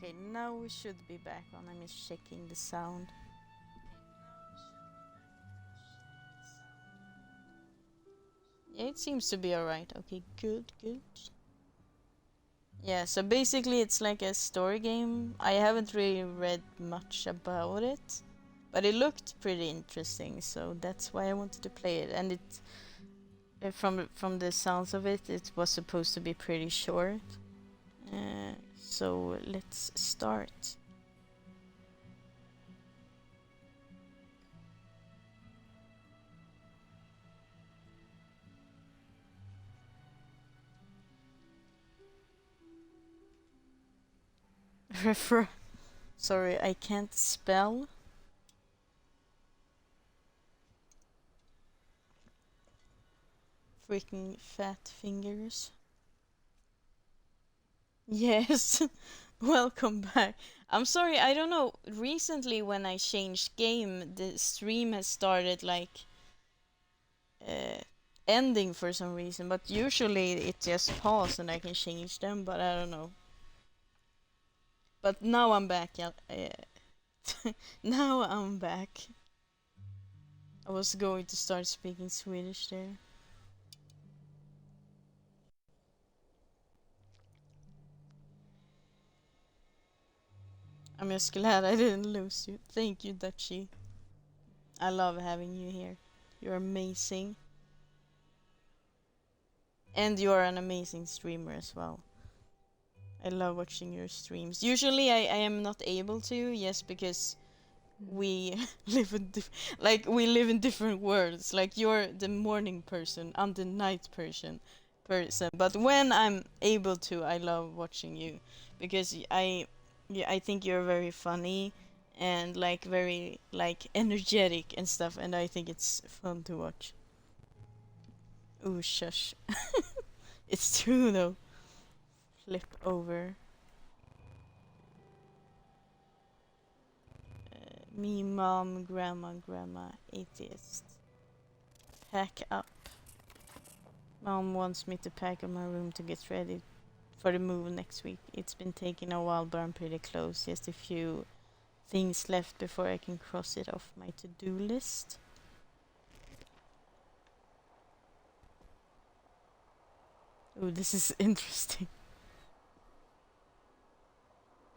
Okay, now we should be back on. I'm just checking the sound. Yeah, it seems to be alright. Okay, good. Yeah, so basically it's like a story game. I haven't really read much about it, but it looked pretty interesting, so that's why I wanted to play it. And from the sounds of it, it was supposed to be pretty short. So let's start. Sorry, I can't spell. Freaking fat fingers. Yes, welcome back. I'm sorry, I don't know. Recently, when I changed game, the stream has started like uh, ending for some reason, but usually it just pauses and I can change them, but I don't know. But now I'm back. Yeah, now I'm back. I was going to start speaking Swedish there. I'm just glad I didn't lose you. Thank you, Dutchie. I love having you here. You're amazing. And you are an amazing streamer as well. I love watching your streams. Usually I am not able to, yes, because we live in we live in different worlds. Like you're the morning person, I'm the night person. But when I'm able to, I love watching you because I think you're very funny and like very like energetic and stuff, and I think it's fun to watch. Ooh, shush. It's true though. Flip over. Me, mom, grandma, atheist. Pack up. Mom wants me to pack up my room to get ready for the move next week. It's been taking a while, but I'm pretty close. Just a few things left before I can cross it off my to-do list. Ooh, this is interesting.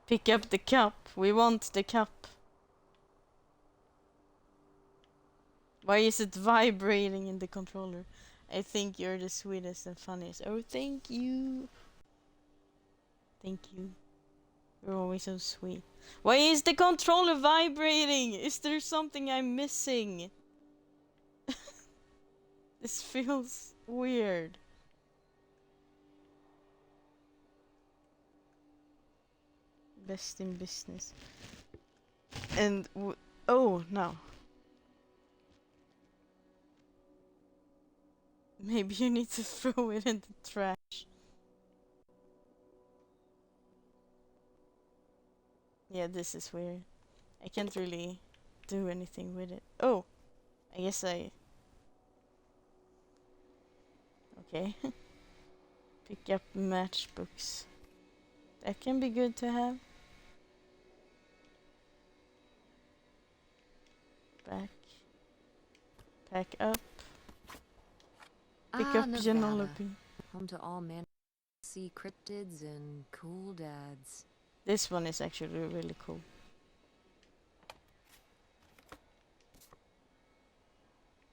Pick up the cup. We want the cup. Why is it vibrating in the controller? I think you're the sweetest and funniest. Oh, thank you. Thank you. You're always so sweet. Why is the controller vibrating? Is there something I'm missing? This feels weird. Best in business. And oh no. Maybe you need to throw it in the trash. Yeah, this is weird. I can't really do anything with it. Oh, I guess I... Okay. Pick up matchbooks. That can be good to have. Back. Pack up. Pick up Genology. Home to all manner of sea cryptids and cool dads. This one is actually really cool.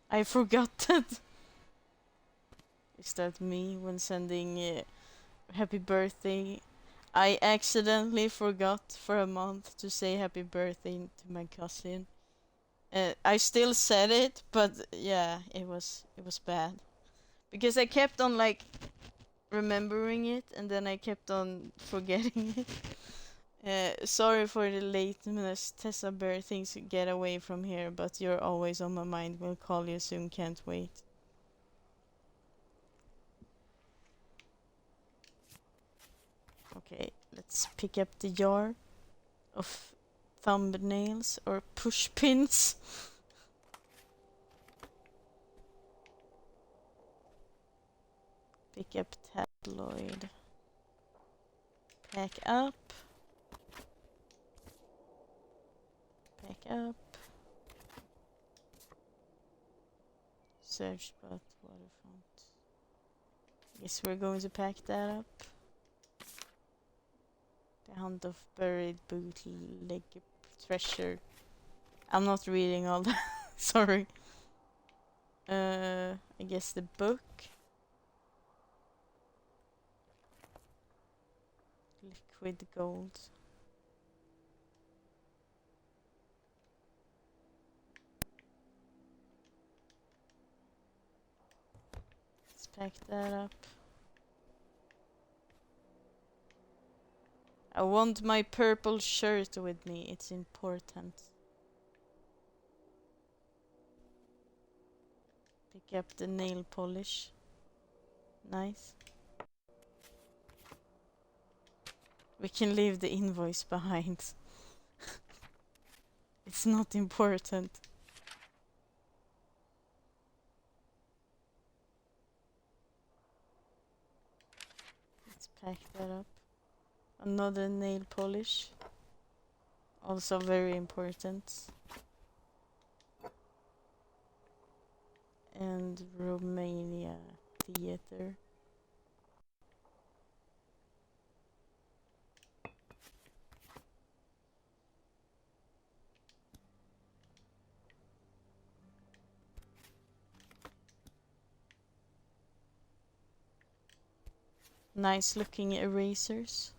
I forgot that. Is that me when sending happy birthday? I accidentally forgot for a month to say happy birthday to my cousin. I still said it, but yeah, it was bad. Because I kept on like remembering it and then I kept on forgetting it. Sorry for the lateness, Tessa Bear. Things get away from here, but you're always on my mind. We'll call you soon, can't wait. Okay, let's pick up the jar of thumbnails or push pins. Pick up tabloid. Pack up. Pack up. Search spot, waterfront. Guess we're going to pack that up. The hunt of buried bootleg treasure. I'm not reading all that. Sorry. I guess the book. Liquid gold. Let's pack that up. I want my purple shirt with me. It's important. Pick up the nail polish. Nice. We can leave the invoice behind. It's not important. Let's pack that up. Another nail polish. Also very important. And Romania theater. Nice looking erasers.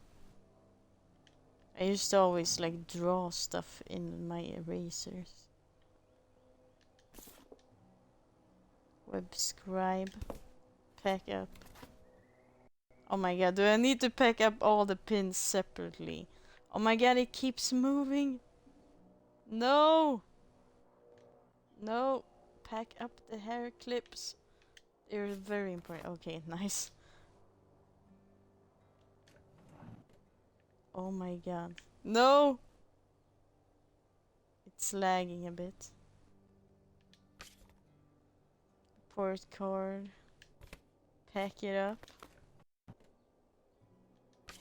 I used to always like draw stuff in my erasers. Web scribe. Pack up. Oh my god, do I need to pack up all the pins separately? Oh my god, it keeps moving. No! No! Pack up the hair clips. They're very important. Okay, nice. Oh my god. No! It's lagging a bit. Port card. Pack it up.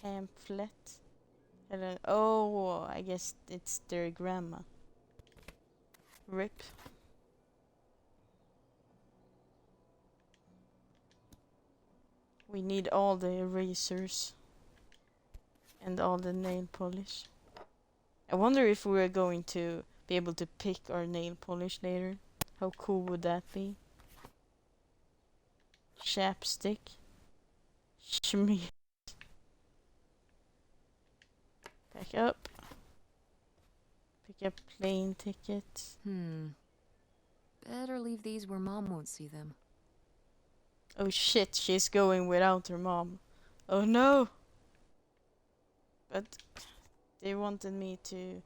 Pamphlet. Hello. Oh, I guess it's their grandma. Rip. We need all the erasers. And all the nail polish. I wonder if we're going to be able to pick our nail polish later. How cool would that be? Chapstick. Schmear. Back up. Pick up plane ticket. Better leave these where Mom won't see them. Oh shit, she's going without her mom. Oh no! But they wanted me to...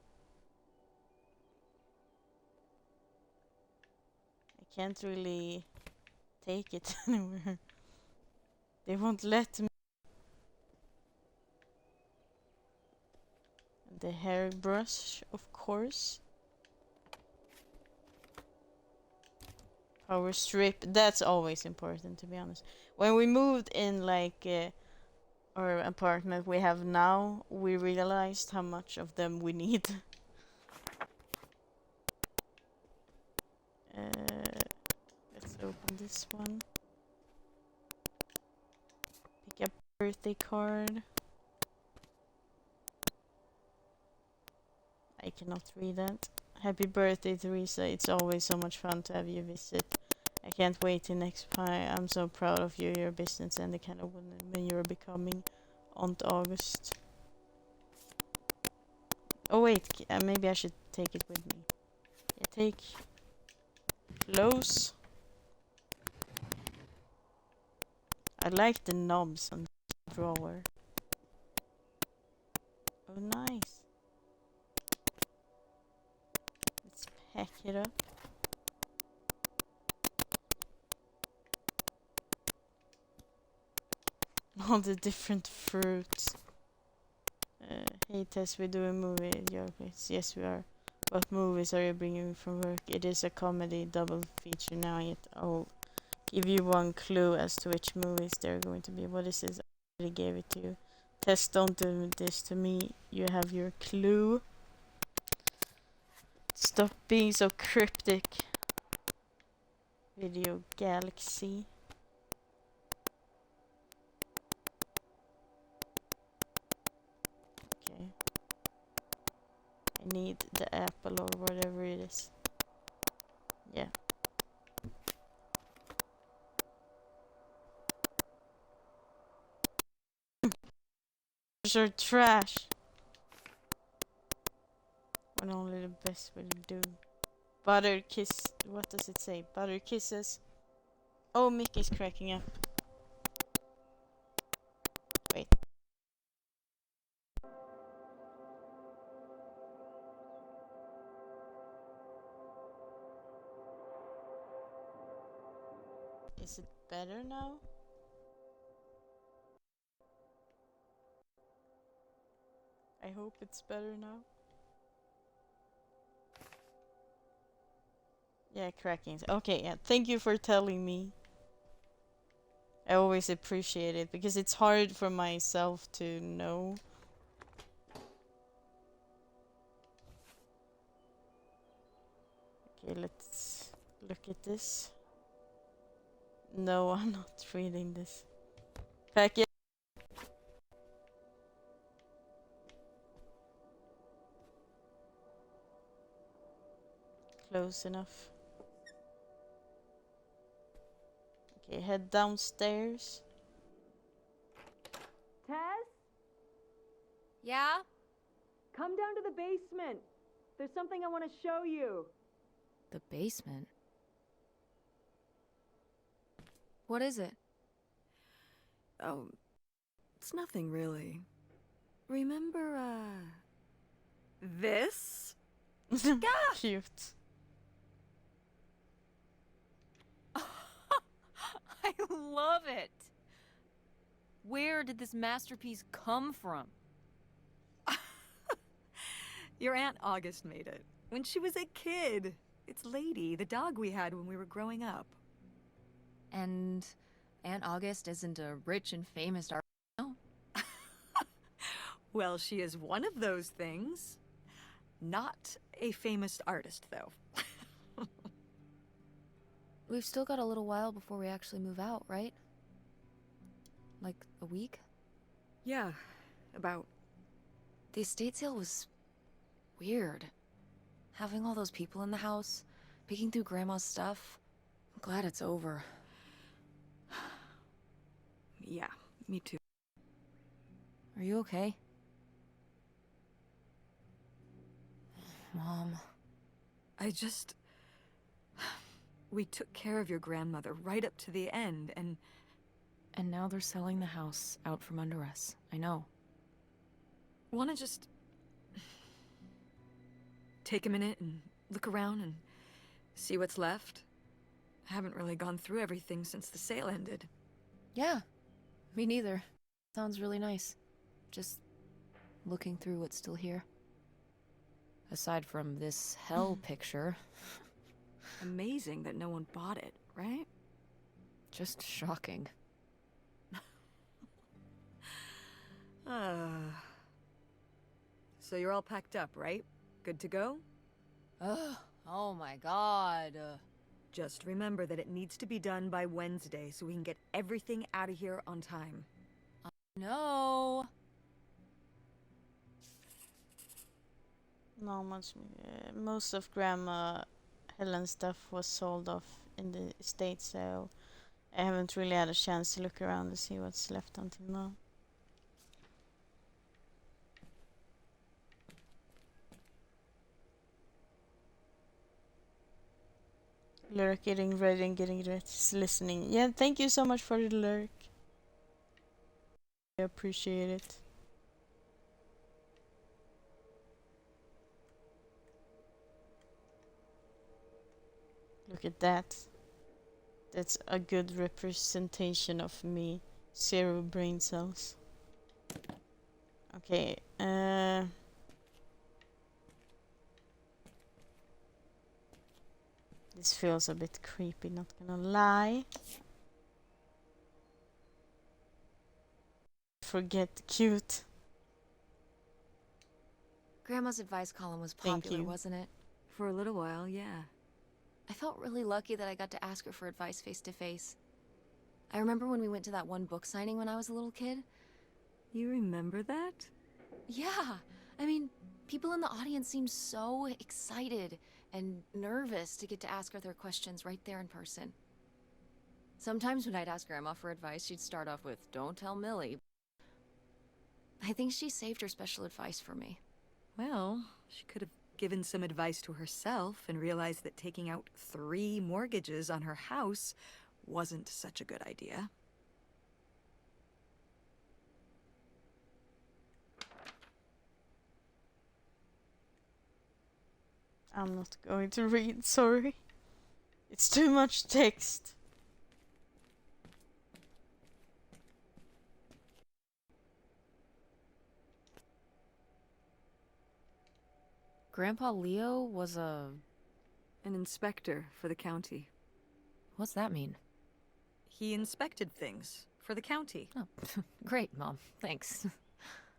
I can't really take it anywhere. They won't let me. The hairbrush, of course. Power strip, that's always important, to be honest. When we moved in, like, our apartment we have now, we realized how much of them we need. Let's open this one. Pick up birthday card. I cannot read that. Happy birthday, Teresa. It's always so much fun to have you visit. I can't wait till next pie. I'm so proud of you, your business, and the kind of woman you're becoming. Aunt August. Oh wait, maybe I should take it with me. Yeah, take close. I like the knobs on the drawer. Oh nice. Let's pack it up. All the different fruits. Hey Tess, we do a movie at your place. Yes, we are. What movies are you bringing from work? It is a comedy double feature now. Yet I'll give you one clue as to which movies they're going to be. What is this? I already gave it to you. Tess, don't do this to me. You have your clue. Stop being so cryptic. Video Galaxy. Okay. I need the apple or whatever it is. Yeah. Those are trash. When only the best will do. Butter kiss. What does it say? Butter kisses. Oh, Mickey's cracking up. Wait. Is it better now? I hope it's better now. Yeah, cracking. Okay, yeah. Thank you for telling me. I always appreciate it because it's hard for myself to know. Okay, let's look at this. No, I'm not reading this. Pack it. Close enough. Okay, head downstairs. Tess, Yeah? come down to the basement. There's something I want to show you. The basement? What is it? Oh, it's nothing really. Remember, this? Cute. I love it! Where did this masterpiece come from? Your Aunt August made it. When she was a kid. It's Lady, the dog we had when we were growing up. And Aunt August isn't a rich and famous artist? No. Well, she is one of those things. Not a famous artist, though. We've still got a little while before we actually move out, right? Like a week? Yeah, about. The estate sale was weird. Having all those people in the house, picking through Grandma's stuff. I'm glad it's over. Yeah, me too. Are you okay? Mom. We took care of your grandmother right up to the end, and now they're selling the house out from under us. I know. wanna just take a minute and look around and see what's left? I haven't really gone through everything since the sale ended. Yeah. Me neither. Sounds really nice. Just looking through what's still here. Aside from this hell picture. Amazing that no one bought it, right? Just shocking. So you're all packed up, right? Good to go? Ugh. Oh my god. Just remember that it needs to be done by Wednesday so we can get everything out of here on time. No. Not much. Most of Grandma Helen's stuff was sold off in the estate sale. I haven't really had a chance to look around to see what's left until now. Lurk getting ready and getting ready. Just listening. Yeah, thank you so much for the lurk. I appreciate it. Look at that. That's a good representation of me. 0 brain cells. Okay, this feels a bit creepy, not gonna lie. Forget cute. Grandma's advice column was Thank popular, you. wasn't it? For a little while, yeah. I felt really lucky that I got to ask her for advice face to face. I remember when we went to that one book signing when I was a little kid. You remember that? Yeah, I mean, people in the audience seemed so excited and nervous to get to ask her their questions right there in person. Sometimes when I'd ask Grandma for advice, she'd start off with, "Don't tell Millie." I think she saved her special advice for me. Well, she could have given some advice to herself and realized that taking out 3 mortgages on her house wasn't such a good idea. I'm not going to read, sorry. It's too much text. Grandpa Leo was a... An inspector for the county. What's that mean? He inspected things for the county. Oh, great, Mom. Thanks.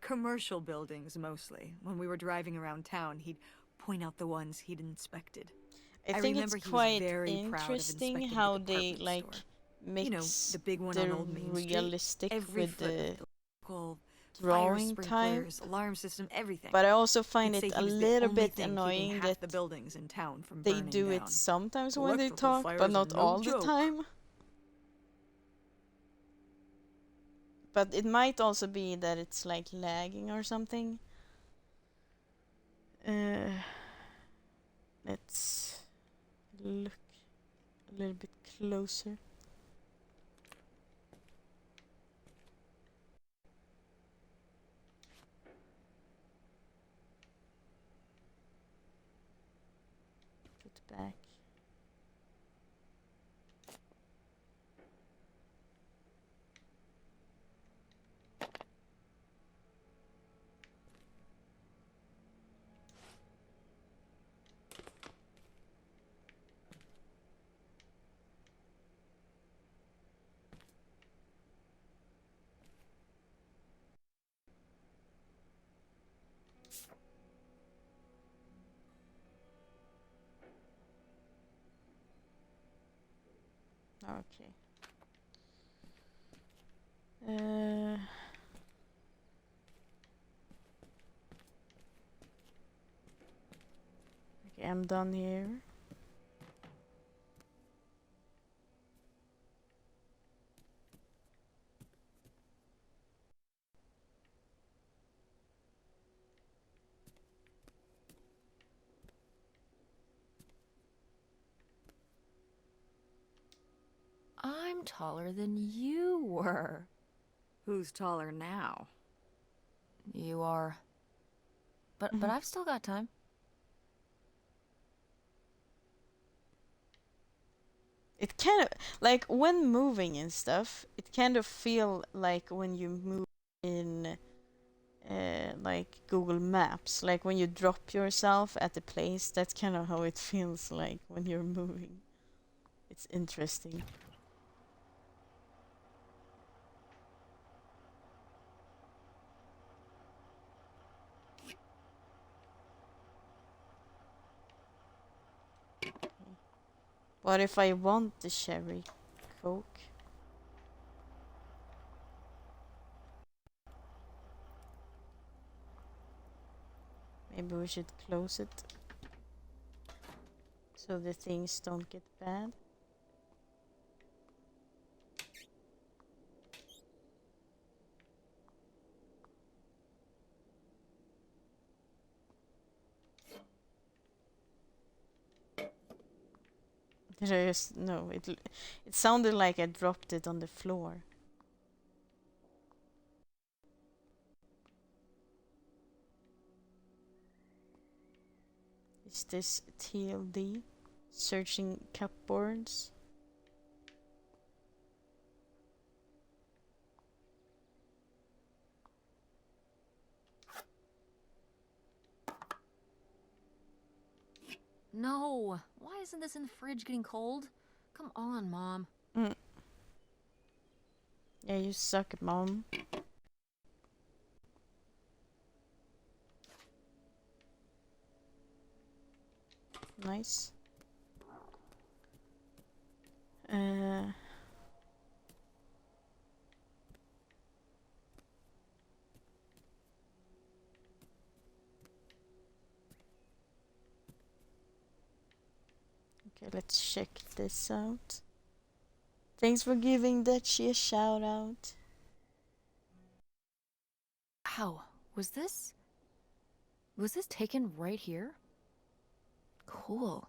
Commercial buildings, mostly. When we were driving around town, he'd point out the ones he'd inspected. I think remember it's he was quite very proud of interesting inspecting the how they department like store. mix You know, the big one on the Old Main Street. realistic Every with foot the of the local drawing fire time. sprinklers, alarm system, everything. But I also find He'd it say a he was the little only bit thing keeping annoying half that the buildings in town from they burning do it down. sometimes when they Electrical talk, but fires not are no all the joke. time. But it might also be that it's like lagging or something. Let's look a little bit closer. Put back. Okay. Okay, I'm done here. I'm taller than you were. Who's taller now? You are. But I've still got time. It kind of like when moving and stuff, it kind of feel like when you move in like Google Maps, like when you drop yourself at the place, that's kind of how it feels like when you're moving. It's interesting. What if I want the cherry Coke? Maybe we should close it so the things don't get bad. Did I just... No, it sounded like I dropped it on the floor. Is this TLD? Searching cupboards? No! Why isn't this in the fridge getting cold? Come on, Mom. Yeah, you suck, Mom. nice. Uh, okay, let's check this out. Thanks for giving Dutchie a shout out. How? Was this taken right here? Cool.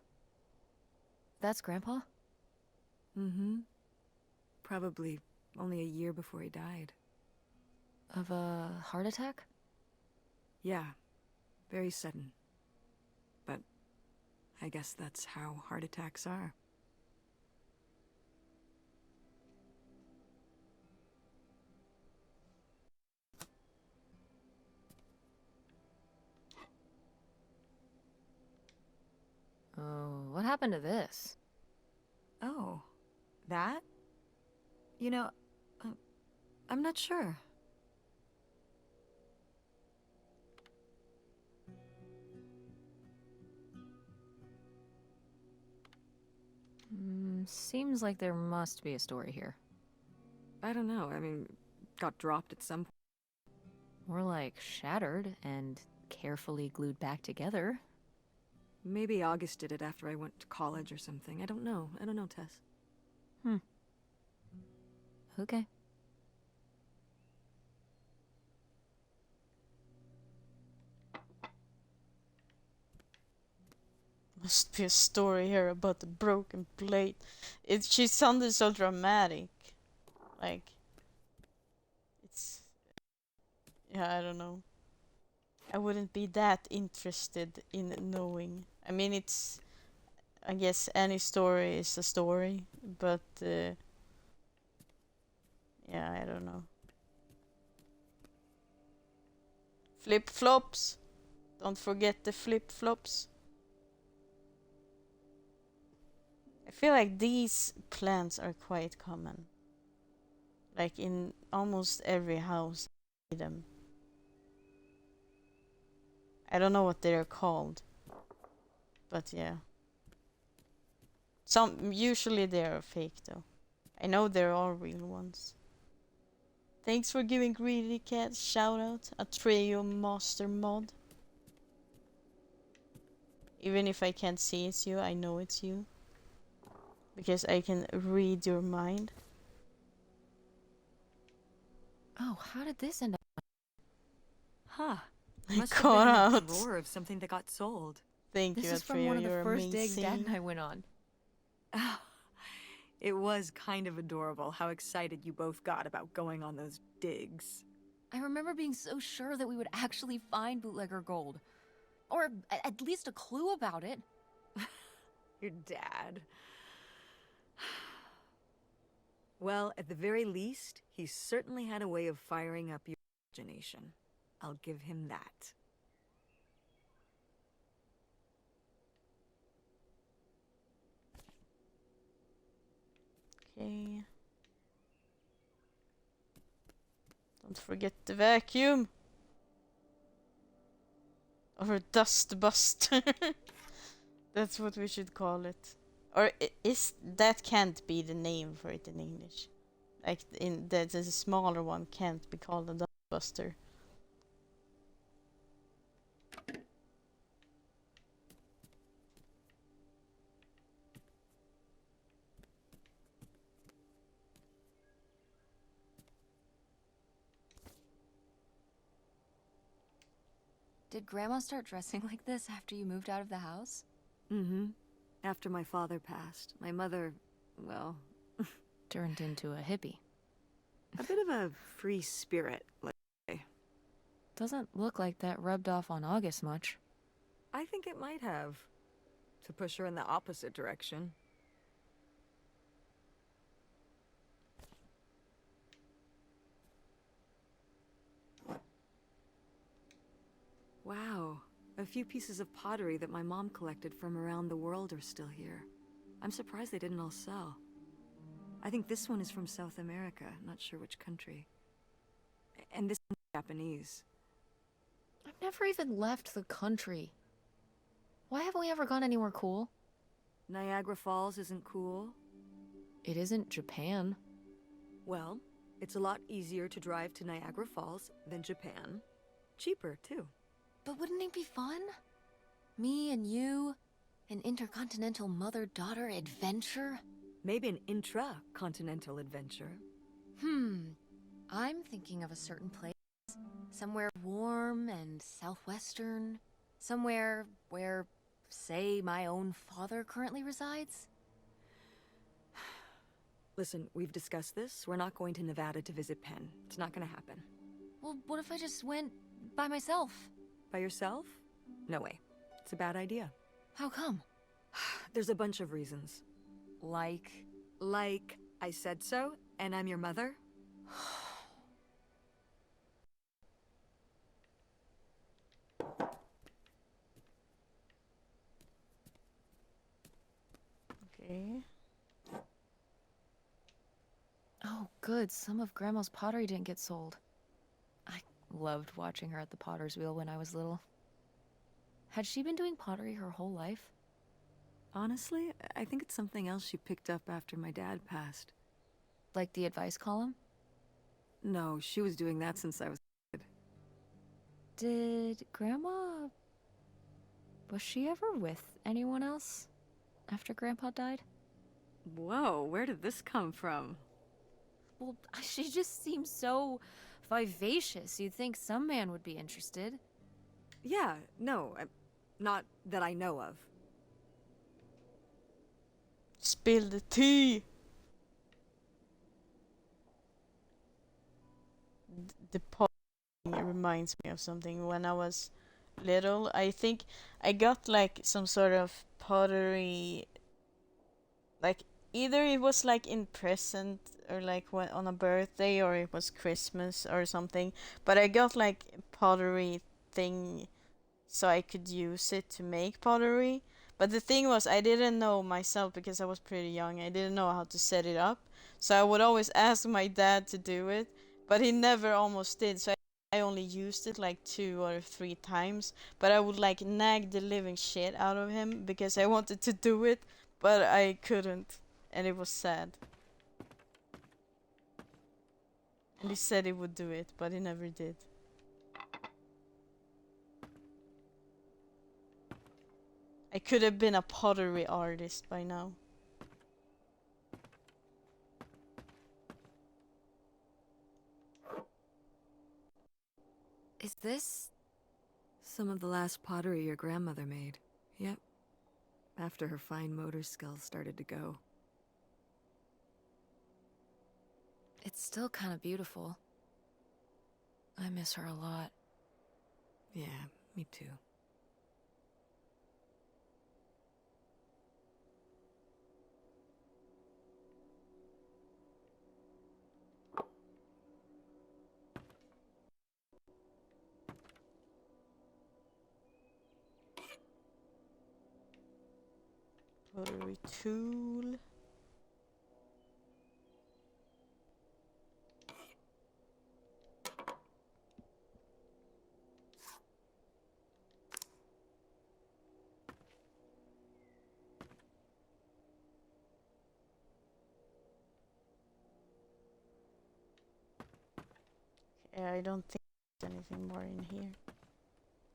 That's Grandpa? Mm-hmm. Probably only a year before he died. Of a heart attack? Yeah, very sudden. But I guess that's how heart attacks are. Oh, what happened to this? Oh, that? You know, uh, I'm not sure. Seems like there must be a story here. I don't know, I mean, got dropped at some point. More like shattered and carefully glued back together. Maybe August did it after I went to college or something. I don't know, Tess. Okay. Must be a story here about the broken plate. She sounded so dramatic. Like, it's, yeah, I don't know. I wouldn't be that interested in knowing. I mean, I guess any story is a story, but yeah, I don't know. Flip flops. Don't forget the flip flops. I feel like these plants are quite common. Like in almost every house, I see them. I don't know what they're called, but yeah. Usually they are fake though. I know there are real ones. Thanks for giving Greedy Cat shout out, Atreyo Master Mod. Even if I can't see it's you, I know it's you. Because I can read your mind. Oh, how did this end up? Huh. I Must have caught been in out. a drawer of something that got sold. Thank This you, is from Atreyo, one of the you're first digs Dad amazing. and I went on. It was kind of adorable how excited you both got about going on those digs. I remember being so sure that we would actually find bootlegger gold. Or at least a clue about it. Your dad. Well, at the very least, he certainly had a way of firing up your imagination. I'll give him that. Okay. Don't forget the vacuum. Or dust buster. That's what we should call it. Or that can't be the name for it in English. Like there's a smaller one can't be called a dust buster. Did Grandma start dressing like this after you moved out of the house? Mm-hmm. After my father passed, my mother, well, Turned into a hippie. a bit of a free spirit, let's say. Doesn't look like that rubbed off on August much. I think it might have. To push her in the opposite direction. Wow. A few pieces of pottery that my mom collected from around the world are still here. I'm surprised they didn't all sell. I think this one is from South America, not sure which country. And this one's Japanese. I've never even left the country. Why haven't we ever gone anywhere cool? Niagara Falls isn't cool. It isn't Japan. Well, it's a lot easier to drive to Niagara Falls than Japan. Cheaper, too. But wouldn't it be fun? Me and you, an intercontinental mother-daughter adventure? Maybe an intra-continental adventure. I'm thinking of a certain place. Somewhere warm and southwestern. Somewhere where, say, my own father currently resides. Listen, we've discussed this. We're not going to Nevada to visit Penn. It's not gonna happen. Well, what if I just went by myself? By yourself? No way. It's a bad idea. How come? There's a bunch of reasons. Like... Like, I said so, and I'm your mother? Okay. Oh, good. Some of Grandma's pottery didn't get sold. I loved watching her at the potter's wheel when I was little. Had she been doing pottery her whole life? Honestly, I think it's something else she picked up after my dad passed. Like the advice column? No, she was doing that since I was a kid. Did Grandma... Was she ever with anyone else after Grandpa died? Whoa, where did this come from? Well, she just seems so vivacious. You'd think some man would be interested. Yeah, no, not that I know of. Spill the tea. The pot reminds me of something. When I was little, I think I got like some sort of pottery, like either it was like in present or like when on a birthday, or it was Christmas or something, but I got like a pottery thing so I could use it to make pottery. But the thing was, I didn't know myself because I was pretty young. I didn't know how to set it up. So I would always ask my dad to do it, but he never almost did. So I only used it like 2 or 3 times. But I would like nag the living shit out of him because I wanted to do it, but I couldn't. And it was sad. And he said he would do it, but he never did. I could have been a pottery artist by now. Is this... Some of the last pottery your grandmother made. Yep. After her fine motor skills started to go. It's still kind of beautiful. I miss her a lot. Yeah, me too. Pottery tool. Yeah, I don't think there's anything more in here.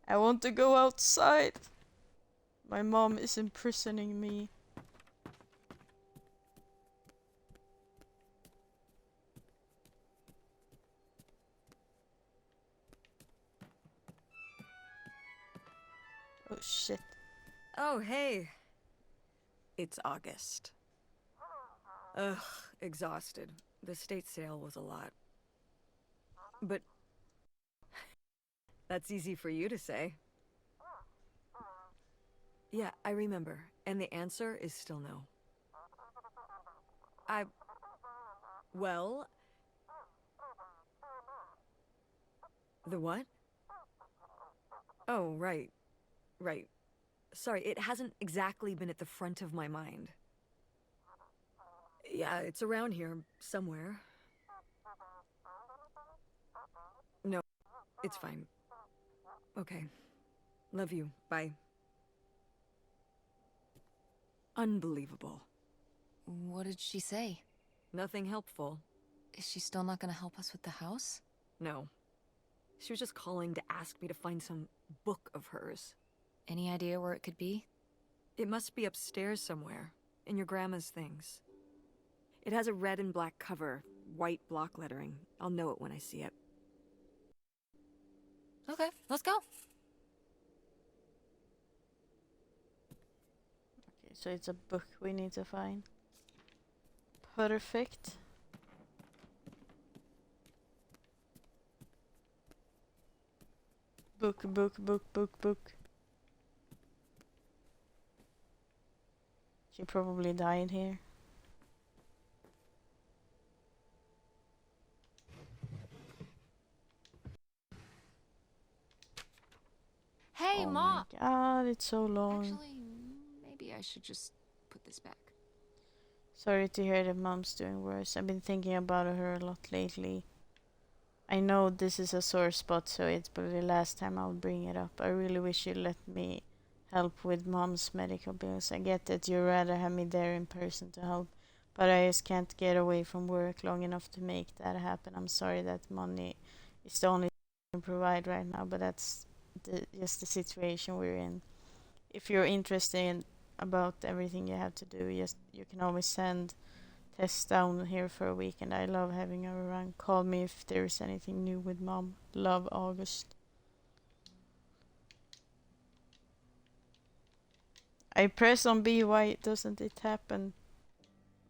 I want to go outside. My mom is imprisoning me. Oh shit. Oh, hey. It's August. Ugh, exhausted. The state sale was a lot. But that's easy for you to say. Yeah, I remember. And the answer is still no. Well... The what? Oh, right. Right. Sorry, it hasn't exactly been at the front of my mind. Yeah, it's around here, somewhere. No, it's fine. Okay. Love you. Bye. Unbelievable. What did she say? Nothing helpful. Is she still not gonna help us with the house? No. She was just calling to ask me to find some book of hers. Any idea where it could be? It must be upstairs somewhere, in your grandma's things. It has a red and black cover, white block lettering. I'll know it when I see it. Okay, let's go. Okay, so it's a book we need to find. Perfect. Book, book, book, book, book. She probably died here. Hey, Oh Mom! my god, it's so long. Actually, maybe I should just put this back. Sorry to hear that Mom's doing worse. I've been thinking about her a lot lately. I know this is a sore spot, so it's probably the last time I'll bring it up. I really wish you'd let me help with Mom's medical bills. I get that you'd rather have me there in person to help, but I just can't get away from work long enough to make that happen. I'm sorry that money is the only thing I can provide right now, but that's just the situation we're in. If you're interested about everything you have to do, you can always send Tess down here for a week, and I love having her around. Call me if there's anything new with Mom. Love, August. I press on B, why doesn't it happen?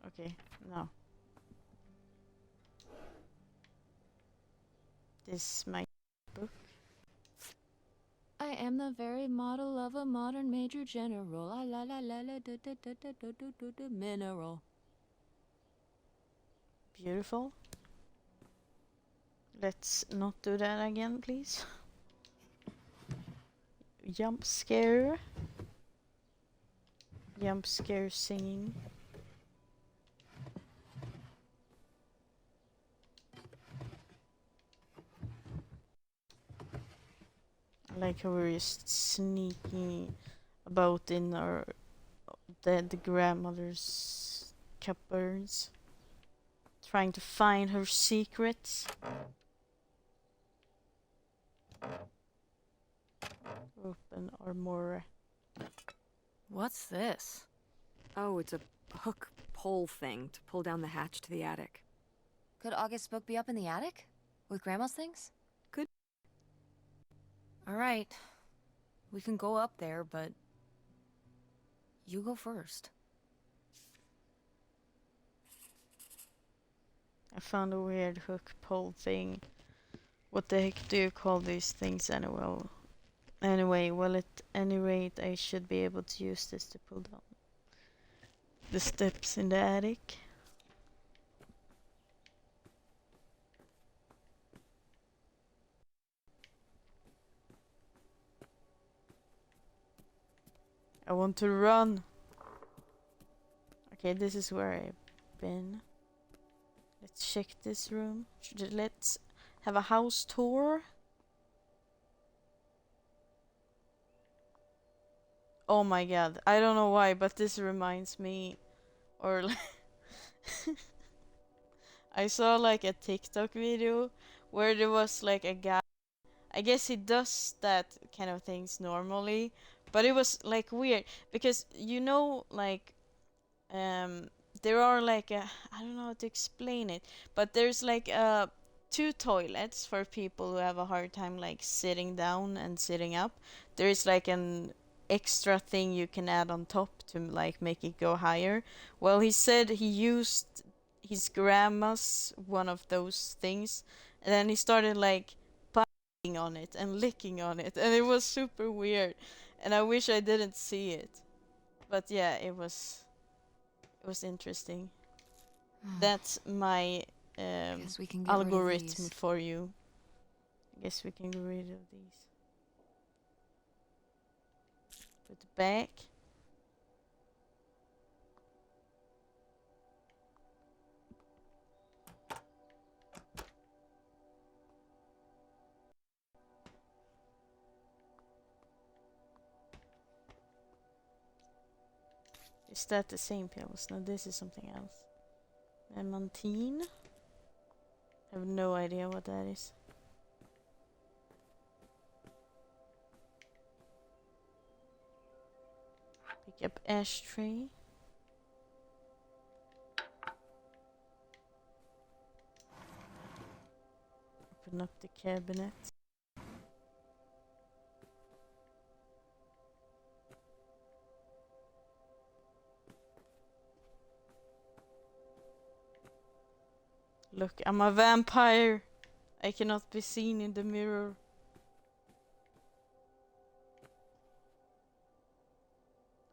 Okay, no. This is my book. I am the very model of a modern major general. La la la la la da da da da da da da da mineral. Beautiful. Let's not do that again, please. Jump scare. Jump scare singing. I like how we're just sneaking about in our dead grandmother's cupboards, trying to find her secrets. Open armor. What's this? Oh, it's a hook pole thing to pull down the hatch to the attic. Could August's book be up in the attic? With Grandma's things? Could. Alright. We can go up there, but... you go first. I found a weird hook pole thing. What the heck do you call these things anyway? Well, at any rate, I should be able to use this to pull down the steps in the attic. I want to run. Okay, this is where I've been. Let's check this room. Let's have a house tour. Oh my god, I don't know why, but this reminds me, or I saw like a TikTok video where there was like a guy. I guess he does that kind of things normally, but it was like weird because like there are like I don't know how to explain it, but there's like two toilets for people who have a hard time like sitting down and sitting up. There is like an extra thing you can add on top to like make it go higher. Well, he said he used his grandma's one of those things, and then he started like biting on it and licking on it, and it was super weird, and I wish I didn't see it, but yeah, it was interesting. That's my Guess we can get rid of algorithm these. for you. I guess we can get rid of these. Put it back. Is that the same pills? No, this is something else. Memantine? I have no idea what that is. Pick up ashtray. Open up the cabinet. Look, I'm a vampire. I cannot be seen in the mirror.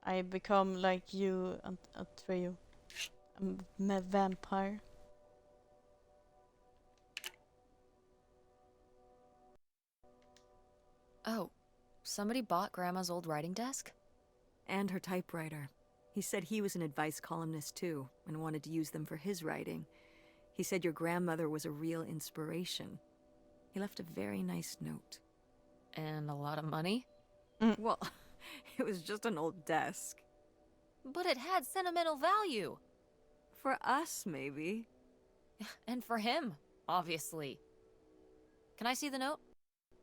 I become like you, Atreyu. I'm a vampire. Oh, somebody bought Grandma's old writing desk? And her typewriter. He said he was an advice columnist too, and wanted to use them for his writing. He said your grandmother was a real inspiration. He left a very nice note. And a lot of money? Well, it was just an old desk. But it had sentimental value. For us, maybe. And for him, obviously. Can I see the note?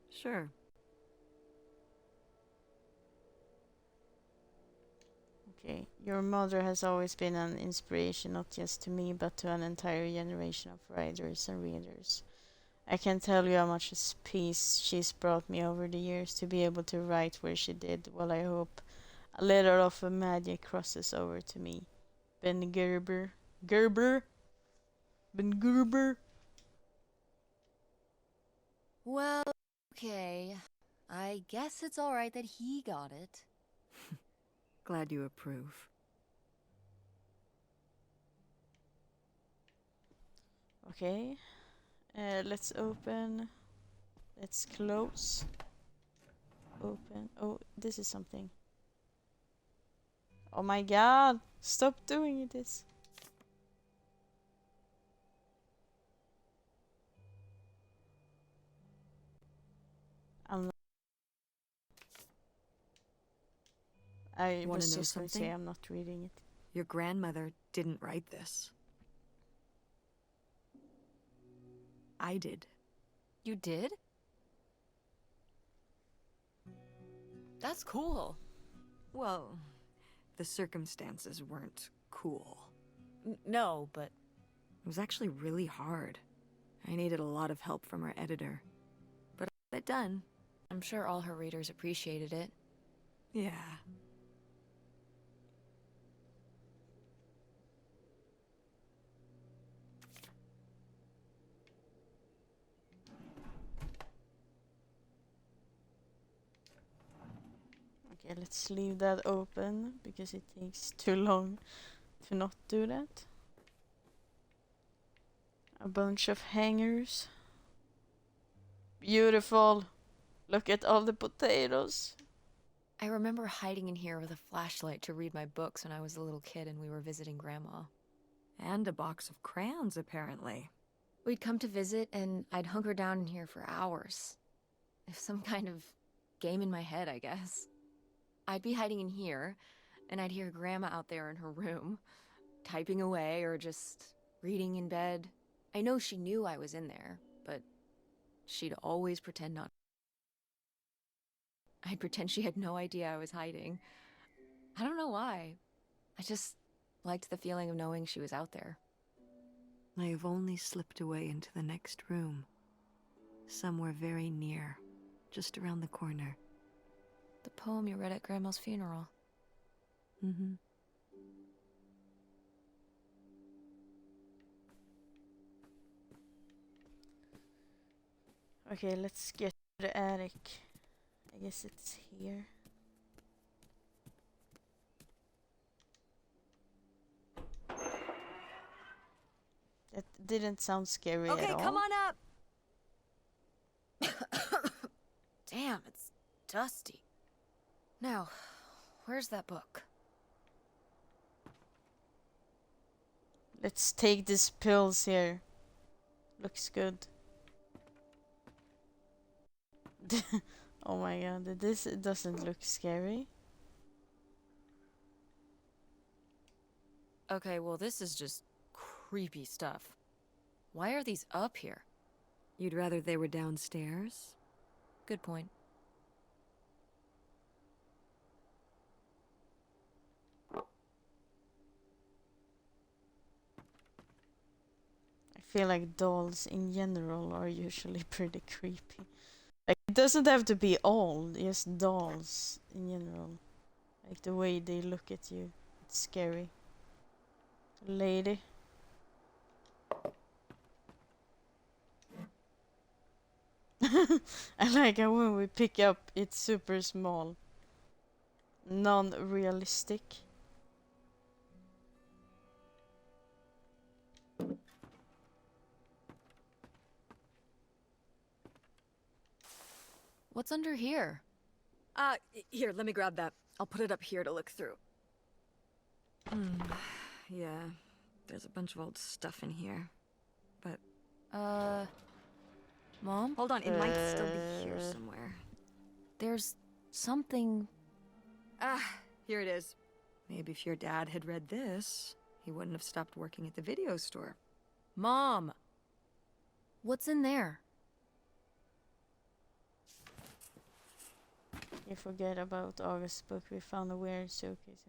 Sure. Okay, your mother has always been an inspiration not just to me but to an entire generation of writers and readers. I can't tell you how much peace she's brought me over the years to be able to write where she did, while I hope a little of her magic crosses over to me. Ben Gerber. Ben Gerber. Well, okay. I guess it's alright that he got it. Glad you approve. Okay. Let's open. Let's close. Open. Oh, this is something. Oh my god! Stop doing this. I Wanna was know just going to say something? I'm not reading it. Your grandmother didn't write this. I did. You did? That's cool. Well, the circumstances weren't cool. No, but It was actually really hard. I needed a lot of help from our editor. But I got it done. I'm sure all her readers appreciated it. Yeah. Okay, let's leave that open because it takes too long to not do that. A bunch of hangers. Beautiful. Look at all the potatoes. I remember hiding in here with a flashlight to read my books when I was a little kid and we were visiting Grandma. And a box of crayons, apparently. We'd come to visit and I'd hunker down in here for hours. If some kind of game in my head, I guess. I'd be hiding in here, and I'd hear Grandma out there in her room, typing away or just reading in bed. I know she knew I was in there, but she'd always pretend not. I'd pretend she had no idea I was hiding. I don't know why. I just liked the feeling of knowing she was out there. I have only slipped away into the next room. Somewhere very near, just around the corner. The poem you read at Grandma's funeral. Mm-hmm. Okay, let's get to the attic. I guess it's here. That didn't sound scary at all. Okay, come on up! Damn, it's dusty. Now, where's that book? Let's take these pills here. Looks good. Oh my god, this doesn't look scary. Okay, well, this is just creepy stuff. Why are these up here? You'd rather they were downstairs? Good point. I feel like dolls in general are usually pretty creepy. Like, it doesn't have to be old, just dolls in general. Like the way they look at you. It's scary. Lady. I like how when we pick up, it's super small. Non-realistic. What's under here? Here, let me grab that. I'll put it up here to look through. Yeah, there's a bunch of old stuff in here. But... Mom? hold on, it might still be here somewhere. There's something... Here it is. Maybe if your dad had read this, he wouldn't have stopped working at the video store. Mom! What's in there? You forget about August's book. We found a weird showcase.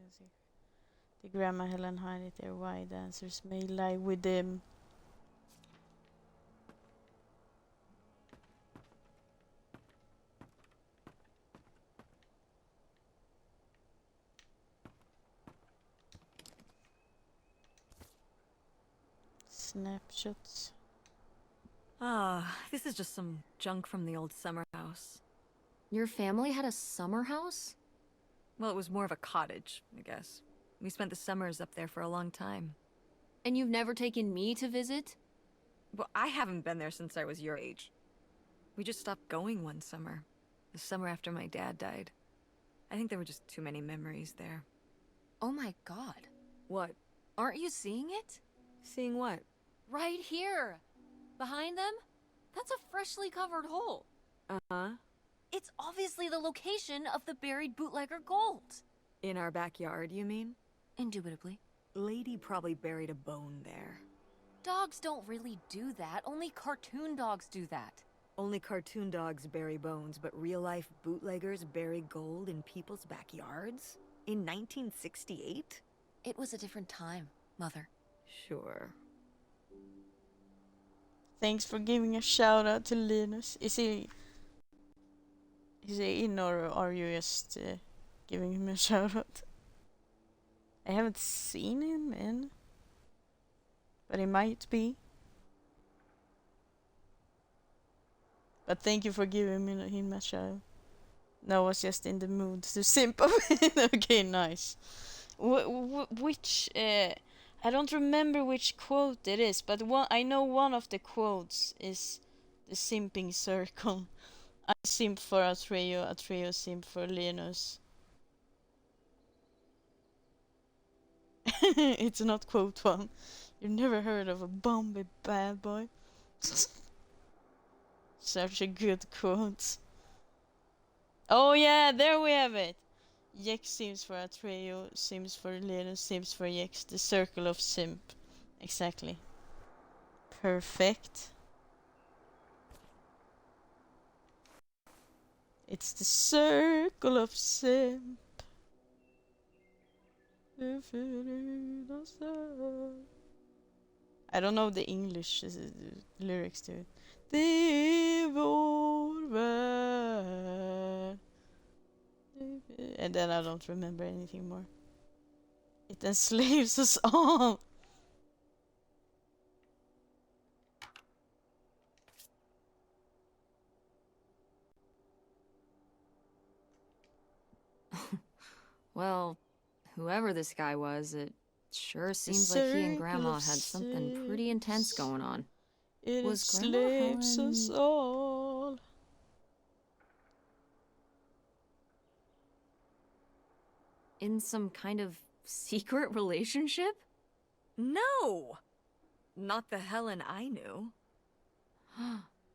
The grandma Helen hide it there. Why the answers may lie with them. Snapshots. This is just some junk from the old summer house. Your family had a summer house? Well, it was more of a cottage, I guess. We spent the summers up there for a long time. And you've never taken me to visit? Well, I haven't been there since I was your age. We just stopped going one summer. The summer after my dad died. I think there were just too many memories there. Oh my god. What? Aren't you seeing it? Seeing what? Right here! Behind them? That's a freshly covered hole. Uh-huh. It's obviously the location of the buried bootlegger gold. In our backyard, you mean? Indubitably. Lady probably buried a bone there. Dogs don't really do that. Only cartoon dogs do that. Only cartoon dogs bury bones, but real-life bootleggers bury gold in people's backyards? In 1968? It was a different time, Mother. Sure. Thanks for giving a shout out to Linus. Is he in, or are you just giving him a shout out? I haven't seen him in, but he might be. But thank you for giving him a shout out. No, I was just in the mood to simp of it. Okay, nice. Which I don't remember which quote it is, but I know one of the quotes is the simping circle. I simp for Atreus simp for Linus. It's not quote one. You've never heard of a Bombay bad boy? Such a good quote. Oh yeah, there we have it. Yex sims for Atreus, sims for Linus, sims for Yex. The circle of simp. Exactly. Perfect. It's the circle of simp. I don't know the English lyrics to it. Det vår värld. And then I don't remember anything more. It enslaves us all. Well, whoever this guy was, it sure seems like he and Grandma had something pretty intense going on. It Was Grandma enslaves us Helen- all. In some kind of secret relationship? No! Not the Helen I knew.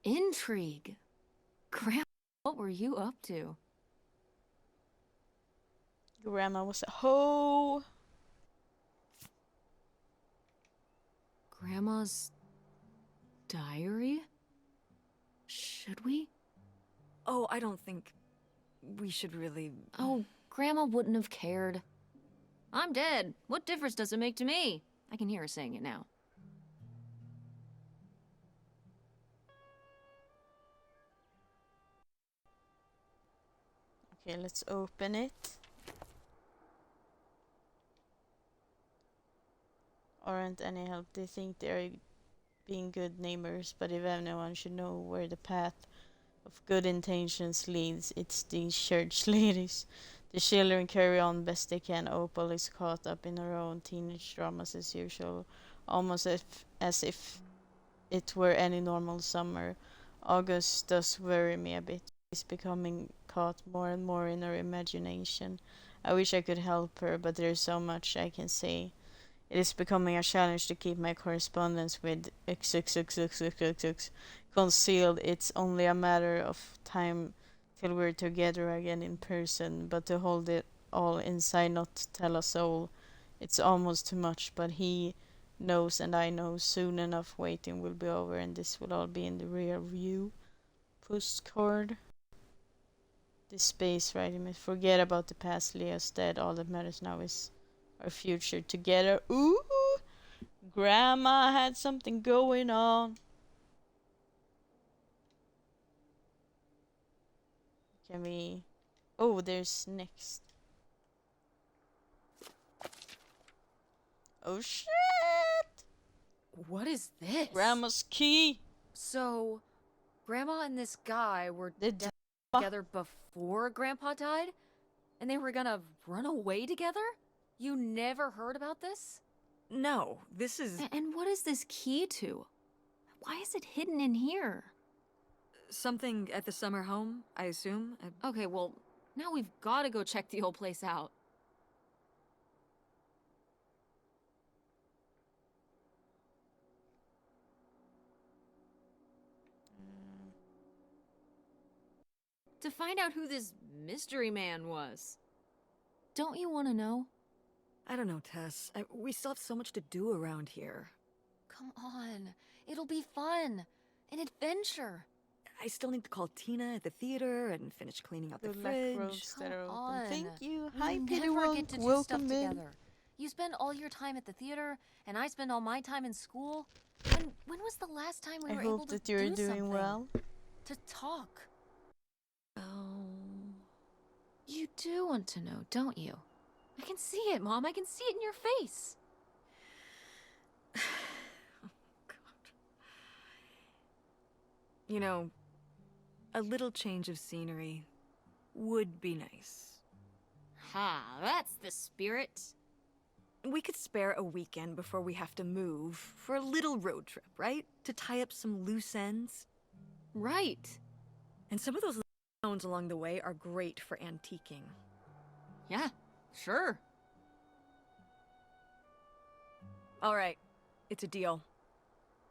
Intrigue. Grandma, what were you up to? Grandma was a hoe. Grandma's diary? Should we? Oh, I don't think we should really... Oh, Grandma wouldn't have cared. I'm dead. What difference does it make to me? I can hear her saying it now. Okay, let's open it. Aren't any help. They think they're being good neighbors, but if anyone should know where the path of good intentions leads, it's these church ladies. The children carry on best they can. Opal is caught up in her own teenage dramas as usual, almost as if it were any normal summer. August does worry me a bit. She's becoming caught more and more in her imagination. I wish I could help her, but there's so much I can say. It is becoming a challenge to keep my correspondence with XXXXXX concealed. It's only a matter of time till we're together again in person, but to hold it all inside, not tell a soul, it's almost too much. But he knows and I know soon enough waiting will be over and this will all be in the rear view. Postcard. This space, right? Forget about the past, Leah's dead. All that matters now is our future together. Ooh! Grandma had something going on. Can we... Oh, there's next. Oh shit! What is this? Grandma's key! So, Grandma and this guy were Did together before Grandpa died? And they were gonna run away together? You never heard about this? No, this is... And what is this key to? Why is it hidden in here? something at the summer home, I assume? Okay, well, now we've gotta go check the old place out. To find out who this mystery man was. Don't you want to know? I don't know, Tess. We still have so much to do around here. Come on. It'll be fun. An adventure. I still need to call Tina at the theater and finish cleaning up the Good luck, fridge. roads that are Come open. on. Thank you. We Hi, Peter. never get to do Welcome stuff in. together. You spend all your time at the theater, and I spend all my time in school. And when was the last time we I were able hope to that you're do doing something? well. To talk. Oh... You do want to know, don't you? I can see it, Mom. I can see it in your face. Oh, God. You know, a little change of scenery would be nice. Ha, that's the spirit. We could spare a weekend before we have to move for a little road trip, right? To tie up some loose ends. Right. And some of those towns along the way are great for antiquing. Yeah, sure. All right, it's a deal.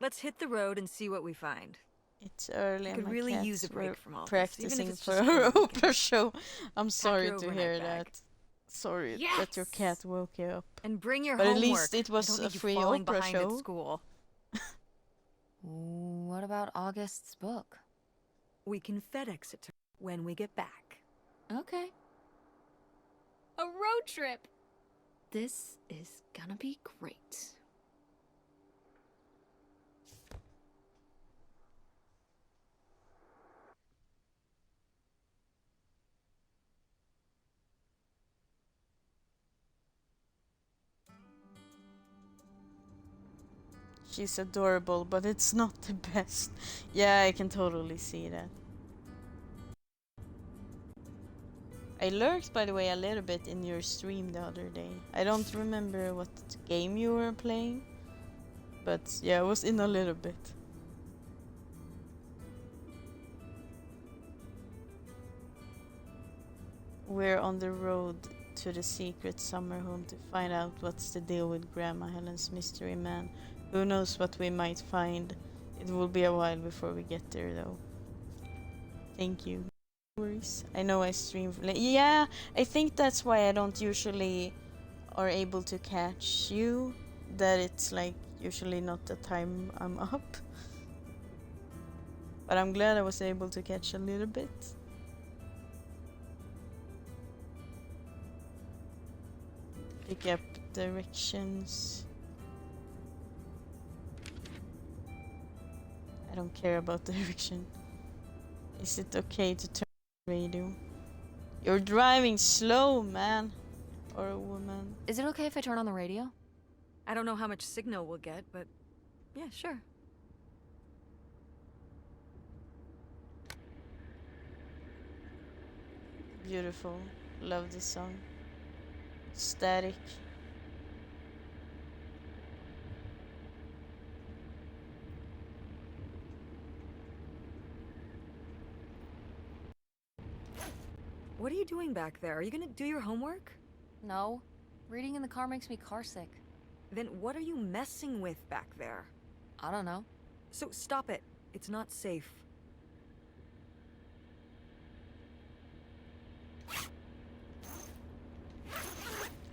Let's hit the road and see what we find. It's early I and could my really cats use a break were from all this, practicing even if it's for just her for a weekend. opera show. I'm sorry your to overnight hear bag. that. Sorry Yes! that your cat woke you up. And bring your But at homework. least it was I don't a need you free falling opera behind show. at school. What about August's book? We can FedEx it to her when we get back. Okay. A road trip! This is gonna be great. She's adorable, but it's not the best. Yeah, I can totally see that. I lurked, by the way, a little bit in your stream the other day. I don't remember what game you were playing, but yeah, I was in a little bit. We're on the road to the secret summer home to find out what's the deal with Grandma Helen's mystery man. Who knows what we might find. It will be a while before we get there, though. Thank you. No worries. I know I stream. Yeah, I think that's why I don't usually are able to catch you. That it's like Usually not the time I'm up. But I'm glad I was able to catch a little bit. Pick up directions. I don't care about direction. Is it okay to turn the radio? You're driving slow, man. Or a woman. Is it okay if I turn on the radio? I don't know how much signal we'll get, but yeah, sure. Beautiful. Love this song. Static. What are you doing back there? Are you gonna do your homework? No. Reading in the car makes me carsick. Then what are you messing with back there? I don't know. So stop it. It's not safe.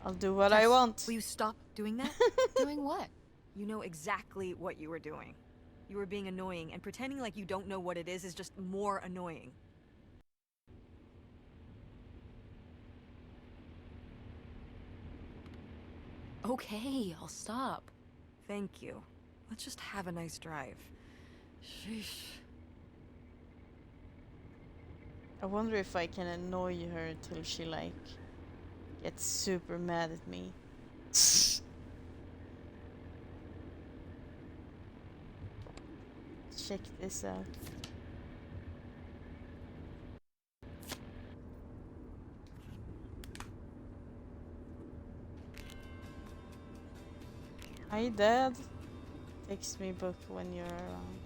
I'll do what I want. Will you stop doing that? Doing what? You know exactly what you were doing. You were being annoying, and pretending like you don't know what it is just more annoying. Okay, I'll stop. Thank you. Let's just have a nice drive. Sheesh. I wonder if I can annoy her till she like gets super mad at me. Check this out. Hi, Dad. Text me book when you're around.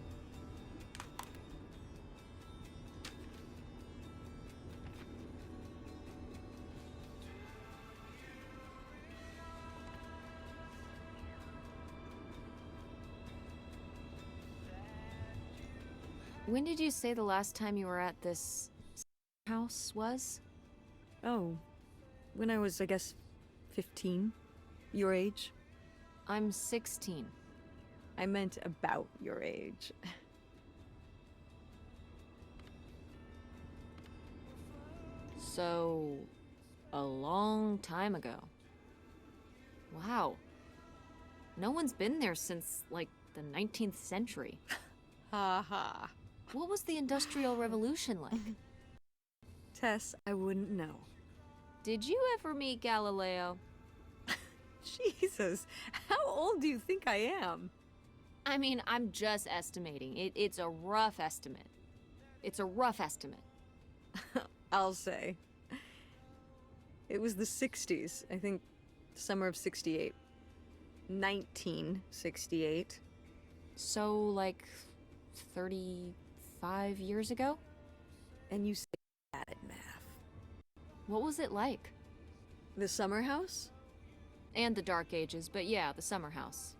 When did you say the last time you were at this house was? Oh, when I was, I guess, 15. Your age. I'm 16. I meant about your age. So, a long time ago. Wow. No one's been there since, like, the 19th century. Ha ha. What was the Industrial Revolution like? Tess, I wouldn't know. Did you ever meet Galileo? Jesus, how old do you think I am? I mean, I'm just estimating. It's a rough estimate. It's a rough estimate. I'll say. It was the 60s, I think summer of 68. 1968. So, like, 35 years ago? And you say bad at math. What was it like? The summer house? And the Dark Ages, but yeah, the summer house.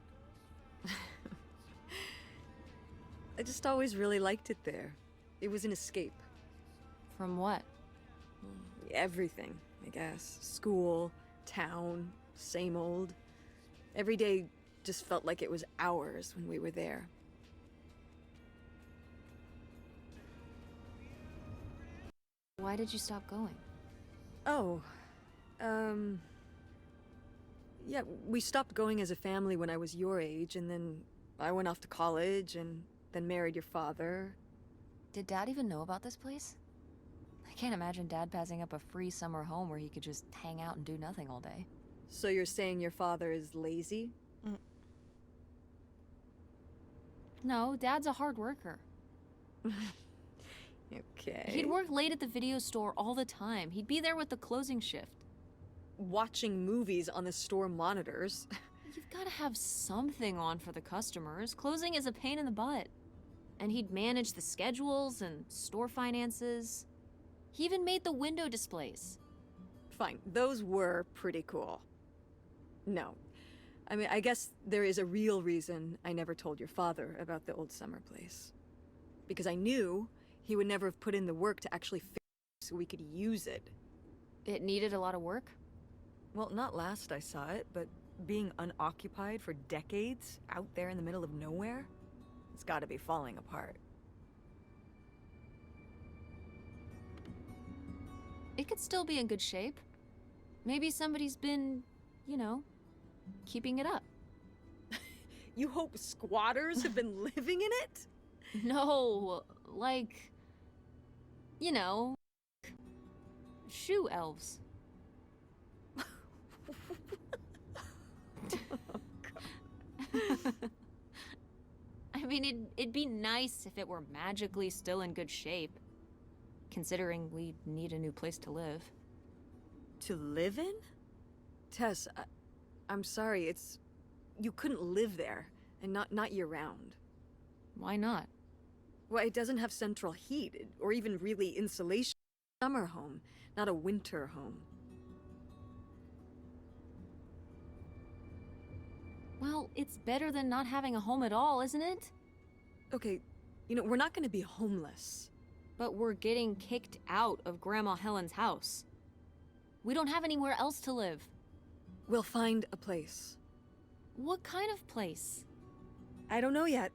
I just always really liked it there. It was an escape. From what? Everything, I guess. School, town, same old. Every day just felt like it was hours when we were there. Why did you stop going? Oh, yeah, we stopped going as a family when I was your age, and then I went off to college, and then married your father. Did Dad even know about this place? I can't imagine Dad passing up a free summer home where he could just hang out and do nothing all day. So you're saying your father is lazy? No, Dad's a hard worker. Okay. He'd work late at the video store all the time. He'd be there with the closing shift. Watching movies on the store monitors. You've got to have something on for the customers. Closing is a pain in the butt. And he'd manage the schedules and store finances. He even made the window displays. Fine, those were pretty cool. No. I mean, I guess there is a real reason I never told your father about the old summer place. Because I knew he would never have put in the work to actually fix it so we could use it. It needed a lot of work? Well, not last I saw it, but being unoccupied for decades, out there in the middle of nowhere, it's gotta be falling apart. It could still be in good shape. Maybe somebody's been, you know, keeping it up. You hope squatters have been living in it? No, like, you know, shoe elves. I mean, it'd be nice if it were magically still in good shape, considering we need a new place to live. To live in? Tess, I'm sorry, you couldn't live there, and not year-round. Why not? Well, it doesn't have central heat, or even really insulation. Summer home, not a winter home. Well, it's better than not having a home at all, isn't it? Okay, we're not gonna be homeless. But we're getting kicked out of Grandma Helen's house. We don't have anywhere else to live. We'll find a place. What kind of place? I don't know yet.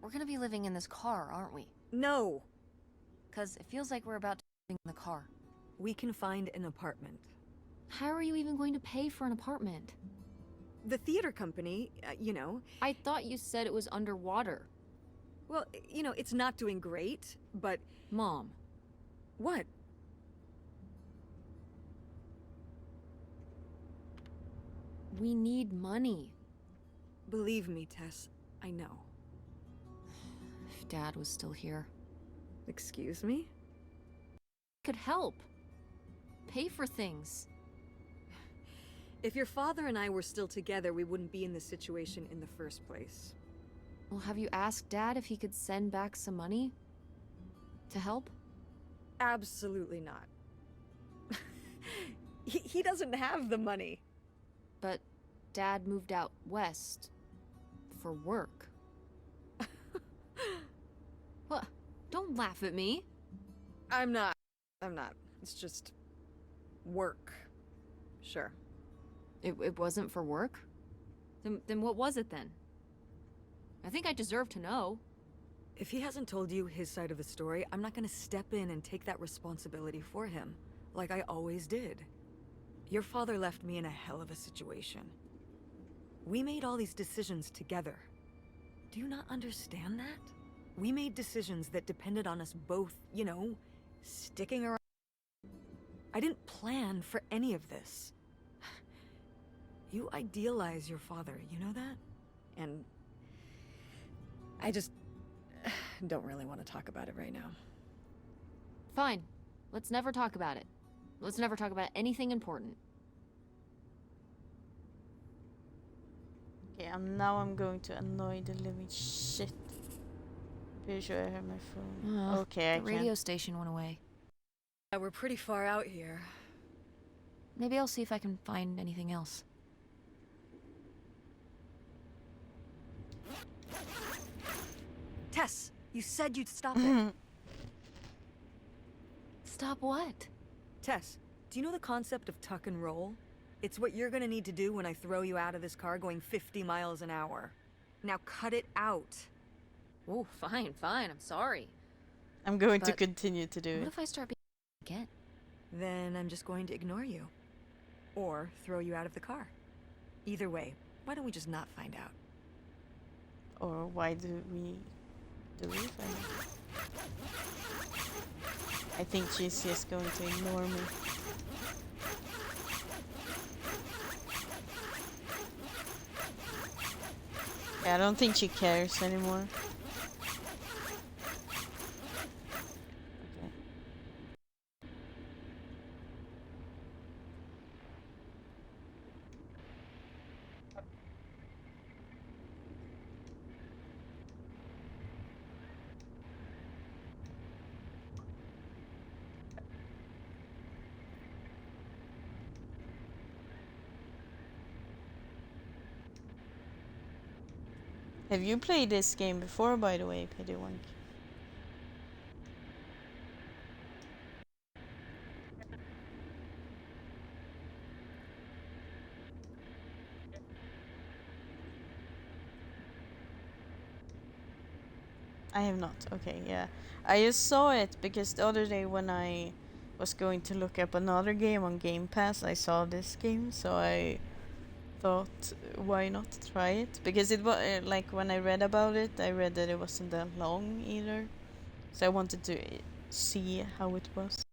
We're gonna be living in this car, aren't we? No. 'Cause it feels like we're about to be in the car. We can find an apartment. How are you even going to pay for an apartment? The theater company, I thought you said it was underwater. well, it's not doing great, but... Mom. What? We need money. Believe me, Tess, I know. If Dad was still here. Excuse me? Could help. Pay for things. If your father and I were still together, we wouldn't be in this situation in the first place. Well, have you asked Dad if he could send back some money? To help? Absolutely not. he doesn't have the money. But Dad moved out west. For work. What? Don't laugh at me. I'm not. It's just... work. Sure. It wasn't for work? Then what was it then? I think I deserve to know. If he hasn't told you his side of the story, I'm not gonna step in and take that responsibility for him, like I always did. Your father left me in a hell of a situation. We made all these decisions together. Do you not understand that? We made decisions that depended on us both, sticking around. I didn't plan for any of this. You idealize your father, you know that? And I just don't really want to talk about it right now. Fine. Let's never talk about it. Let's never talk about anything important. Okay, I'm going to annoy the living shit. Pretty sure I have my phone. Okay, I The can. radio station went away. Yeah, we're pretty far out here. Maybe I'll see if I can find anything else. Tess, you said you'd stop it. Stop what? Tess, do you know the concept of tuck and roll? It's what you're gonna need to do when I throw you out of this car going 50 miles an hour. Now cut it out. Oh, fine. I'm sorry. I'm going to But continue to do What it. if I start being again? Then I'm just going to ignore you. Or throw you out of the car. Either way, why don't we just not find out? Or why do we find I think she's just going to ignore me. Yeah, I don't think she cares anymore. Okay. Have you played this game before, by the way, Piddywank? I have not. Okay, yeah. I just saw it because the other day when I was going to look up another game on Game Pass, I saw this game, so I thought, why not try it? Because it was like when I read about it, I read that it wasn't that long either, so I wanted to see how it was.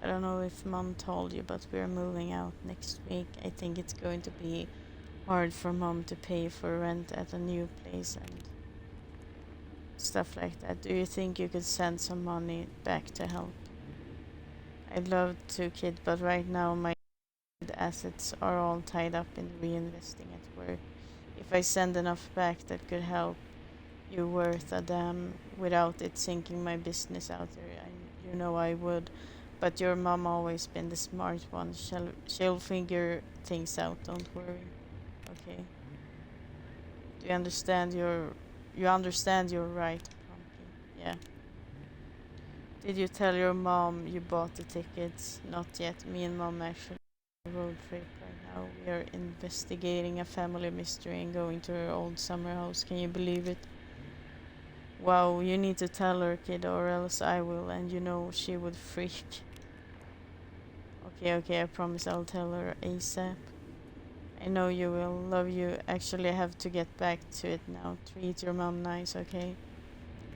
I don't know if Mom told you, but we're moving out next week. I think it's going to be hard for Mom to pay for rent at a new place and stuff like that. Do you think you could send some money back to help? I'd love to, kid, but right now my assets are all tied up in reinvesting at work. If I send enough back, that could help you worth a damn without it sinking my business out there. You know I would. But your mom always been the smart one. She'll figure things out, don't worry. Okay. Do you understand you understand your right, Pumpkin? Yeah. Did you tell your mom you bought the tickets? Not yet. Me and Mom actually on a road trip right now. We are investigating a family mystery and going to her old summer house. Can you believe it? Wow, you need to tell her, kid, or else I will, and you know she would freak. Okay, I promise I'll tell her ASAP. I know you will. Love you. Actually, I have to get back to it now. Treat your mom nice, okay?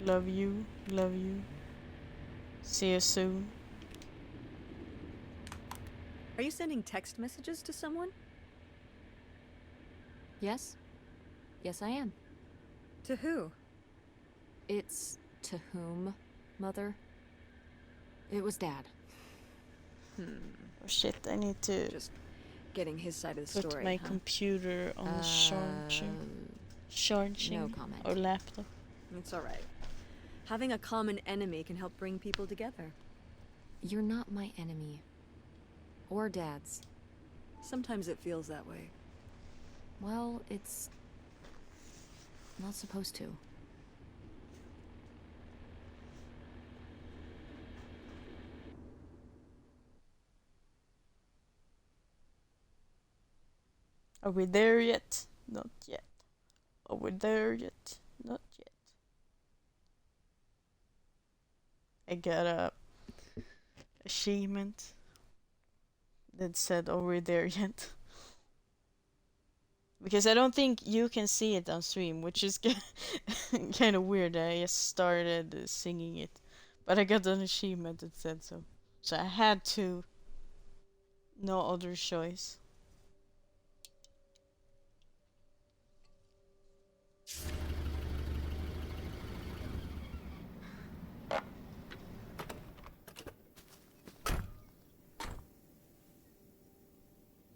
Love you. Love you. See you soon. Are you sending text messages to someone? Yes? Yes, I am. To who? It's to whom, Mother? It was Dad. Oh shit, I need to Just getting his side of the put story, my huh? computer on charging No comment. or laptop. It's alright. Having a common enemy can help bring people together. You're not my enemy. Or Dad's. Sometimes it feels that way. Well, it's not supposed to. Are we there yet? Not yet. Are we there yet? Not yet. I got a achievement that said, "Are we there yet?" Because I don't think you can see it on stream, which is kind of weird. I just started singing it, but I got an achievement that said so. So I had to. No other choice.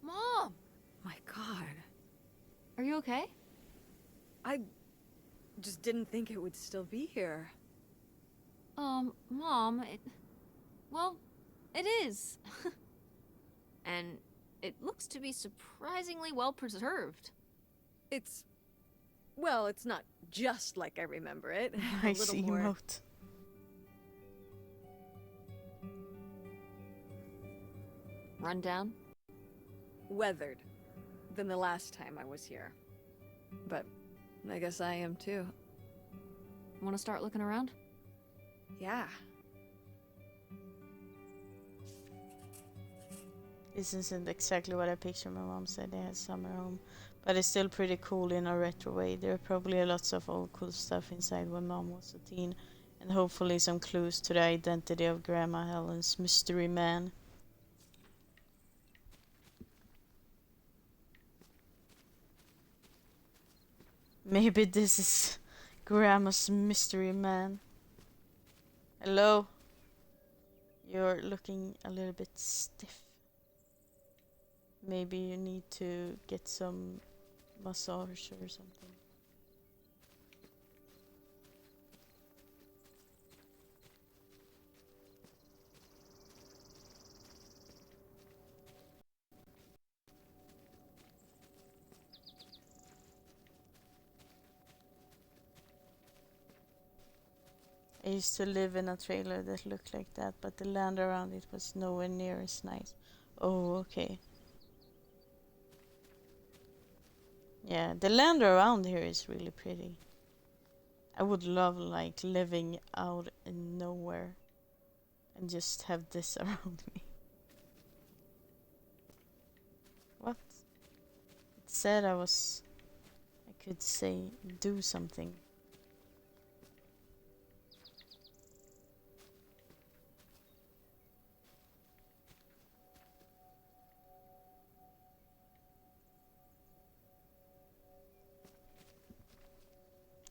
Mom! My God. Are you okay? I just didn't think it would still be here. Mom, well, it is. And it looks to be surprisingly well preserved. Well, it's not just like I remember it. A Nice little more emote. Run down? weathered than the last time I was here. But I guess I am too. Want to start looking around? Yeah. This isn't exactly what I pictured. My mom said they had summer home, but it's still pretty cool in a retro way. There are probably lots of old cool stuff inside when Mom was a teen, and hopefully some clues to the identity of Grandma Helen's mystery man. Maybe this is Grandma's mystery man. Hello? You're looking a little bit stiff. Maybe you need to get some massage or something. I used to live in a trailer that looked like that, but the land around it was nowhere near as nice. Oh, okay. Yeah, the land around here is really pretty. I would love like living out in nowhere and just have this around me. What? It said I could say do something.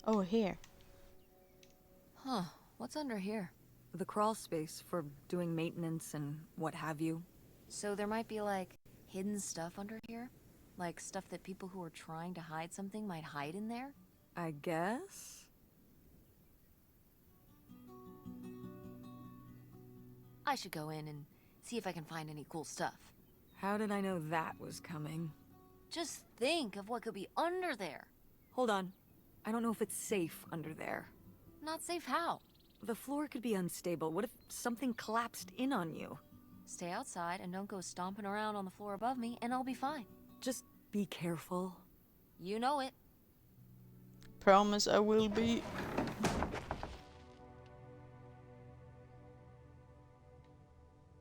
Oh, here. Huh, what's under here? The crawl space for doing maintenance and what have you. So there might be, like, hidden stuff under here? Like stuff that people who are trying to hide something might hide in there? I guess? I should go in and see if I can find any cool stuff. How did I know that was coming? Just think of what could be under there. Hold on. I don't know if it's safe under there. Not safe how? The floor could be unstable. What if something collapsed in on you? Stay outside and don't go stomping around on the floor above me, and I'll be fine. Just be careful. You know it. Promise I will be.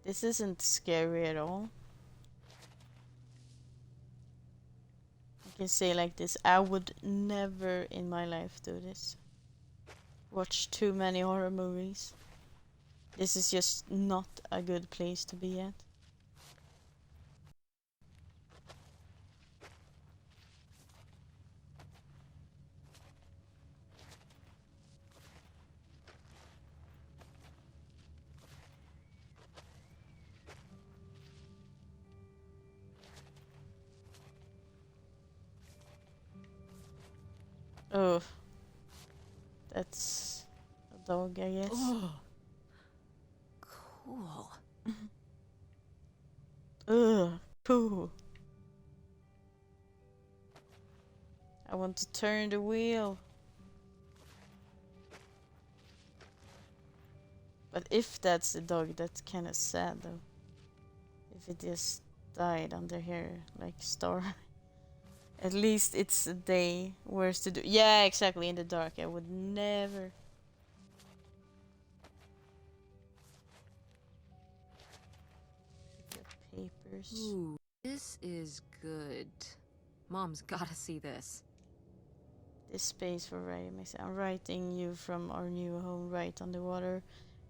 This isn't scary at all. I can say like this, I would never in my life do this. Watch too many horror movies. This is just not a good place to be at. Oh, that's a dog, I guess. Oh. Cool. Ugh, cool. I want to turn the wheel. But if that's the dog, that's kind of sad though. If it just died under here, like Star. At least it's a day worse to do. Yeah, exactly, in the dark. I would never. Papers. Ooh, this is good. Mom's gotta see this. This space for writing. I'm writing you from our new home right on the water.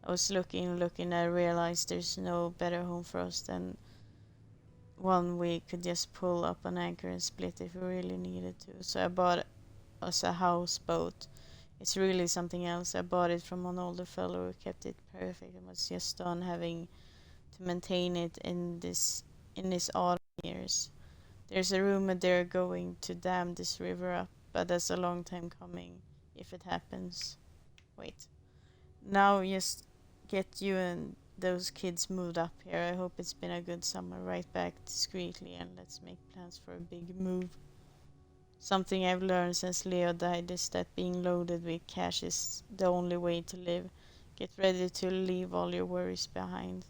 I was looking, I realized there's no better home for us than one we could just pull up an anchor and split if we really needed to. So I bought us a houseboat. It's really something else. I bought it from an older fellow who kept it perfect and was just done having to maintain it in his autumn years. There's a rumor they're going to dam this river up, but that's a long time coming if it happens. Wait. Now just get you and those kids moved up here. I hope it's been a good summer. Write back discreetly and let's make plans for a big move. Something I've learned since Leo died is that being loaded with cash is the only way to live. Get ready to leave all your worries behind.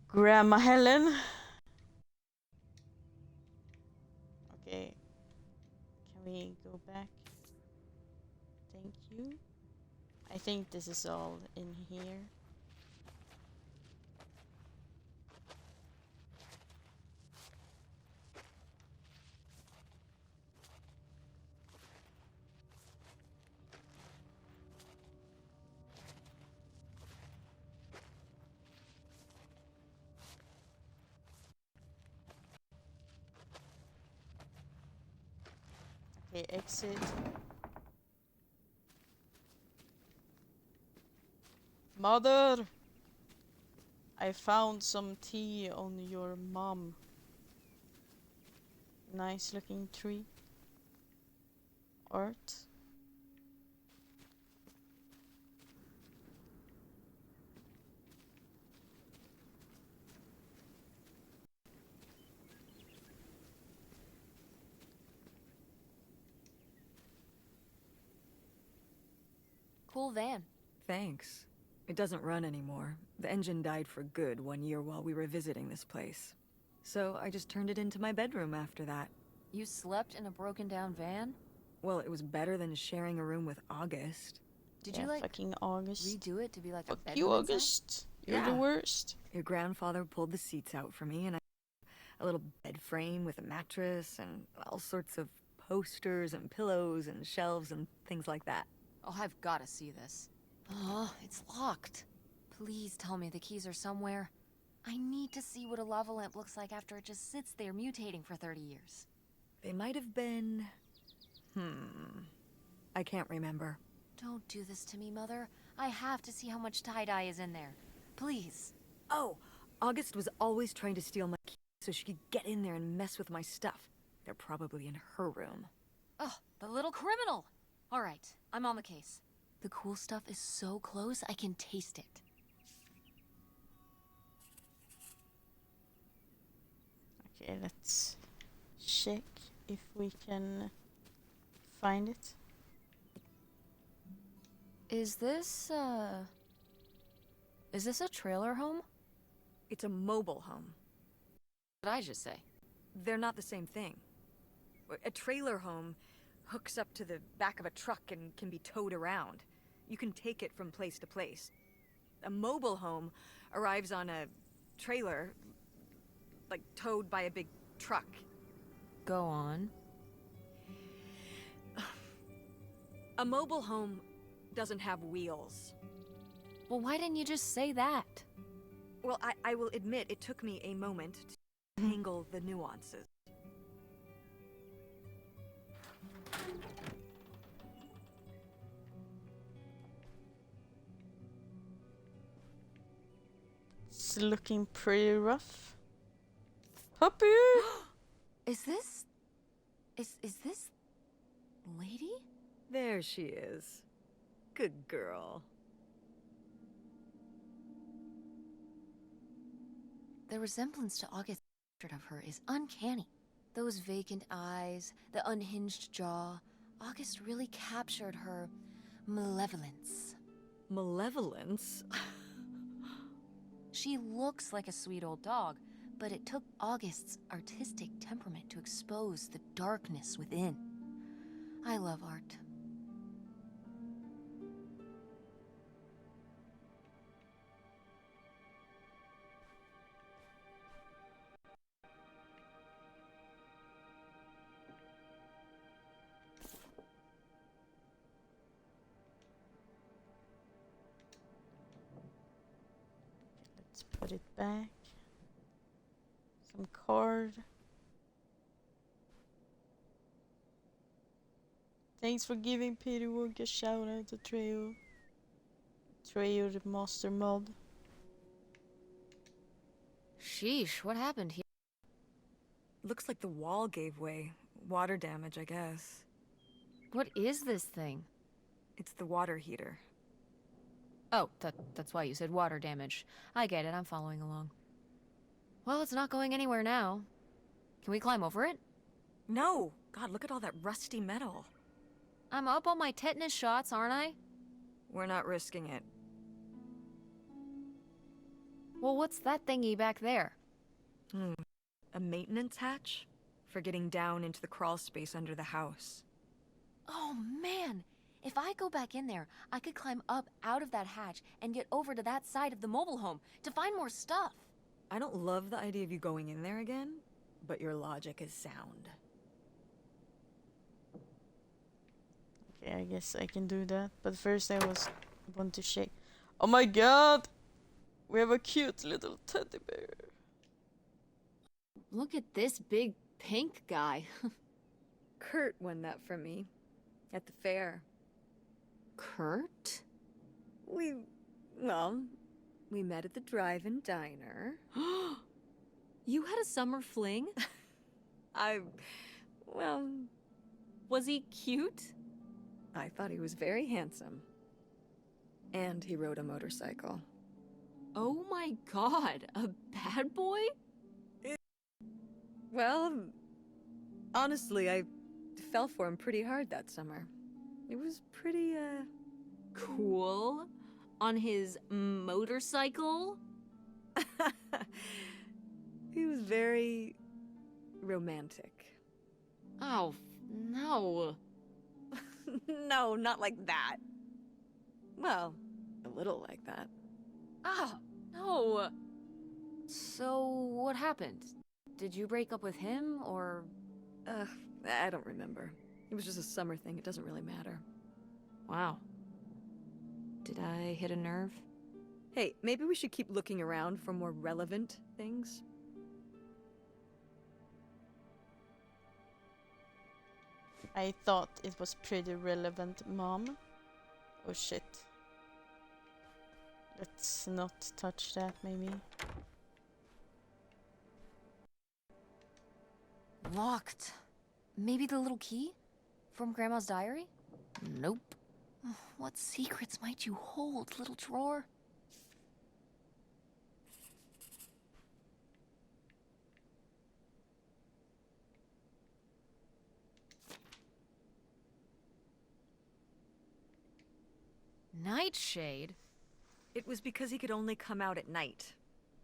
Grandma Helen. Okay. Can we go back? Thank you. I think this is all in here. Okay, exit. Mother! I found some tea on your mom. Nice looking tree. Art. Cool van. Thanks. It doesn't run anymore. The engine died for good 1 year while we were visiting this place. So I just turned it into my bedroom after that. You slept in a broken down van? Well, it was better than sharing a room with August. Did Yeah, you like fucking August. redo it to be like a Fuck bedroom you, inside? August. You're the Yeah. worst. Your grandfather pulled the seats out for me, and a little bed frame with a mattress and all sorts of posters and pillows and shelves and things like that. Oh, I've got to see this. Oh, it's locked. Please tell me the keys are somewhere. I need to see what a lava lamp looks like after it just sits there mutating for 30 years. They might have been... I can't remember. Don't do this to me, Mother. I have to see how much tie-dye is in there. Please. Oh, August was always trying to steal my keys so she could get in there and mess with my stuff. They're probably in her room. Oh, the little criminal! All right, I'm on the case. The cool stuff is so close, I can taste it. Okay, let's check if we can find it. Is this a trailer home? It's a mobile home. What did I just say? They're not the same thing. A trailer home hooks up to the back of a truck and can be towed around. You can take it from place to place. A mobile home arrives on a trailer, like towed by a big truck. Go on. A mobile home doesn't have wheels. Well, why didn't you just say that? Well, I will admit it took me a moment to tangle the nuances. It's looking pretty rough. Puppy! Is this lady? There she is. Good girl. The resemblance to August of her is uncanny. Those vacant eyes, the unhinged jaw. August really captured her malevolence. Malevolence? She looks like a sweet old dog, but it took August's artistic temperament to expose the darkness within. I love art. Let's put it back. Some cord. Thanks for giving Peter Wook a shout out to Treyo. Treyo the master mod. Sheesh, what happened here? Looks like the wall gave way. Water damage, I guess. What is this thing? It's the water heater. Oh, that's why you said water damage. I get it, I'm following along. Well, it's not going anywhere now. Can we climb over it? No! God, look at all that rusty metal. I'm up on my tetanus shots, aren't I? We're not risking it. Well, what's that thingy back there? A maintenance hatch? For getting down into the crawl space under the house. Oh, man! If I go back in there, I could climb up out of that hatch and get over to that side of the mobile home to find more stuff. I don't love the idea of you going in there again, but your logic is sound. Okay, I guess I can do that. But first I want to shake. Oh my god! We have a cute little teddy bear. Look at this big pink guy. Kurt won that from me. At the fair. Kurt? Well, We met at the drive-in diner. You had a summer fling? Well, Was he cute? I thought he was very handsome. And he rode a motorcycle. Oh my god, a bad boy? Well, honestly, I fell for him pretty hard that summer. It was pretty, Cool. On his motorcycle? He was very romantic. Oh, no. No, not like that. Well, a little like that. Ah, no. So, what happened? Did you break up with him, or... I don't remember. It was just a summer thing. It doesn't really matter. Wow. Did I hit a nerve? Hey, maybe we should keep looking around for more relevant things. I thought it was pretty relevant, Mom. Oh shit. Let's not touch that, maybe. Locked. Maybe the little key? From Grandma's diary? Nope. What secrets might you hold, little drawer? Nightshade? It was because he could only come out at night.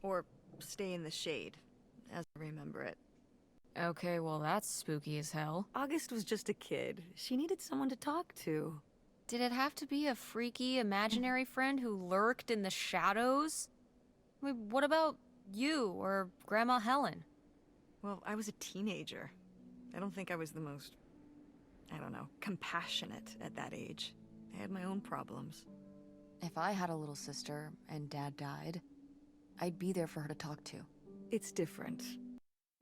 Or stay in the shade, as I remember it. Okay, well that's spooky as hell. August was just a kid. She needed someone to talk to. Did it have to be a freaky, imaginary friend who lurked in the shadows? I mean, what about you or Grandma Helen? Well, I was a teenager. I don't think I was the most, I don't know, compassionate at that age. I had my own problems. If I had a little sister and Dad died, I'd be there for her to talk to. It's different.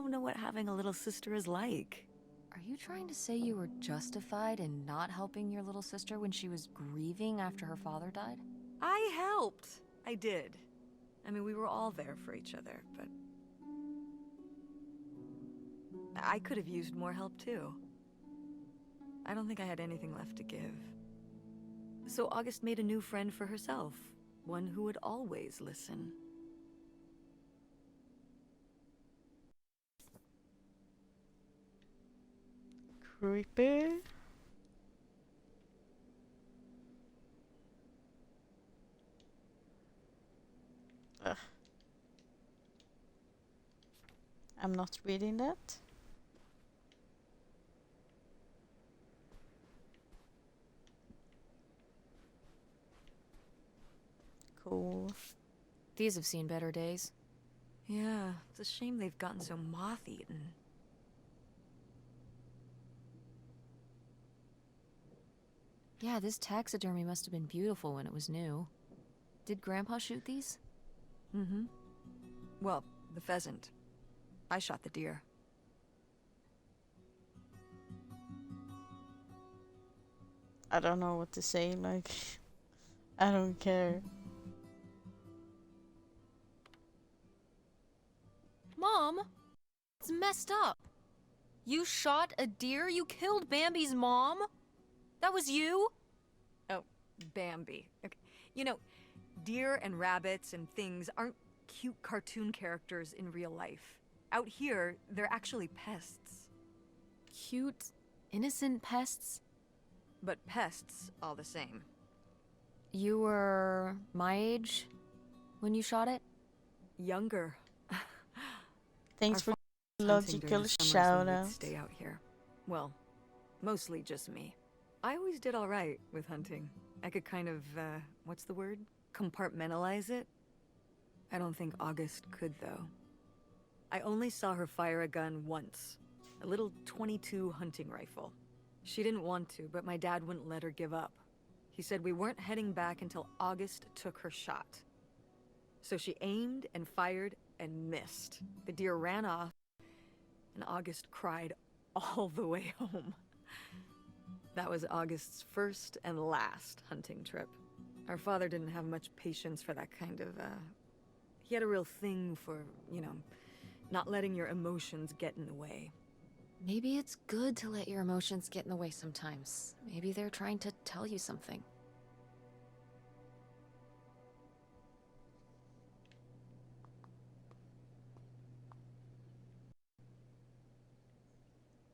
I don't know what having a little sister is like. Are you trying to say you were justified in not helping your little sister when she was grieving after her father died? I helped. I did. I mean, we were all there for each other, but... I could have used more help, too. I don't think I had anything left to give. So August made a new friend for herself. One who would always listen. Creepy. Ugh. I'm not reading that. Cool. These have seen better days. Yeah, it's a shame they've gotten so moth-eaten. Yeah, this taxidermy must have been beautiful when it was new. Did Grandpa shoot these? Mm-hmm. Well, the pheasant. I shot the deer. I don't know what to say, like... I don't care. Mom! It's messed up. You shot a deer? You killed Bambi's mom? That was you? Oh, Bambi. Okay. You know, deer and rabbits and things aren't cute cartoon characters in real life. Out here, they're actually pests. Cute, innocent pests? But pests all the same. You were my age when you shot it? Younger. Thanks Our for father was hunting during logical the summers shout when we'd out. stay out here. Well, mostly just me. I always did all right with hunting. I could kind of, what's the word? Compartmentalize it? I don't think August could, though. I only saw her fire a gun once. A little .22 hunting rifle. She didn't want to, but my dad wouldn't let her give up. He said we weren't heading back until August took her shot. So she aimed and fired and missed. The deer ran off, and August cried all the way home. That was August's first and last hunting trip. Our father didn't have much patience for that kind of, He had a real thing for, not letting your emotions get in the way. Maybe it's good to let your emotions get in the way sometimes. Maybe they're trying to tell you something.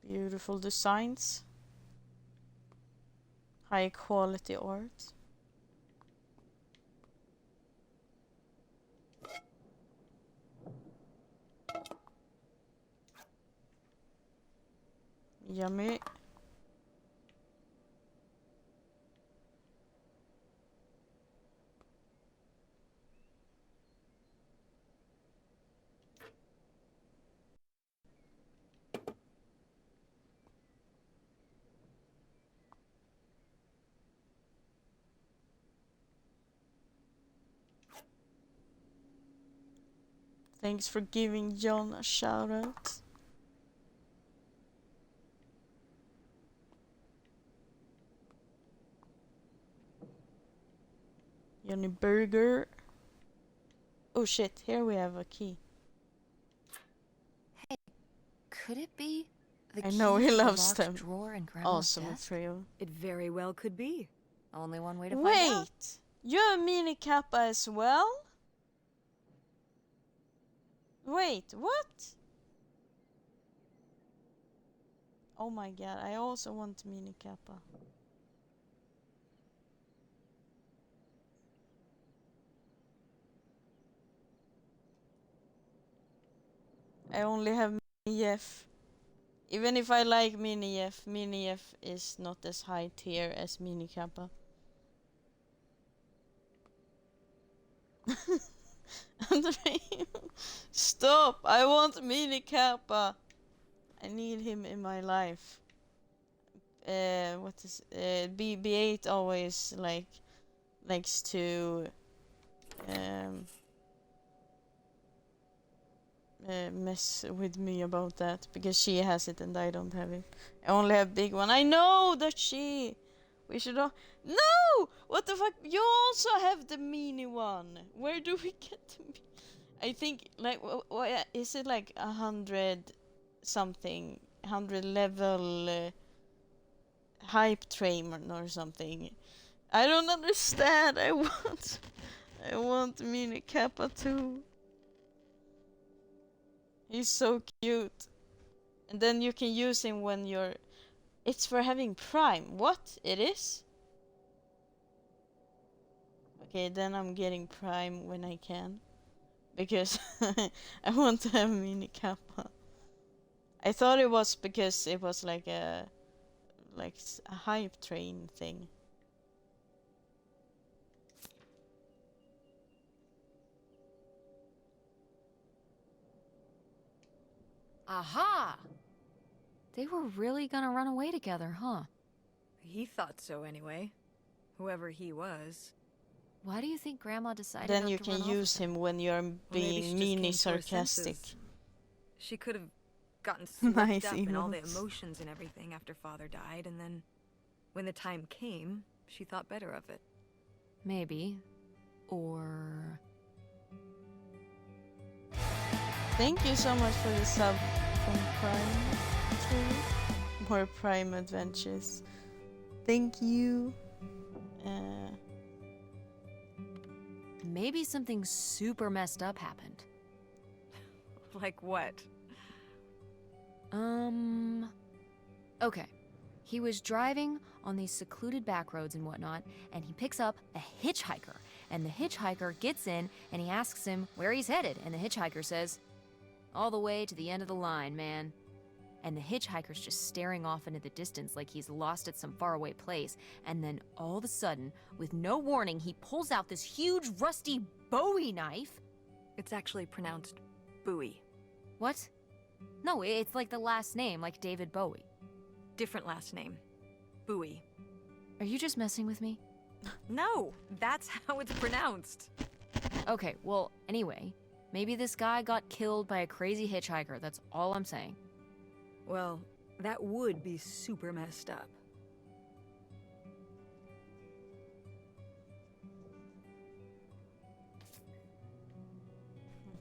Beautiful designs. High quality art. Yummy. Thanks for giving John a shout out. Johnny Burger. Oh shit, here we have a key. Could it be the I key know he to the loves locked them. drawer in Grandma's Awesome desk? trio. It very well could be. Only one way to find out. Wait! You have mini kappa as well? Wait, what? Oh my god, I also want mini kappa. I only have mini F. Even if I like mini F is not as high tier as mini kappa. Andre, stop! I want mini kappa. I need him in my life. What is BB8 always likes to mess with me about that because she has it and I don't have it. I only have big one. I know that we should all no. What the fuck? You also have the mini one. Where do we get the? I think like what is it like 100 something 100 level hype train or something. I don't understand. I want mini kappa too. He's so cute. And then you can use him when you're... It's for having prime. What? It is? Okay, then I'm getting prime when I can. Because I want to have mini kappa. I thought it was because it was like a hype train thing. Aha! They were really gonna run away together, huh? He thought so anyway. Whoever he was. Why do you think Grandma decided Then not you to can run off use with him when you're Well, maybe she being just meanie came to her sarcastic. senses. She could have gotten swept Nice up in all the emotes. emotions and everything after Father died, and then when the time came, she thought better of it. Maybe. Or... Thank you so much for the sub from Prime. True. More Prime adventures. Thank you. maybe something super messed up happened. Like what? Okay. He was driving on these secluded back roads and whatnot, and he picks up a hitchhiker. And the hitchhiker gets in, and he asks him where he's headed. And the hitchhiker says, "All the way to the end of the line, man." And the hitchhiker's just staring off into the distance like he's lost at some faraway place. And then all of a sudden, with no warning, he pulls out this huge rusty Bowie knife. It's actually pronounced Bowie. What? No, it's like the last name, like David Bowie. Different last name. Bowie. Are you just messing with me? No, that's how it's pronounced. Okay, well, anyway, maybe this guy got killed by a crazy hitchhiker. That's all I'm saying. Well, that would be super messed up.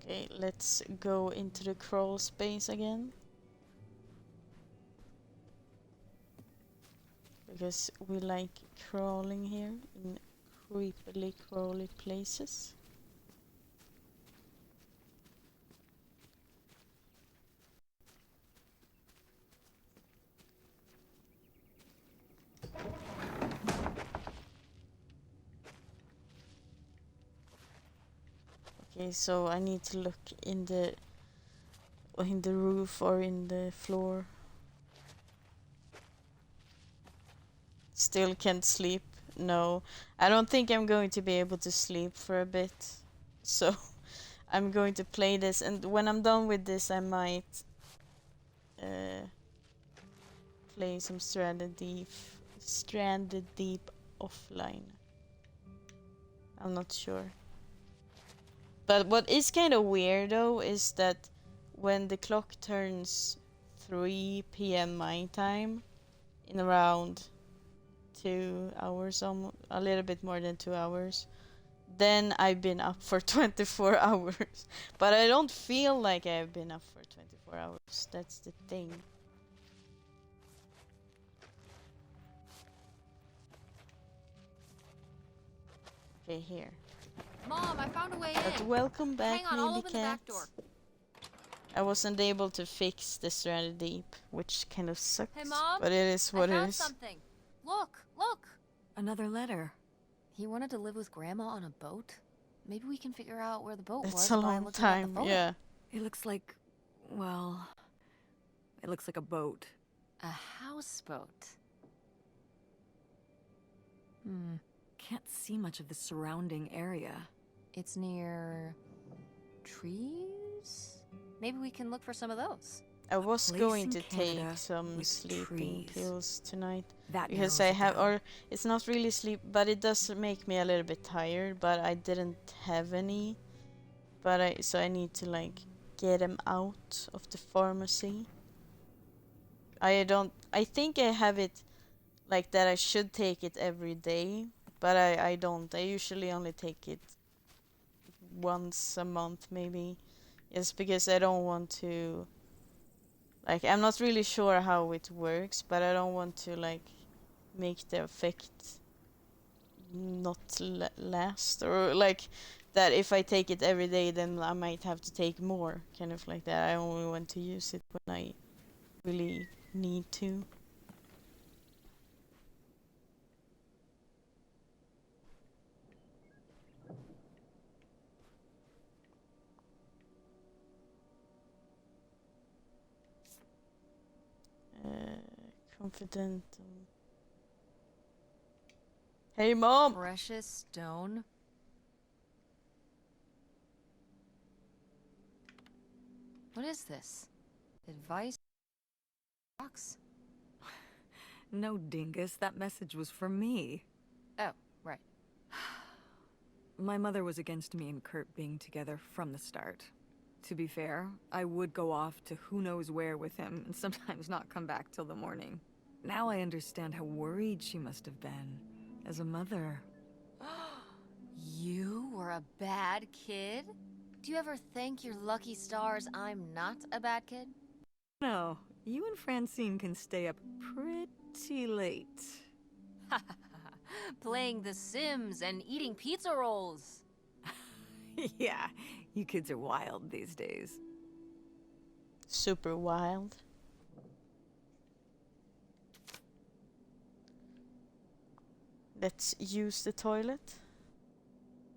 Okay, let's go into the crawl space again. Because we like crawling here in creepily crawly places. Okay, so I need to look in the roof or in the floor. Still can't sleep. No, I don't think I'm going to be able to sleep for a bit. So I'm going to play this, and when I'm done with this, I might play some Stranded Deep offline. I'm not sure. But what is kind of weird though is that when the clock turns 3 p.m. my time, in around 2 hours, a little bit more than 2 hours, then I've been up for 24 hours. But I don't feel like I've been up for 24 hours. That's the thing. Okay, here. Mom, I found a way But in. welcome back, Hang on, I'll maybe open the back door. I wasn't able to fix the Stranded Deep, which kind of sucks. Hey, Mom. But it is what I it found is. something. Look, look. Another letter. He wanted to live with Grandma on a boat. Maybe we can figure out where the boat It's was a by long looking at the time, photo. yeah. It looks like, well, it looks like a boat. A houseboat. Can't see much of the surrounding area. It's near trees? Maybe we can look for some of those. I was Place going in to Canada take some with sleeping trees. pills tonight. That Because narrows I it have, down. or it's not really sleep, but it does make me a little bit tired, but I didn't have any. But so I need to like get them out of the pharmacy. I think I have it like that I should take it every day, but I don't. I usually only take it once a month maybe. It's because I don't want to, like, I'm not really sure how it works, but I don't want to like make the effect not last, or like that if I take it every day then I might have to take more, kind of like that. I only want to use it when I really need to. Confident. Hey, Mom! Precious stone. What is this? Advice box? No, dingus, that message was for me. Oh, right. My mother was against me and Kurt being together from the start. To be fair, I would go off to who knows where with him and sometimes not come back till the morning. Now I understand how worried she must have been. As a mother. You were a bad kid? Do you ever thank your lucky stars I'm not a bad kid? No, you and Francine can stay up pretty late. Playing The Sims and eating pizza rolls. Yeah, you kids are wild these days. Super wild. Let's use the toilet.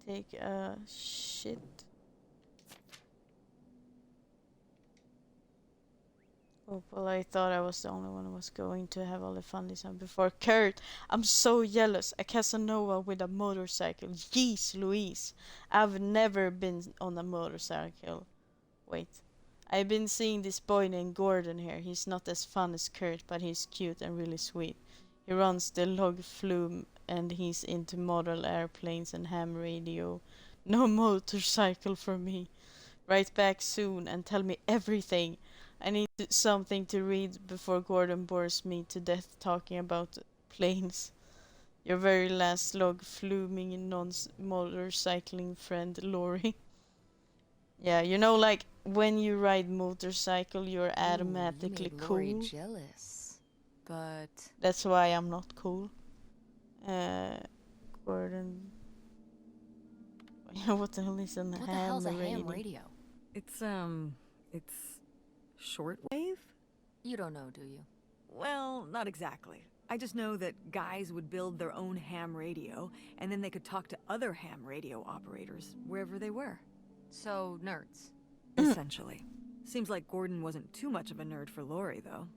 Take a shit. Oh, well, I thought I was the only one who was going to have all the fun this time before. Kurt, I'm so jealous. A Casanova with a motorcycle. Jeez Louise. I've never been on a motorcycle. Wait. I've been seeing this boy named Gordon here. He's not as fun as Kurt, but he's cute and really sweet. He runs the log flume and he's into model airplanes and ham radio. No motorcycle for me. Write back soon and tell me everything. I need something to read before Gordon bores me to death talking about planes. Your very last log fluming non-motorcycling friend, Lori. Yeah, you know, like when you ride motorcycle, you're Ooh, automatically you made Lori cool. jealous. But That's why I'm not cool. Gordon. What the hell is an what the hell's a ham ham radio? radio? It's shortwave? You don't know, do you? Well, not exactly. I just know that guys would build their own ham radio, and then they could talk to other ham radio operators wherever they were. So, nerds. Essentially. Seems like Gordon wasn't too much of a nerd for Lori, though.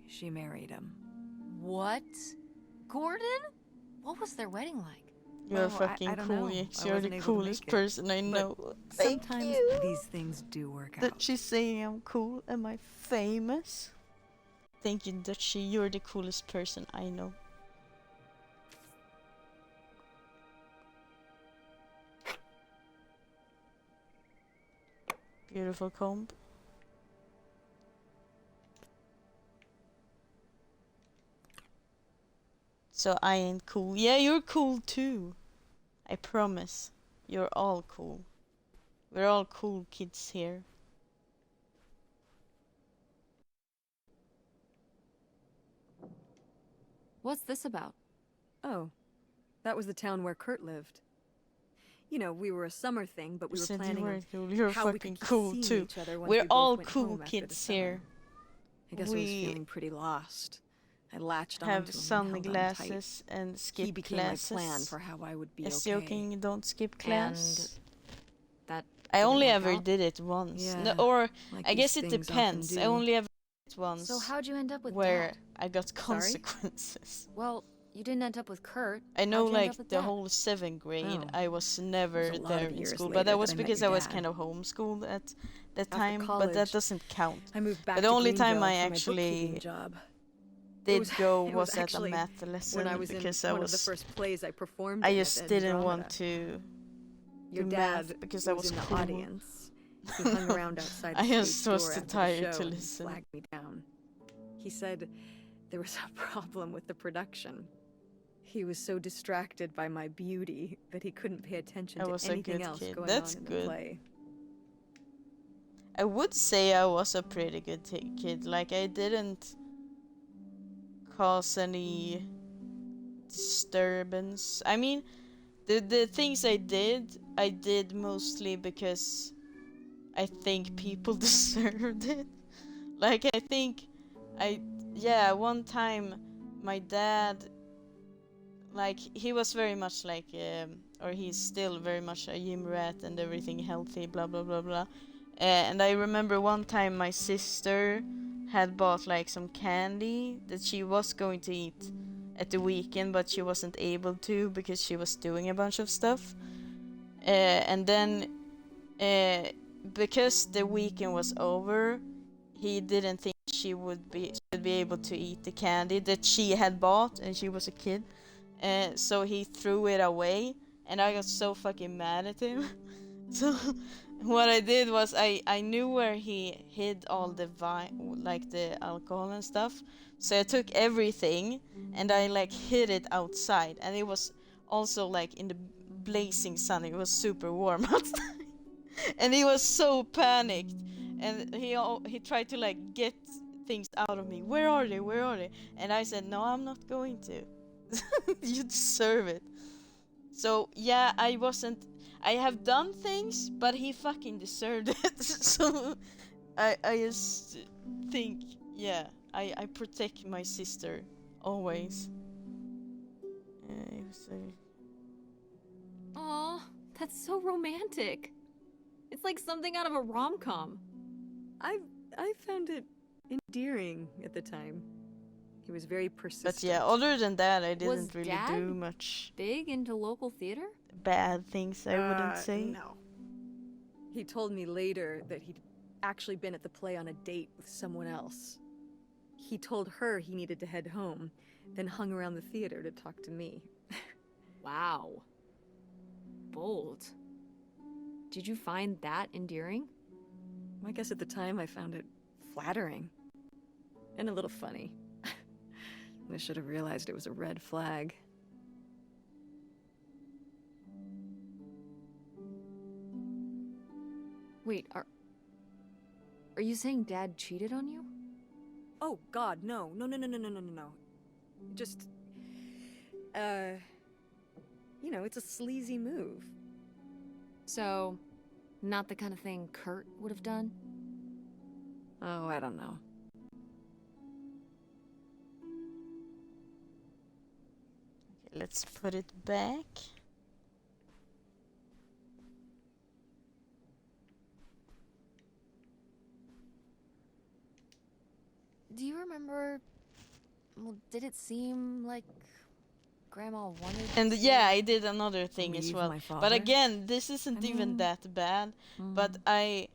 She married him. What? Gordon? What was their wedding like? You're Well, I fucking don't cool, know. Yates. I You're wasn't the able to coolest make it. person I know. Thank Sometimes you. these things do work out. That she's saying I'm cool. Am I famous? Thank you, Dutchie. You're the coolest person I know. Beautiful comb. So I ain't cool. Yeah, you're cool too. I promise. You're all cool. We're all cool kids here. What's this about? Oh, that was the town where Kurt lived. You know, we were a summer thing, but we You were said you planning on weren't cool. You're how we fucking could keep cool seeing too. each other once We're we both all went cool home after the kids summer. here. I guess I was We feeling pretty lost. I latched have onto him and held on tight. sunglasses and skip He became classes. my plan for how I would be Yes, okay. joking, don't skip class. That I didn't only work ever out? did it once. Yeah, No, or like I these guess it things often depends. I do. only ever did it once So how'd you end up with where Dad? I got Sorry? consequences. Well, you didn't end up with Kurt. I know, How'd you end like up with the Dad? whole 7th grade, Oh, I was never a lot there of in years school, later but that that was I met because your I was dad. kind of homeschooled at that After time. But college, that doesn't count. I moved back But the to only time Greenville I for my actually bookkeeping job. did go it was at a actually math lesson when I was because in I one of the was first plays I performed I in just at didn't Andromeda. want to Your do dad math because I was in the cool. audience. He hung around outside the I stage just was door too after the tired show to and listen. flagged me down. He said there was a problem with the production. He was so distracted by my beauty that he couldn't pay attention I to was a anything good else kid. going That's on in good. the play. I would say I was a pretty good kid. Like, I didn't cause any disturbance. I mean, the things I did mostly because I think people deserved it. Like, I think yeah, one time my dad, like, he was very much like, or he's still very much a gym rat and everything healthy, blah blah blah blah. And I remember one time my sister had bought like some candy that she was going to eat at the weekend, but she wasn't able to because she was doing a bunch of stuff. And then, because the weekend was over, he didn't think she would be able to eat the candy that she had bought, and she was a kid. So he threw it away, and I got so fucking mad at him. So what I did was I knew where he hid all the like the alcohol and stuff. So I took everything and I like hid it outside, and it was also like in the blazing sun. It was super warm outside, and he was so panicked, and he tried to like get things out of me. Where are they? Where are they? And I said, no, I'm not going to. You deserve it. So yeah, I have done things, but he fucking deserved it. So I just think, yeah, I protect my sister always. Aw, that's so romantic. It's like something out of a rom-com. I found it endearing at the time. He was very persistent. But yeah, other than that, I Was didn't really Dad do much big into local theater? bad things, I wouldn't say. No. He told me later that he'd actually been at the play on a date with someone else. He told her he needed to head home, then hung around the theater to talk to me. Wow. Bold. Did you find that endearing? I guess at the time I found it flattering. And a little funny. I should have realized it was a red flag. Wait, are you saying Dad cheated on you? Oh, God, no. No, no, no, no, no, no, no, no. Just, you know, it's a sleazy move. So, not the kind of thing Kurt would have done? Oh, I don't know. Okay, let's put it back. Do you remember... Well, did it seem like Grandma wanted And to... yeah, I did another thing as Leave well. my father? But again, this isn't I even mean, that bad. But I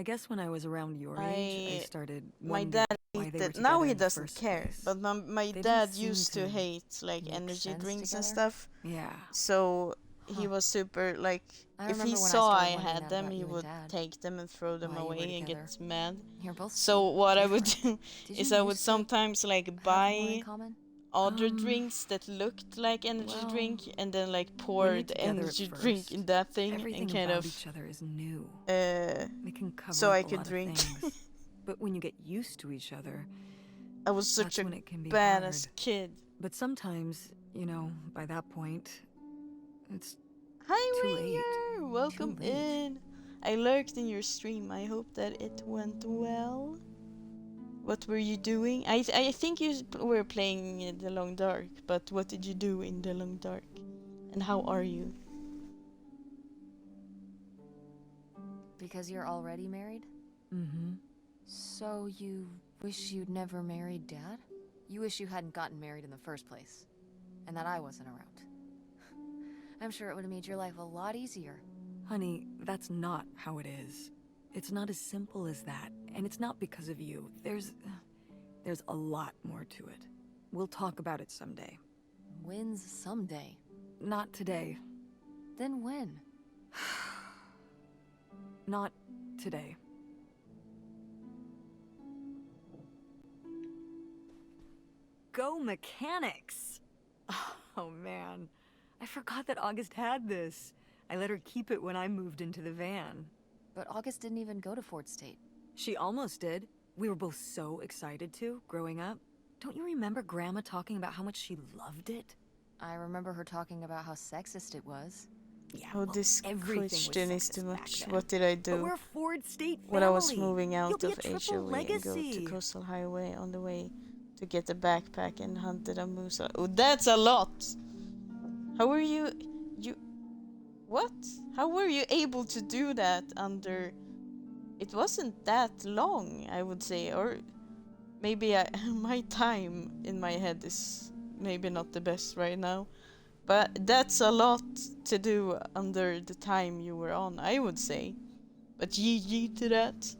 guess when I was around your age, I started my wondering dad why they were hated. Now together he in the doesn't first care. place. But my They didn't dad seem used to to hate like make energy sense drinks and together. stuff. Yeah. So he Huh. was super like, I if he remember when I saw I started wondering had that them, about he you and would Dad. take them and throw them Why you were away and together. get mad. You're both So what I would different. do Did is you I would used to sometimes like have more in buy common? other drinks that looked like energy well, drink and then like when pour you're the together at energy drink first, in that thing and everything kind about of each other is new. uh It can cover so up I a could lot drink. of things. But when you get used to each other, I was such that's a when it can be badass hard. kid. But sometimes, you know, by that point, it's Hi too late. Rainier! Welcome late. in! I lurked in your stream. I hope that it went well. What were you doing? I think you were playing in The Long Dark, but what did you do in The Long Dark? And how are you? Because you're already married? Mm-hmm. So you wish you'd never married Dad? You wish you hadn't gotten married in the first place. And that I wasn't around. I'm sure it would have made your life a lot easier. Honey, that's not how it is. It's not as simple as that, and it's not because of you. There's a lot more to it. We'll talk about it someday. When's someday? Not today. Then when? Not today. Go mechanics! Oh man, I forgot that August had this. I let her keep it when I moved into the van. But August didn't even go to Fort State. She almost did. We were both so excited to, growing up. Don't you remember Grandma talking about how much she loved it? I remember her talking about how sexist it was. Yeah, Oh, this everything was question is sexist too back much. then. What did I But do we're a Ford State family. when I was moving You'll out be a of triple HOV and go to legacy. Coastal Highway on the way to get a backpack and hunted a moose? Oh, that's a lot! How were you... What? How were you able to do that under... It wasn't that long, I would say, or maybe my time in my head is maybe not the best right now, but that's a lot to do under the time you were on, I would say. But GG to that.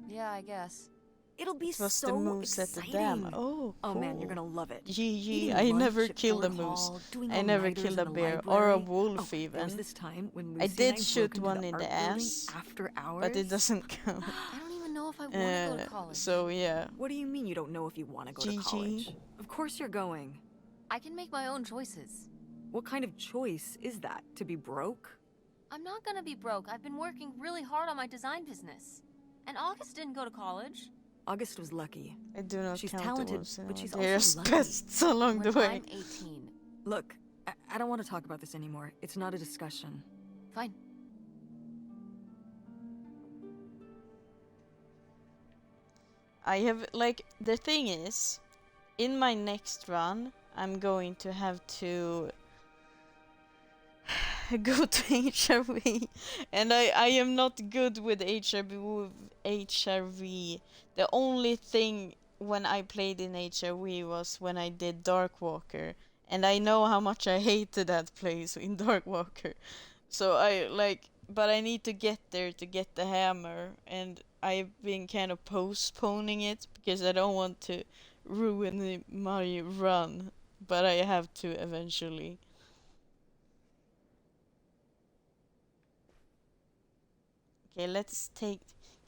Yeah, I guess. It'll be It was so the moose exciting. at the dam. Oh, Oh cool. man, you're gonna love it. GG, Eating I lunch never at killed a Ford moose. Hall, doing I never all-nighters killed a in bear or a library. wolf There was even. this time when Lucy I and did I shoot broke into one the in art the building ass, after hours. but it doesn't count. I don't even know if I want to go to college. So yeah, What do you mean you don't know if you want to go to GG. college? Of course you're going. I can make my own choices. What kind of choice is that? To be broke? I'm not gonna be broke. I've been working really hard on my design business. And August didn't go to college. August was lucky. I do not She's count talented, the wolves but she's anymore. There's also lucky. pests along When the way. I'm 18. Look, I don't want to talk about this anymore. It's not a discussion. Fine. I have, like, the thing is, in my next run, I'm going to have to go to HRV, and I am not good with HRV. The only thing when I played in HRV was when I did Dark Walker, and I know how much I hated that place in Dark Walker. So but I need to get there to get the hammer, and I've been kind of postponing it because I don't want to ruin my run, but I have to eventually. Okay, let's take...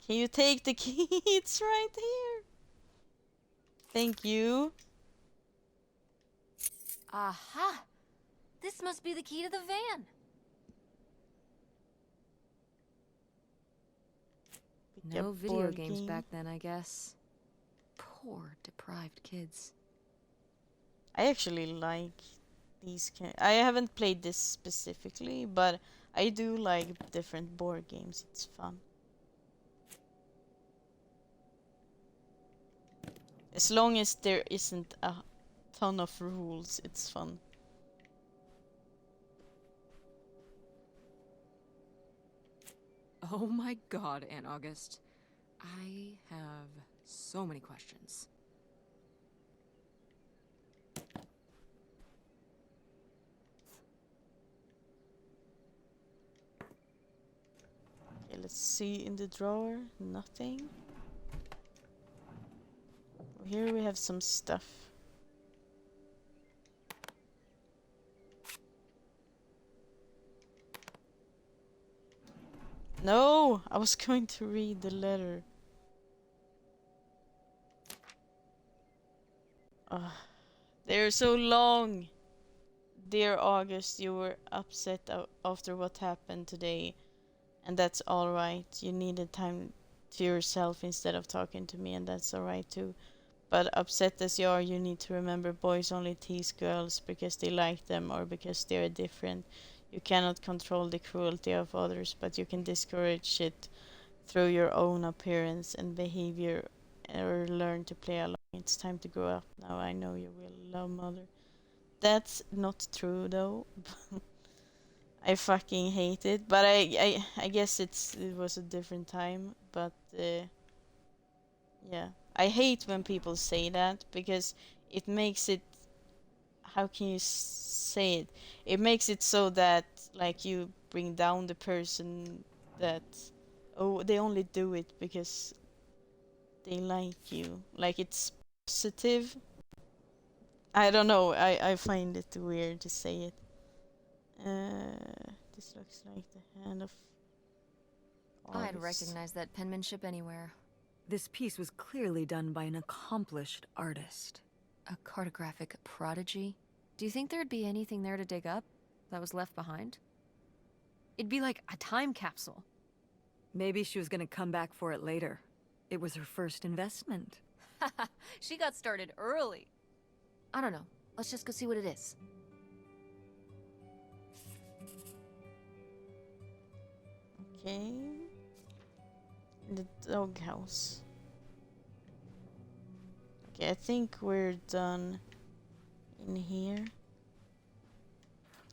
Can you take the key? It's right here. Thank you. Aha! This must be the key to the van. Pick a No video board games game. back then, I guess. Poor, deprived kids. I actually like these I haven't played this specifically, but I do like different board games. It's fun. As long as there isn't a ton of rules, it's fun. Oh my god, Aunt August. I have so many questions. Okay, let's see in the drawer. Nothing. Here we have some stuff. No! I was going to read the letter. Ugh. They're so long! Dear August, you were upset after what happened today, and that's alright. You needed time to yourself instead of talking to me, and that's alright too. But upset as you are, you need to remember boys only tease girls because they like them or because they are different. You cannot control the cruelty of others, but you can discourage it through your own appearance and behavior or learn to play along. It's time to grow up now. I know you will, love, mother. That's not true though. I fucking hate it, but I guess it was a different time, but yeah. I hate when people say that because it makes it, how can you say it? It makes it so that like you bring down the person that, oh, they only do it because they like you. Like it's positive. I don't know. I find it weird to say it. This looks like the hand of I'd August. recognize that penmanship anywhere. This piece was clearly done by an accomplished artist. A cartographic prodigy? Do you think there'd be anything there to dig up that was left behind? It'd be like a time capsule. Maybe she was gonna come back for it later. It was her first investment. She got started early. I don't know. Let's just go see what it is. Okay. In the doghouse. Okay, I think we're done in here.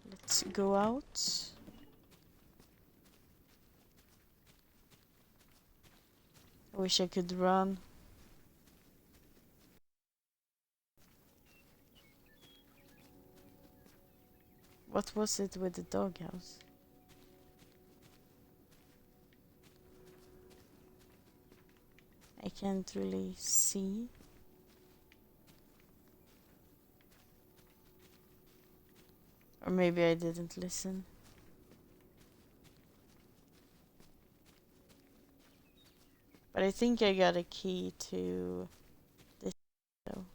Let's go out. I wish I could run. What was it with the doghouse? I can't really see. Or maybe I didn't listen. But I think I got a key to this window.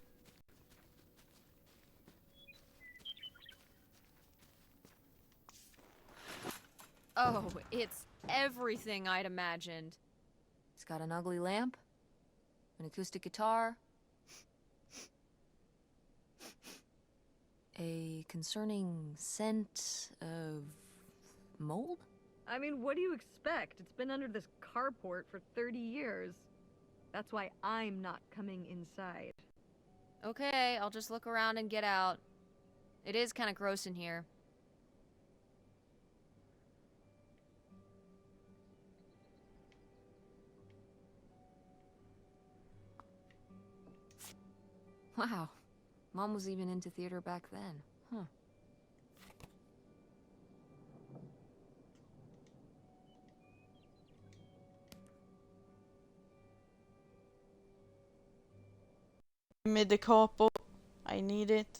Oh, it's everything I'd imagined. It's got an ugly lamp, an acoustic guitar, a concerning scent of mold? I mean, what do you expect? It's been under this carport for 30 years. That's why I'm not coming inside. Okay, I'll just look around and get out. It is kind of gross in here. Wow, Mom was even into theater back then. Huh. Give me the capo. I need it.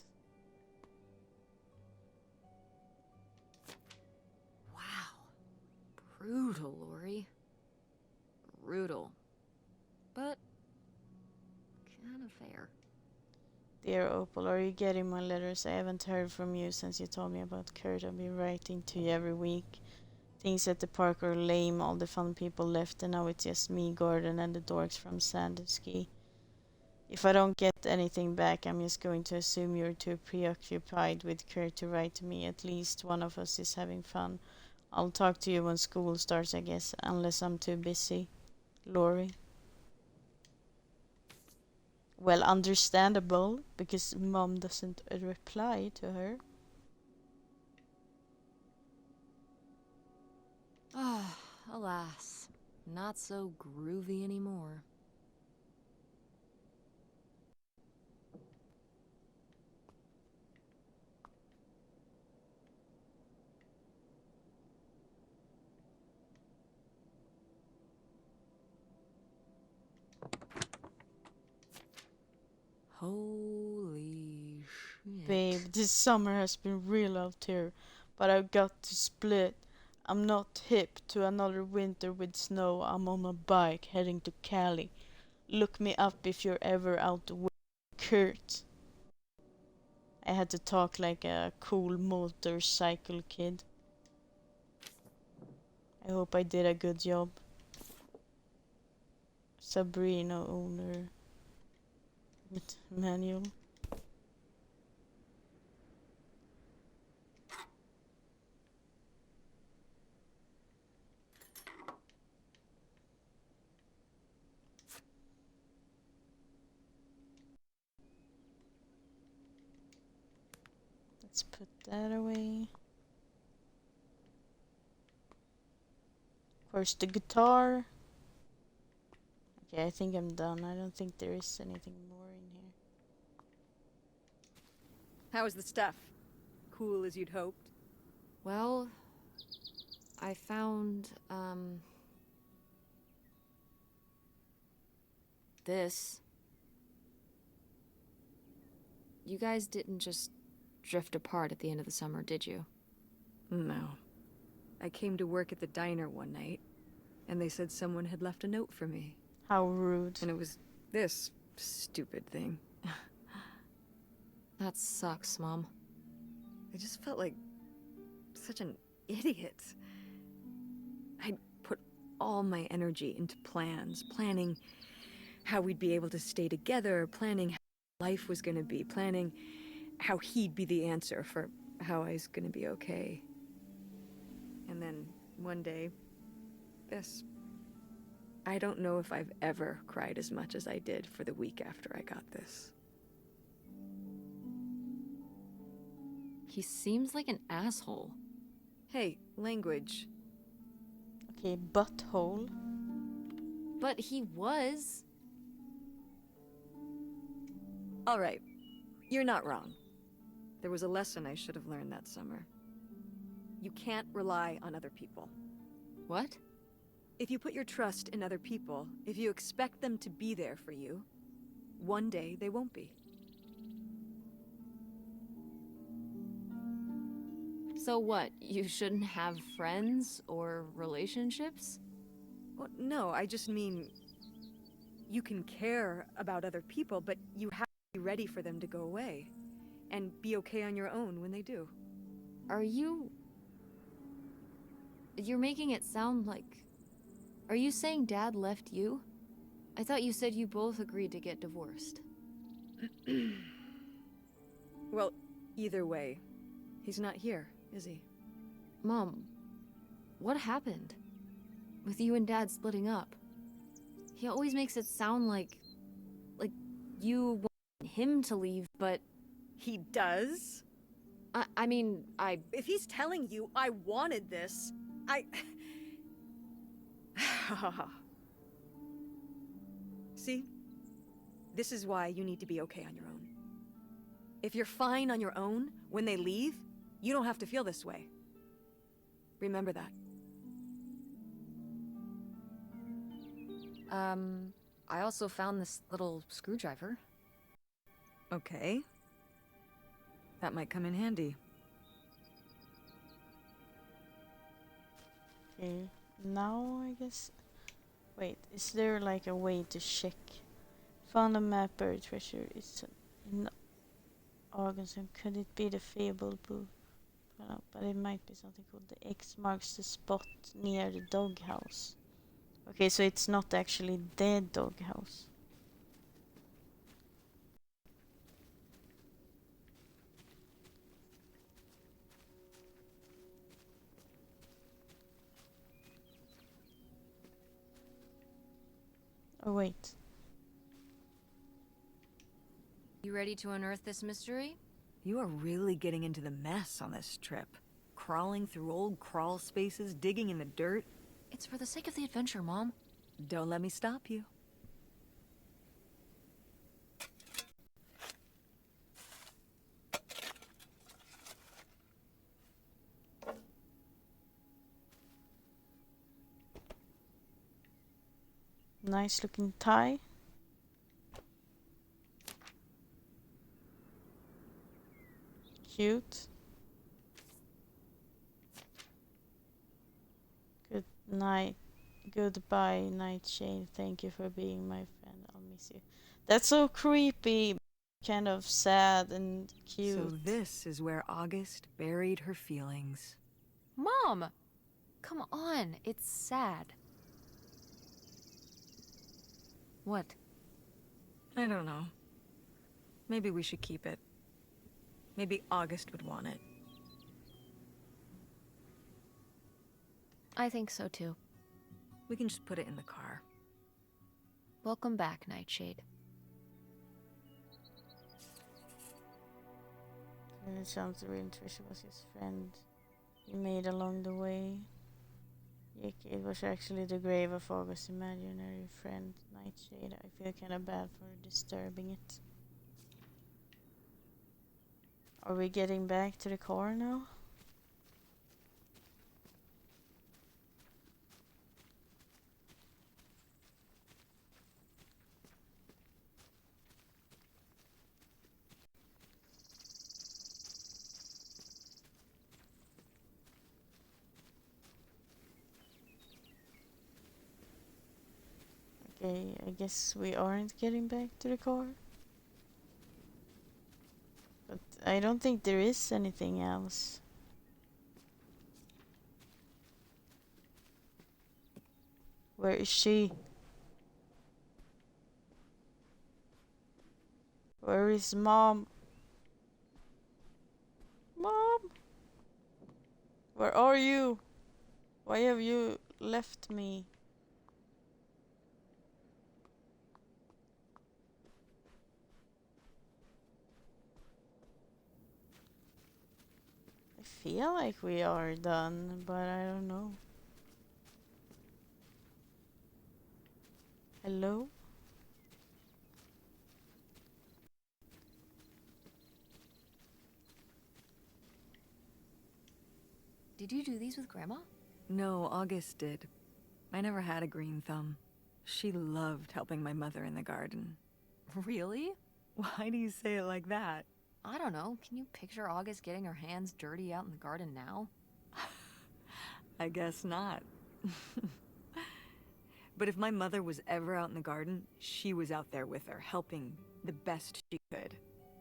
Wow. Brutal, Lori. Brutal. But kind of fair. Dear Opal, are you getting my letters? I haven't heard from you since you told me about Kurt. I've been writing to you every week. Things at the park are lame, all the fun people left, and now it's just me, Gordon, and the dorks from Sandusky. If I don't get anything back, I'm just going to assume you're too preoccupied with Kurt to write to me. At least one of us is having fun. I'll talk to you when school starts, I guess, unless I'm too busy. Lori. Well, understandable, because Mom doesn't reply to her. Ah, alas. Not so groovy anymore. Holy shit. Babe, this summer has been real out here, but I've got to split. I'm not hip to another winter with snow. I'm on a bike heading to Cali. Look me up if you're ever out with Kurt. I had to talk like a cool motorcycle kid. I hope I did a good job. Sabrina owner with manual. Let's put that away. Of course, the guitar. Okay, I think I'm done. I don't think there is anything more in here. How was the stuff? Cool as you'd hoped? Well, I found, this. You guys didn't just drift apart at the end of the summer, did you? No. I came to work at the diner one night, and they said someone had left a note for me. How rude. And it was this stupid thing. That sucks, Mom. I just felt like such an idiot. I'd put all my energy into plans, planning how we'd be able to stay together, planning how life was gonna be, planning how he'd be the answer for how I was gonna be okay. And then one day, this. I don't know if I've ever cried as much as I did for the week after I got this. He seems like an asshole. Hey, language. Okay, butthole. But he was. All right, you're not wrong. There was a lesson I should have learned that summer. You can't rely on other people. What? If you put your trust in other people, if you expect them to be there for you, one day they won't be. So what? You shouldn't have friends or relationships? Well, no, I just mean you can care about other people, but you have to be ready for them to go away and be okay on your own when they do. Are you... You're making it sound like... Are you saying Dad left you? I thought you said you both agreed to get divorced. Well, either way, he's not here, is he? Mom, what happened? With you and Dad splitting up? He always makes it sound like you want him to leave, but... He does? I mean, If he's telling you I wanted this, See? This is why you need to be okay on your own. If you're fine on your own, when they leave, you don't have to feel this way. Remember that. I also found this little screwdriver. Okay. That might come in handy. Okay, now I guess Wait, is there like a way to check? Found a map buried treasure. It's in August. Could it be the fabled boo? No, but it might be something called the X marks the spot near the doghouse. Okay, so it's not actually the doghouse. Oh wait. You ready to unearth this mystery? You are really getting into the mess on this trip. Crawling through old crawl spaces, digging in the dirt. It's for the sake of the adventure, Mom. Don't let me stop you. Nice looking tie. Cute. Good night. Goodbye, Nightshade. Thank you for being my friend. I'll miss you. That's so creepy. Kind of sad and cute. So this is where August buried her feelings. Mom! Come on, it's sad. What? I don't know. Maybe we should keep it. Maybe August would want it. I think so too. We can just put it in the car. Welcome back, Nightshade. It sounds the real treasure was his friend he made along the way. It was actually the grave of August's imaginary friend, Nightshade. I feel kind of bad for disturbing it. Are we getting back to the car now? Okay, I guess we aren't getting back to the car. But I don't think there is anything else. Where is she? Where is Mom? Mom? Where are you? Why have you left me? I feel like we are done, but I don't know. Hello? Did you do these with Grandma? No, August did. I never had a green thumb. She loved helping my mother in the garden. Really? Why do you say it like that? I don't know. Can you picture August getting her hands dirty out in the garden now? I guess not. But if my mother was ever out in the garden, she was out there with her, helping the best she could.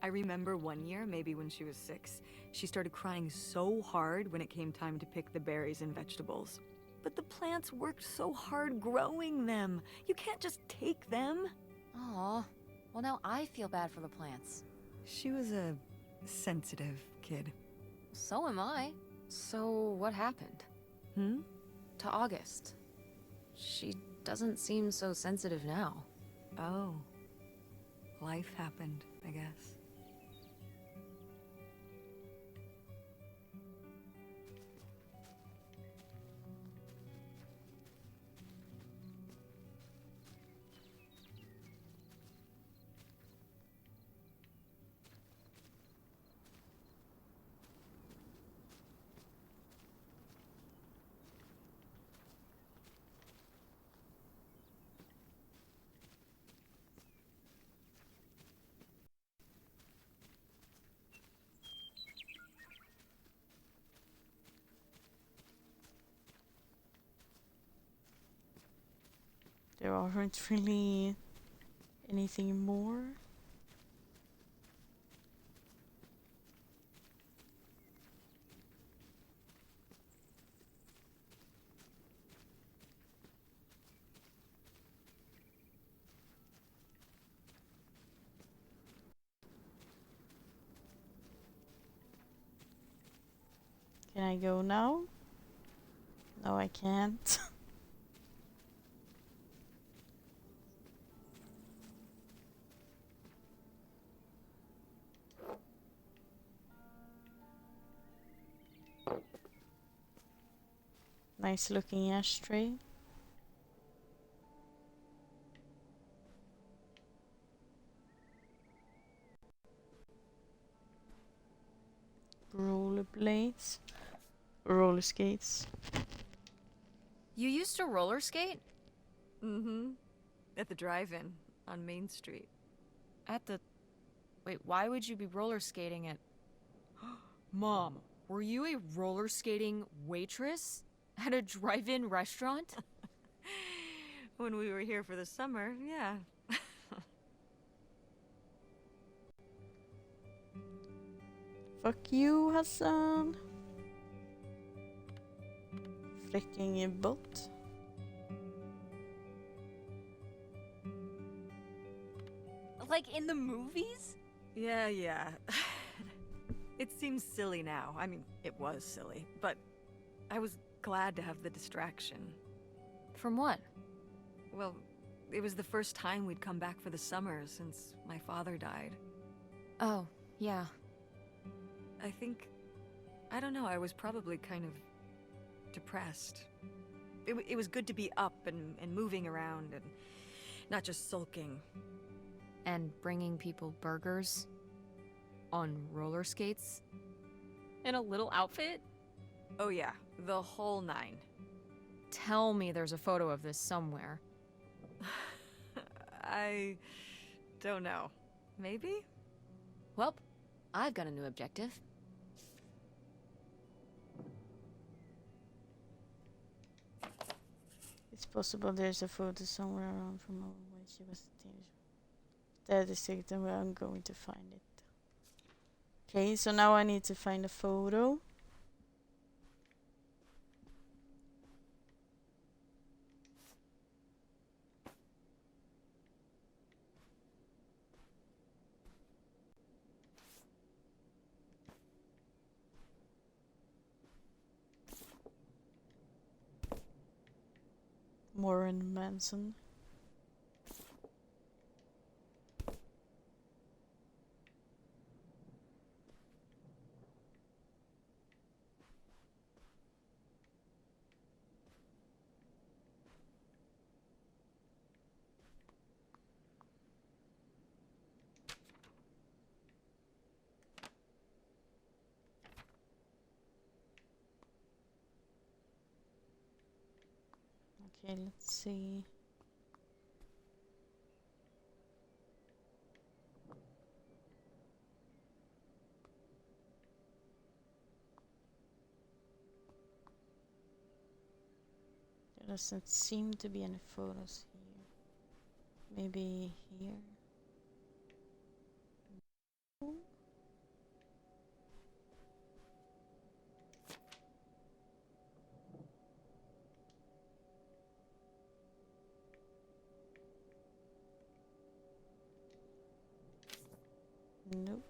I remember one year, maybe when she was 6, she started crying so hard when it came time to pick the berries and vegetables. But the plants worked so hard growing them. You can't just take them. Aw. Well, now I feel bad for the plants. She was a sensitive kid. So am I. So what happened? Hmm? To August. She doesn't seem so sensitive now. Oh. Life happened, I guess. There aren't really anything more. Can I go now? No, I can't. Nice looking ashtray. Rollerblades. Roller skates. You used to roller skate? Mm-hmm. At the drive-in on Main Street. At the... Wait, why would you be roller skating at... Mom, were you a roller skating waitress? At a drive-in restaurant? When we were here for the summer, yeah. Fuck you, Hassan. Flicking a butt. Like in the movies? Yeah. It seems silly now. I mean, it was silly, but I was glad to have the distraction. From what? Well, it was the first time we'd come back for the summer since my father died. Oh, yeah. I don't know, I was probably kind of depressed. It was good to be up and moving around and not just sulking. And bringing people burgers? On roller skates? In a little outfit? Oh yeah, the whole 9. Tell me there's a photo of this somewhere. I don't know. Maybe? Welp, I've got a new objective. It's possible there's a photo somewhere around from when she was a teenager. That is it, and I'm going to find it. Okay, so now I need to find a photo. Warren Manson. Okay, let's see. There doesn't seem to be any photos here. Maybe here. No? Nope.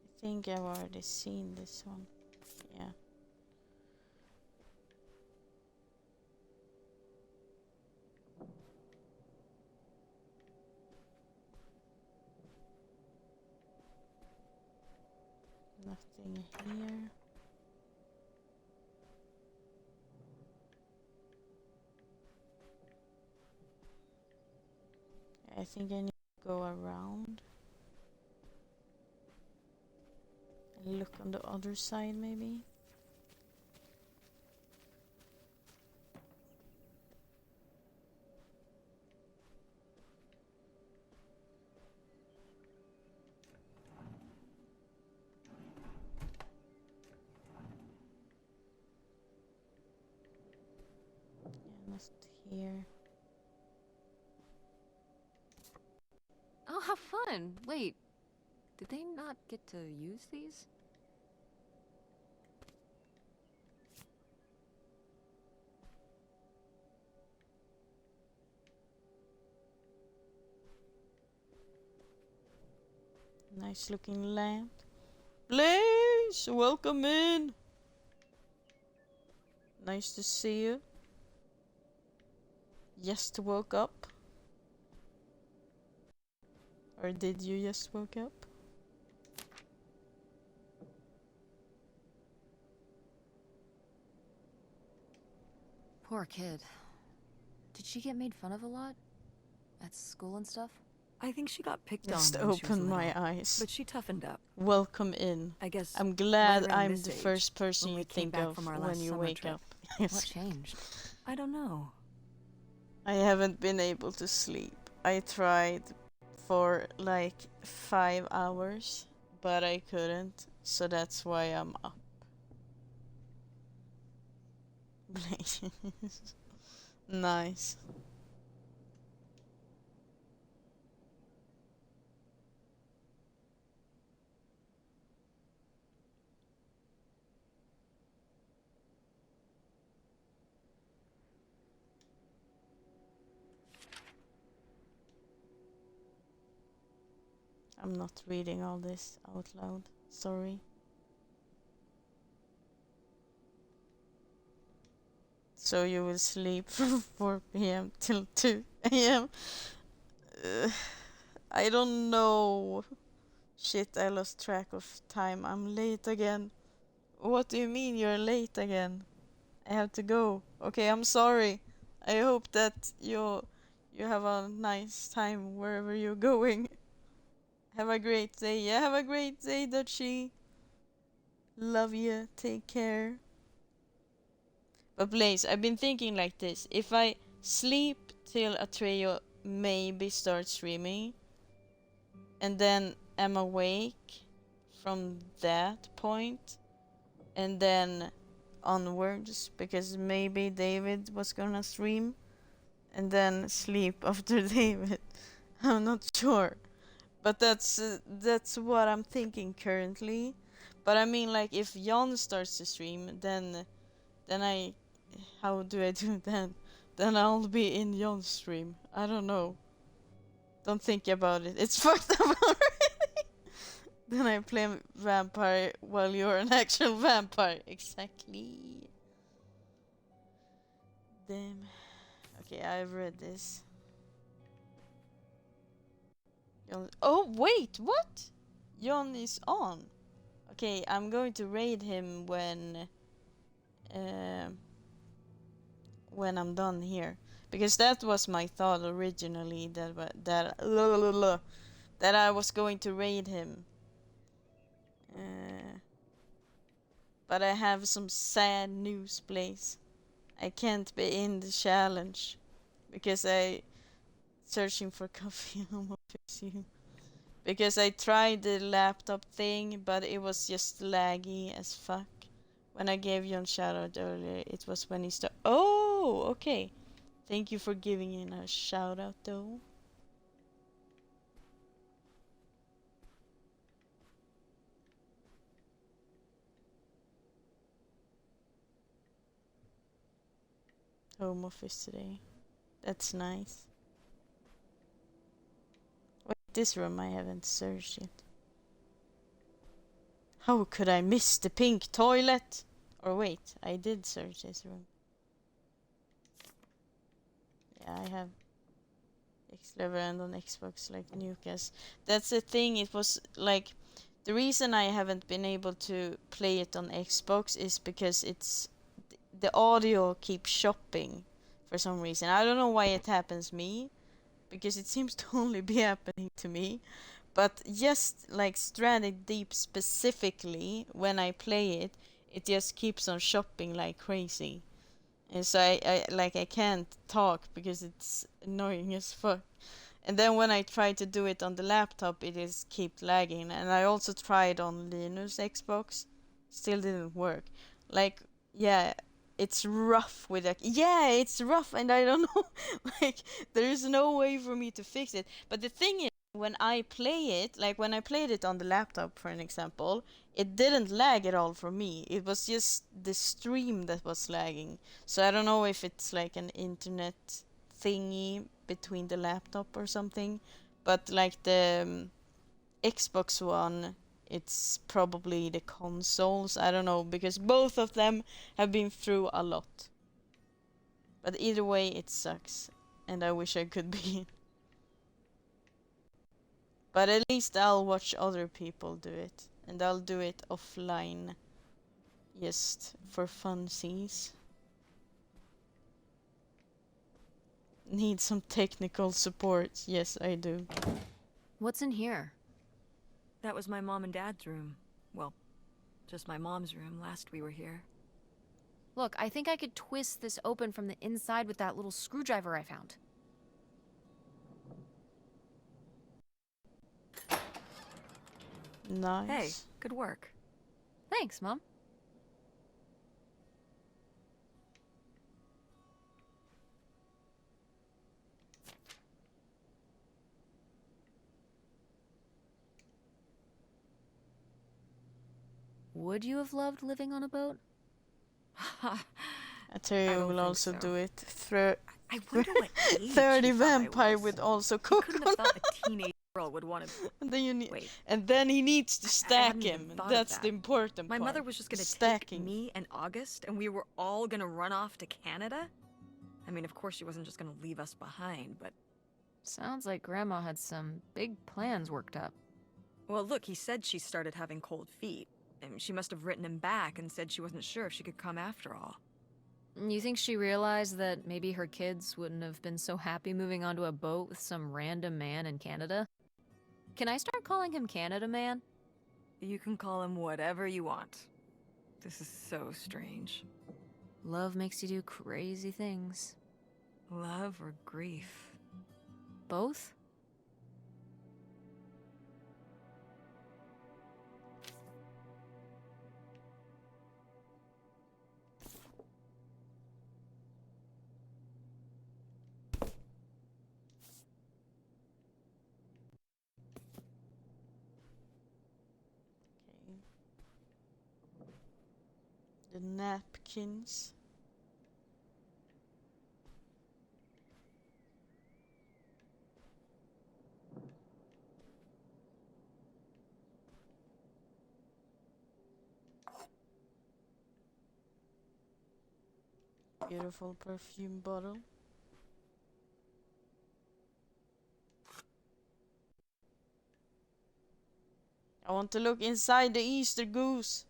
I think I've already seen this one. Yeah. Nothing here. I think I need to go around and look on the other side maybe. Not here. Oh, how fun! Wait, did they not get to use these? Nice looking lamp. Blaze, welcome in. Nice to see you. Just woke up. Or did you just woke up? Poor kid. Did she get made fun of a lot? At school and stuff? I think she got picked Just on when she was open my little, eyes. but she toughened up. Welcome in. I guess I'm glad right around I'm this the age, first person when you we came think back of from our when last you summer wake trip. up. What Yes. changed? I don't know. I haven't been able to sleep. I tried for like 5 hours, but I couldn't, so that's why I'm up. Nice. I'm not reading all this out loud. Sorry. So you will sleep from 4 p.m. till 2 a.m. I don't know. Shit, I lost track of time. I'm late again. What do you mean you're late again? I have to go. Okay, I'm sorry. I hope that you have a nice time wherever you're going. Have a great day. Yeah, have a great day, Dutchie. Love you. Take care. But Blaze, I've been thinking like this. If I sleep till Atreyo maybe starts streaming, and then am awake from that point, and then onwards, because maybe David was gonna stream, and then sleep after David. I'm not sure. But that's what I'm thinking currently. But I mean, like, if Jan starts to stream, then I, how do I do then? Then I'll be in Jan's stream. I don't know. Don't think about it. It's fucked up already. Then I play vampire while you're an actual vampire. Exactly. Damn. Okay, I've read this. Oh, wait, what? Jon is on. Okay, I'm going to raid him when I'm done here, because that was my thought originally, that I was going to raid him. But I have some sad news, Blaze. I can't be in the challenge because I searching for coffee. I'm you. Because I tried the laptop thing, but it was just laggy as fuck. When I gave Jon shout out earlier, it was when he started. Oh, okay. Thank you for giving in a shout out though. Home office today. That's nice. Wait, this room I haven't searched yet. How could I miss the pink toilet? Or wait, I did search this room. Yeah, I have X-Level and on Xbox like Nukas. That's the thing, it was like, the reason I haven't been able to play it on Xbox is because the audio keeps shopping for some reason. I don't know why it happens to me, because it seems to only be happening to me. But just like Stranded Deep specifically, when I play it, it just keeps on shopping like crazy. And so I can't talk because it's annoying as fuck. And then when I try to do it on the laptop, it is keep lagging. And I also tried on Linus Xbox, still didn't work. Like, yeah, it's rough with a yeah, it's rough, and I don't know, like there's no way for me to fix it. But the thing is, when I play it, like when I played it on the laptop, for an example, it didn't lag at all for me. It was just the stream that was lagging. So I don't know if it's like an internet thingy between the laptop or something, but like the Xbox One, it's probably the consoles. I don't know, because both of them have been through a lot. But either way, it sucks, and I wish I could be. But at least I'll watch other people do it, and I'll do it offline, just for funsies. Need some technical support. Yes, I do. What's in here? That was my mom and dad's room. Well, just my mom's room last we were here. Look, I think I could twist this open from the inside with that little screwdriver I found. Nice. Hey, good work. Thanks, Mom. Would you have loved living on a boat? Atreyu will think also so. do it. I wonder what age 30 he thought I vampire was. would also He cook couldn't on have thought a teenage girl would want to. and then you need, Wait. and then he needs to I stack hadn't even him. thought of That's that. the important My part. mother was just gonna stacking. take me and August, and we were all gonna run off to Canada. I mean, of course, she wasn't just gonna leave us behind, but Sounds like Grandma had some big plans worked up. well, look, he said she started having cold feet, and she must have written him back and said she wasn't sure if she could come after all. You think she realized that maybe her kids wouldn't have been so happy moving onto a boat with some random man in Canada? Can I start calling him Canada Man? You can call him whatever you want. This is so strange. Love makes you do crazy things. Love or grief? Both? Okay. The napkins. Beautiful perfume bottle. I want to look inside the Easter goose.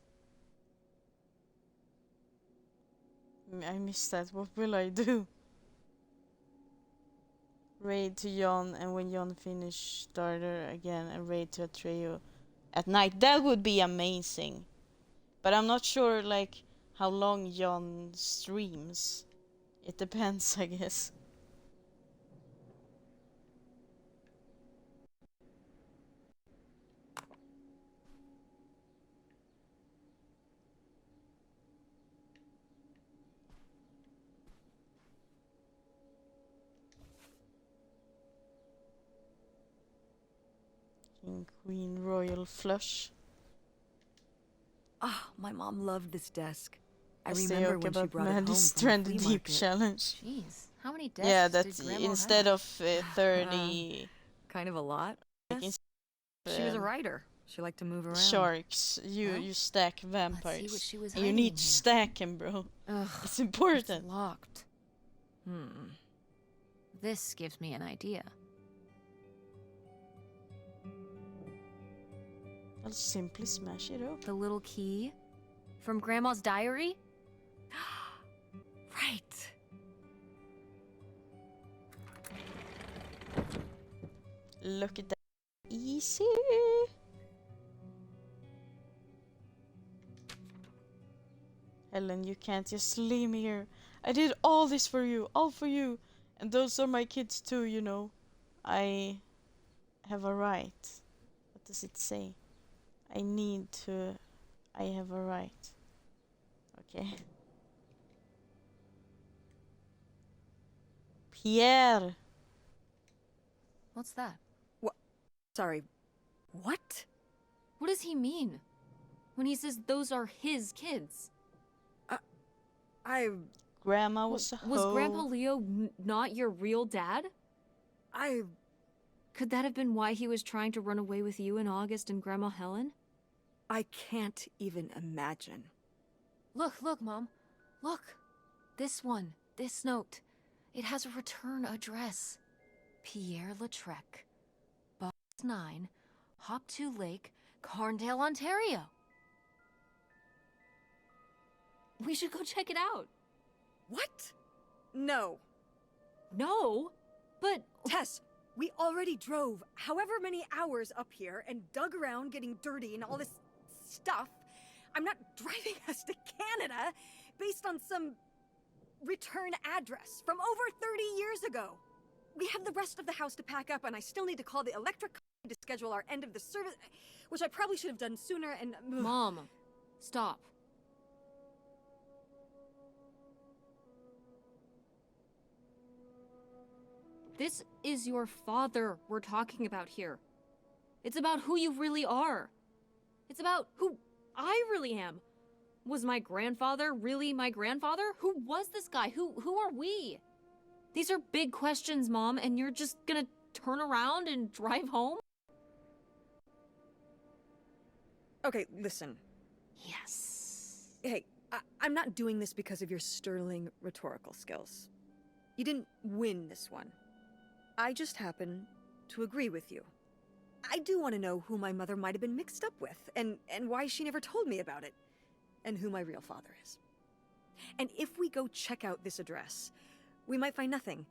I missed that. What will I do? Raid to Jon, and when Jon finish, starter again and raid to a trio at night. That would be amazing. But I'm not sure like how long Jon streams. It depends, I guess. King, Queen, Royal Flush. Ah, my mom loved this desk. I As they remember joke when she about brought it home Maddie's from the Stranded flea Deep market. challenge. Jeez, how many desks Yeah, did that's Grandma instead have? of 30 Kind of a lot. like, Yes. instead She was a of, writer. She liked to move around. sharks, you Well, you stack Let's see vampires. what she was And you hiding need in to here. stack him, bro. Ugh, It's it's important. locked. This gives me an idea. I'll simply smash it open. The little key from Grandma's diary? Right. Look at that. Easy. Helen, you can't just leave me here. I did all this for you, all for you. And those are my kids too, you know. I have a right. What does it say? I need to... I have a right. Okay. Pierre. What's that? Sorry, what? What does he mean? When he says those are his kids? Grandma was a Was hoe. Grandpa Leo not your real dad? I... Could that have been why he was trying to run away with you in August and Grandma Helen? I can't even imagine. Look, Mom. Look. This one. This note. It has a return address. Pierre Lautrec. Box 9, Hop 2 Lake, Carndale, Ontario. We should go check it out. What? No. No? But... Tess, we already drove however many hours up here and dug around getting dirty and all this stuff. I'm not driving us to Canada based on some return address from over 30 years ago. We have the rest of the house to pack up, and I still need to call the electric company to schedule our end of the service, which I probably should have done sooner, and... Mom, stop. This is your father we're talking about here. It's about who you really are. It's about who I really am. Was my grandfather really my grandfather? Who was this guy? Who are we? These are big questions, Mom, and you're just gonna turn around and drive home? Okay, listen. Yes. Hey, I'm not doing this because of your sterling rhetorical skills. You didn't win this one. I just happen to agree with you. I do want to know who my mother might have been mixed up with, and why she never told me about it, and who my real father is. And if we go check out this address, we might find nothing.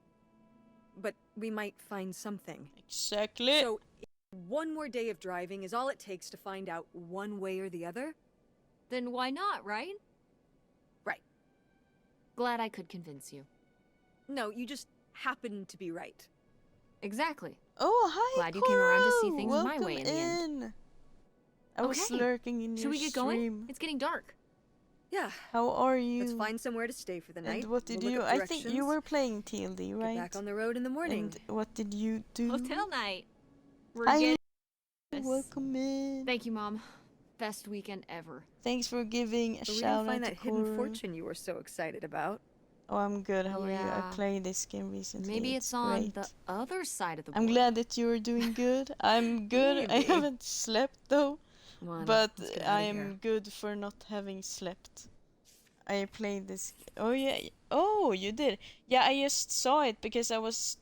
But we might find something. Exactly. So, if one more day of driving is all it takes to find out one way or the other? Then why not, right? Right. Glad I could convince you. No, you just happen to be right. Exactly. Oh, hi, Glad you came around to see Coro. things Welcome my way in the end. I was Okay. lurking in your Should we get stream. going? It's getting dark. Yeah. How are you? Let's find somewhere to stay for the night. And what did We'll you... look up I think you directions, were playing TLD, right? Get back on the road in the morning. And what did you do? Hotel night. We're Hi, getting... welcome in. Thank you, Mom. Best weekend ever. Thanks for giving a So we shout didn't find out that to hidden Coro. fortune you were so excited about. Oh, I'm good. How are you? I Yeah. played this game recently. Maybe it's on great. the other side of the I'm border. glad that you're doing good. I'm good. I Maybe. haven't slept though, Come on, but let's get I outta here. am good for not having slept. I played this. Oh yeah. Oh, you did. Yeah, I just saw it because I was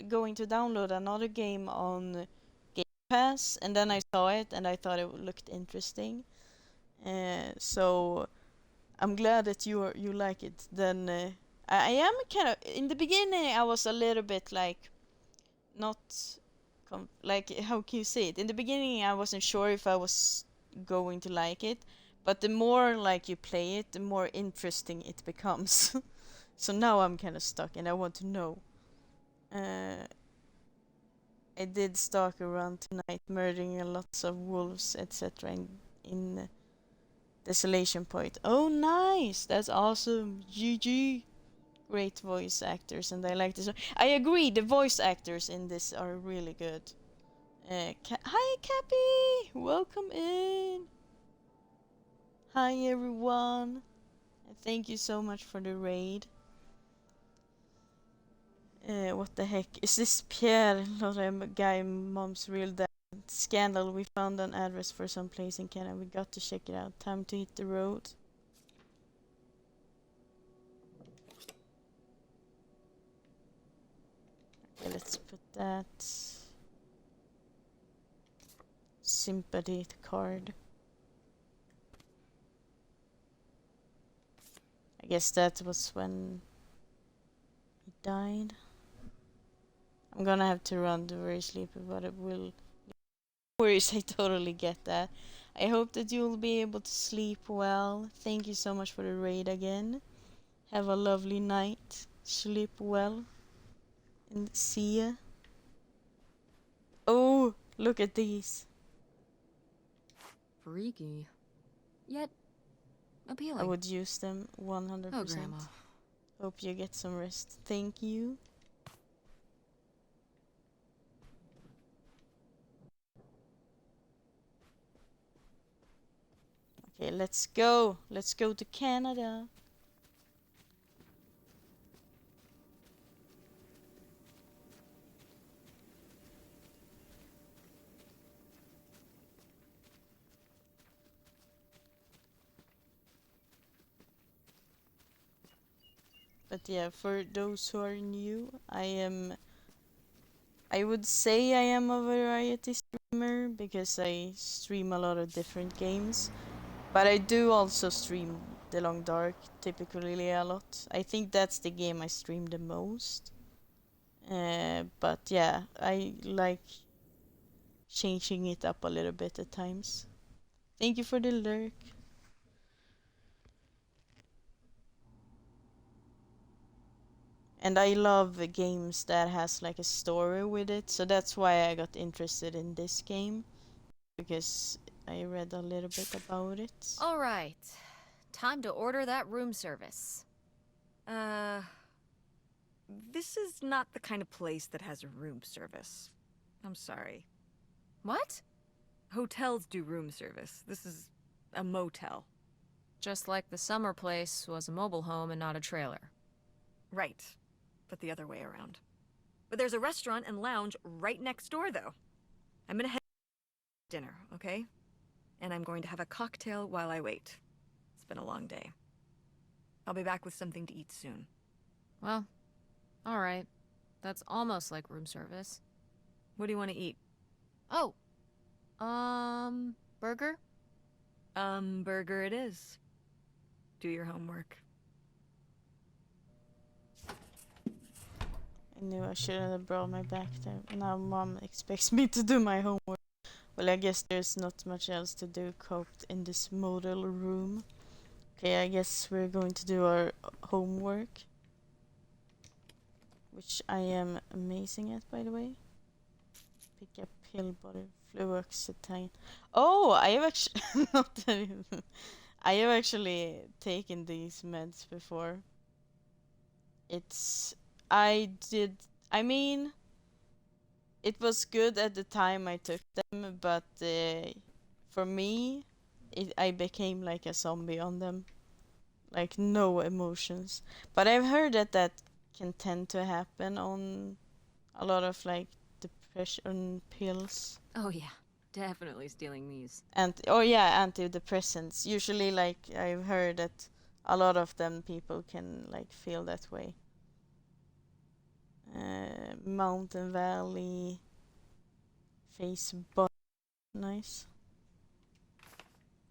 going to download another game on Game Pass, and then I saw it and I thought it looked interesting. So I'm glad that you like it. Then I am kind of in the beginning. I was a little bit like not like, how can you say it? In the beginning, I wasn't sure if I was going to like it, but the more like you play it, the more interesting it becomes. So now I'm kind of stuck, and I want to know. I did stalk around tonight, murdering lots of wolves, etc. in Desolation Point. Oh, nice! That's awesome. GG. Great voice actors, and I like this. I agree, the voice actors in this are really good. Hi, Cappy! Welcome in! Hi, everyone! And thank you so much for the raid. What the heck? Is this Pierre, not a guy, Mom's real dad? Scandal, we found an address for some place in Canada. We got to check it out. Time to hit the road. Okay, let's put that sympathy card. I guess that was when he died. I'm gonna have to run to very sleepy, but it will. No worries, I totally get that. I hope that you'll be able to sleep well. Thank you so much for the raid again. Have a lovely night. Sleep well. And see ya. Oh, look at these. Freaky. Yet appealing. I would use them 100%. Oh, Grandma. Hope you get some rest. Thank you. Let's go. Let's go to Canada. But yeah, for those who are new, I would say I am a variety streamer because I stream a lot of different games. But I do also stream The Long Dark typically a lot. I think that's the game I stream the most. But yeah, I like changing it up a little bit at times. Thank you for the lurk. And I love games that has like a story with it, so that's why I got interested in this game, because I read a little bit about it. All right. Time to order that room service. This is not the kind of place that has a room service. I'm sorry. What? Hotels do room service. This is a motel. Just like the summer place was a mobile home and not a trailer. Right. But the other way around. But there's a restaurant and lounge right next door, though. I'm gonna head to dinner, okay? And I'm going to have a cocktail while I wait. It's been a long day. I'll be back with something to eat soon. Well, all right. That's almost like room service. What do you want to eat? Oh. Burger? Burger it is. Do your homework. I knew I shouldn't have brought my back there. Now mom expects me to do my homework. Well, I guess there's not much else to do coped in this model room. Okay, I guess we're going to do our homework. Which I am amazing at, by the way. Pick up pill butter, fluoxetine. Oh, I have actually not I have actually taken these meds before. I mean, it was good at the time I took them, but for me, I became like a zombie on them. Like, no emotions. But I've heard that can tend to happen on a lot of, like, depression pills. Oh, yeah. Definitely stealing these. And, oh yeah, antidepressants. Usually, like, I've heard that a lot of them people can, like, feel that way. Mountain Valley, Facebook, nice.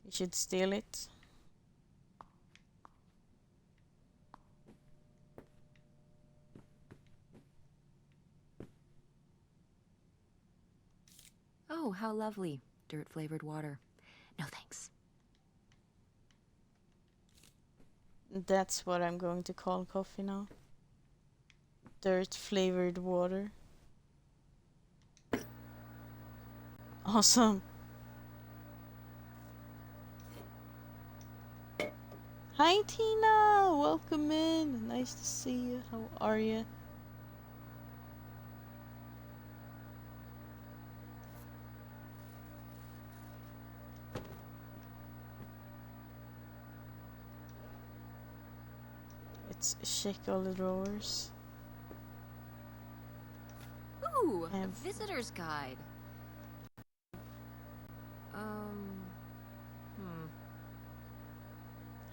You should steal it. Oh, how lovely. Dirt-flavored water. No thanks. That's what I'm going to call coffee now. Dirt flavored water. Awesome. Hi Tina, welcome in. Nice to see you. How are you? Let's check all the drawers. Ooh, a visitor's guide.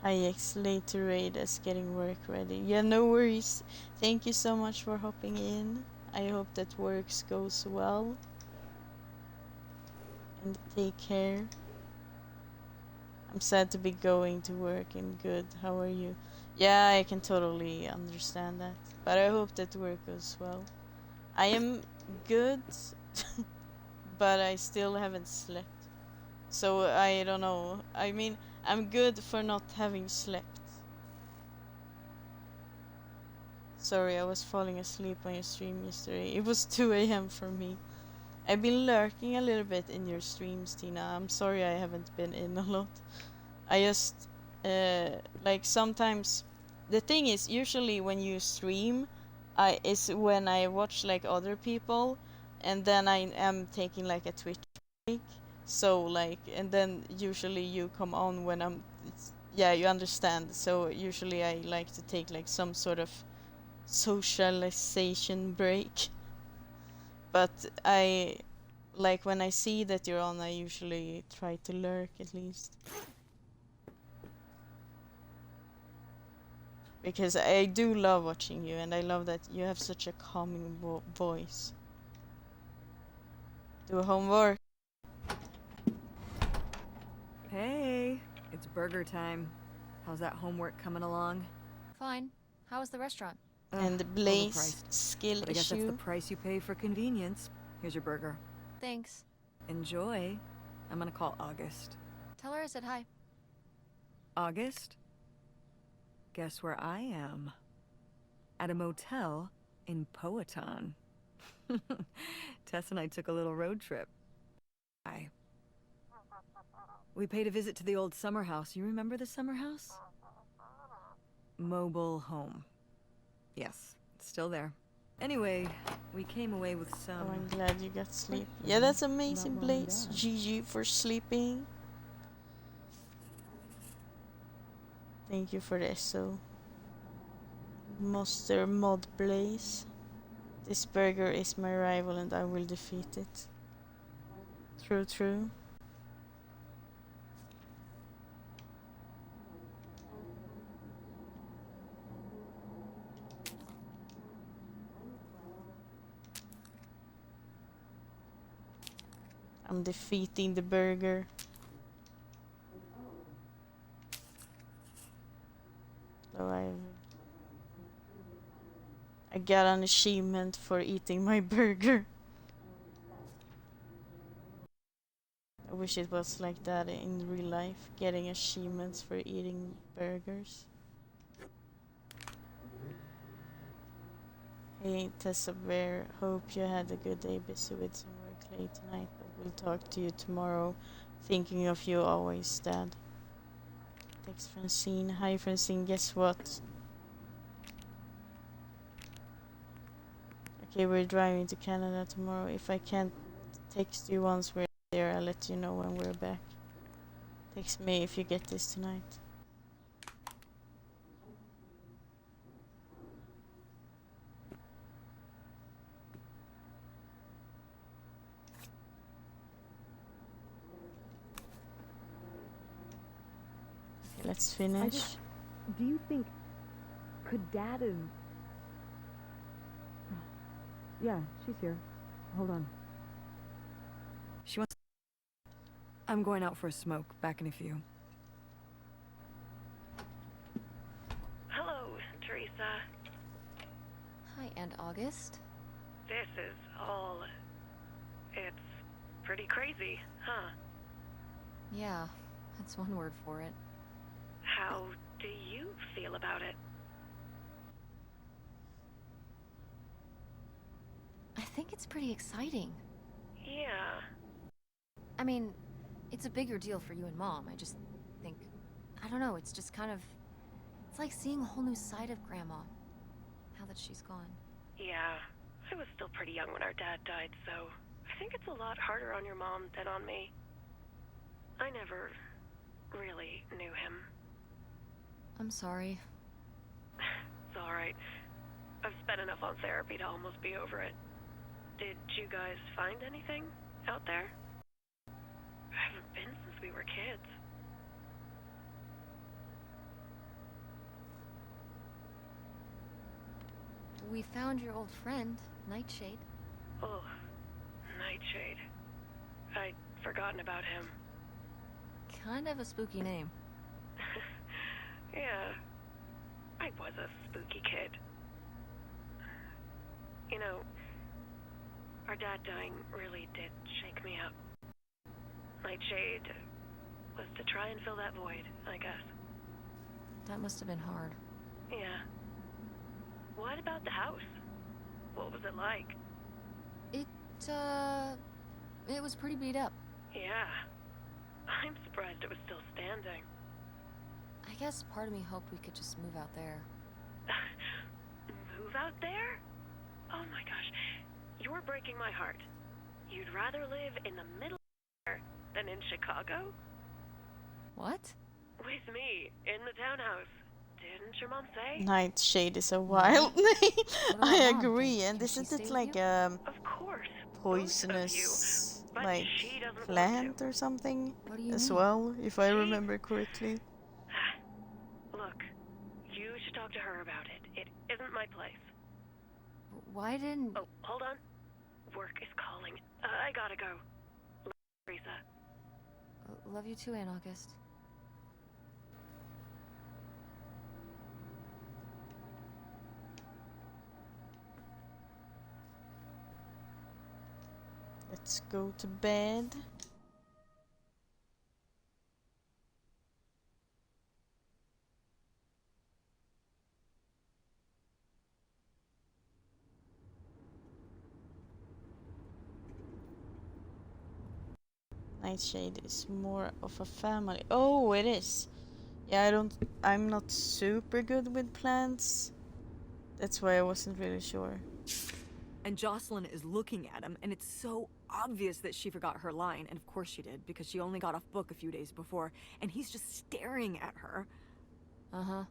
Hi X, late to raid us, getting work ready. Yeah, no worries. Thank you so much for hopping in. I hope that works goes well. And take care. I'm sad to be going to work and good. How are you? Yeah, I can totally understand that. But I hope that work goes well. I am good, but I still haven't slept. So I don't know. I mean, I'm good for not having slept. Sorry, I was falling asleep on your stream yesterday. It was 2 a.m. for me. I've been lurking a little bit in your streams, Tina. I'm sorry I haven't been in a lot. I just, like sometimes, the thing is, usually when you stream, is when I watch like other people, and then I am taking like a Twitch break. So like, and then usually you come on when yeah, you understand. So usually I like to take like some sort of socialization break. But I like when I see that you're on, I usually try to lurk at least. Because I do love watching you, and I love that you have such a calming voice. Do homework. Hey, it's burger time. How's that homework coming along? Fine. How was the restaurant? And the Blaze Overpriced. skill But I guess that's the issue. price you pay for convenience. Here's your burger. Thanks. Enjoy. I'm gonna call August. Tell her I said hi. August? Guess where I am? At a motel in Powhatan. Tess and I took a little road trip. We paid a visit to the old summer house. You remember the summer house? Mobile home. Yes, it's still there. Anyway, we came away with some... Oh, I'm glad you got sleep. Yeah, that's amazing, Blaze. GG for sleeping. Thank you for the SO. Monster Mod Blaze. This burger is my rival and I will defeat it. True, true. I'm defeating the burger. So I got an achievement for eating my burger. I wish it was like that in real life, getting achievements for eating burgers. Hey Tessa Bear, hope you had a good day, busy with some work late tonight, but we'll talk to you tomorrow. Thinking of you always, Dad. Thanks Francine. Hi Francine, guess what? Okay, we're driving to Canada tomorrow. If I can't text you once we're there, I'll let you know when we're back. Text me if you get this tonight. Okay, let's finish. Do you think... Could Dad have... Yeah, she's here. Hold on. She wants... I'm going out for a smoke. Back in a few. Hello, Teresa. Hi, Aunt August. This is all... It's pretty crazy, huh? Yeah, that's one word for it. How do you feel about it? I think it's pretty exciting. Yeah. I mean, it's a bigger deal for you and Mom. I just think... I don't know, it's just kind of... It's like seeing a whole new side of Grandma, now that she's gone. Yeah. I was still pretty young when our dad died, so I think it's a lot harder on your mom than on me. I never really knew him. I'm sorry. It's alright. I've spent enough on therapy to almost be over it. Did you guys find anything out there? I haven't been since we were kids. We found your old friend, Nightshade. Oh, Nightshade. I'd forgotten about him. Kind of a spooky name. Yeah, I was a spooky kid. You know, our dad dying really did shake me up. Nightshade was to try and fill that void, I guess. That must have been hard. Yeah. What about the house? What was it like? It was pretty beat up. Yeah. I'm surprised it was still standing. I guess part of me hoped we could just move out there. Move out there? Oh my gosh. You're breaking my heart. You'd rather live in the middle of nowhere than in Chicago? What? With me, in the townhouse. Didn't your mom say? Nightshade is a wild name. about I Mom? agree. Can And she isn't stay it with like you? Of course. poisonous But like she doesn't want plant or something What do you as mean? well, if I She- remember correctly? to. Look, you should talk to her about it. It isn't my place. Why didn't... Oh, hold on. Work is calling. I gotta go. Teresa. Love you too, Aunt August. Let's go to bed. Nightshade is more of a family. Oh, it is. Yeah, I'm not super good with plants. That's why I wasn't really sure. And Jocelyn is looking at him, and it's so obvious that she forgot her line, and of course she did, because she only got off book a few days before, and he's just staring at her. Uh-huh.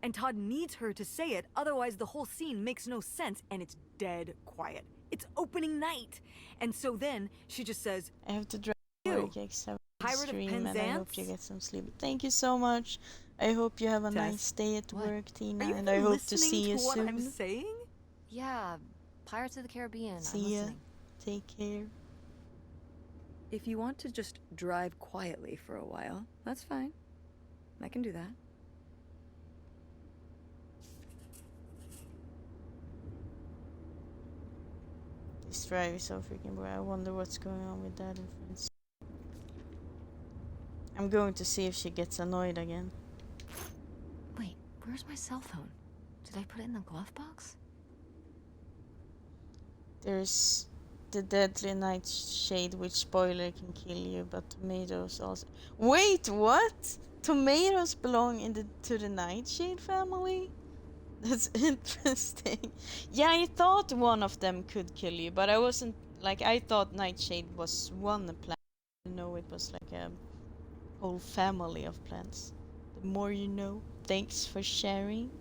And Todd needs her to say it, otherwise the whole scene makes no sense, and it's dead quiet. It's opening night! And so then, she just says, I have to drive to "You, work next Pirate of stream, and I hope you Penzance?" get some sleep. Thank you so much. I hope you have a Tess? nice day at What? work, Tina, Are you and I even hope to listening see you to what I'm soon. saying? Yeah, Pirates of the Caribbean. I'm See ya. listening. Take care. If you want to just drive quietly for a while, that's fine. I can do that. This drive is so freaking boring. I wonder what's going on with Dad and friends. I'm going to see if she gets annoyed again. Wait, where's my cell phone? Did I put it in the glove box? There's the deadly nightshade, which spoiler can kill you, but tomatoes also. Wait, what? Tomatoes belong to the nightshade family? That's interesting. Yeah, I thought one of them could kill you, but I wasn't like I thought nightshade was one plant. I didn't know it was like a whole family of plants. The more you know. Thanks for sharing.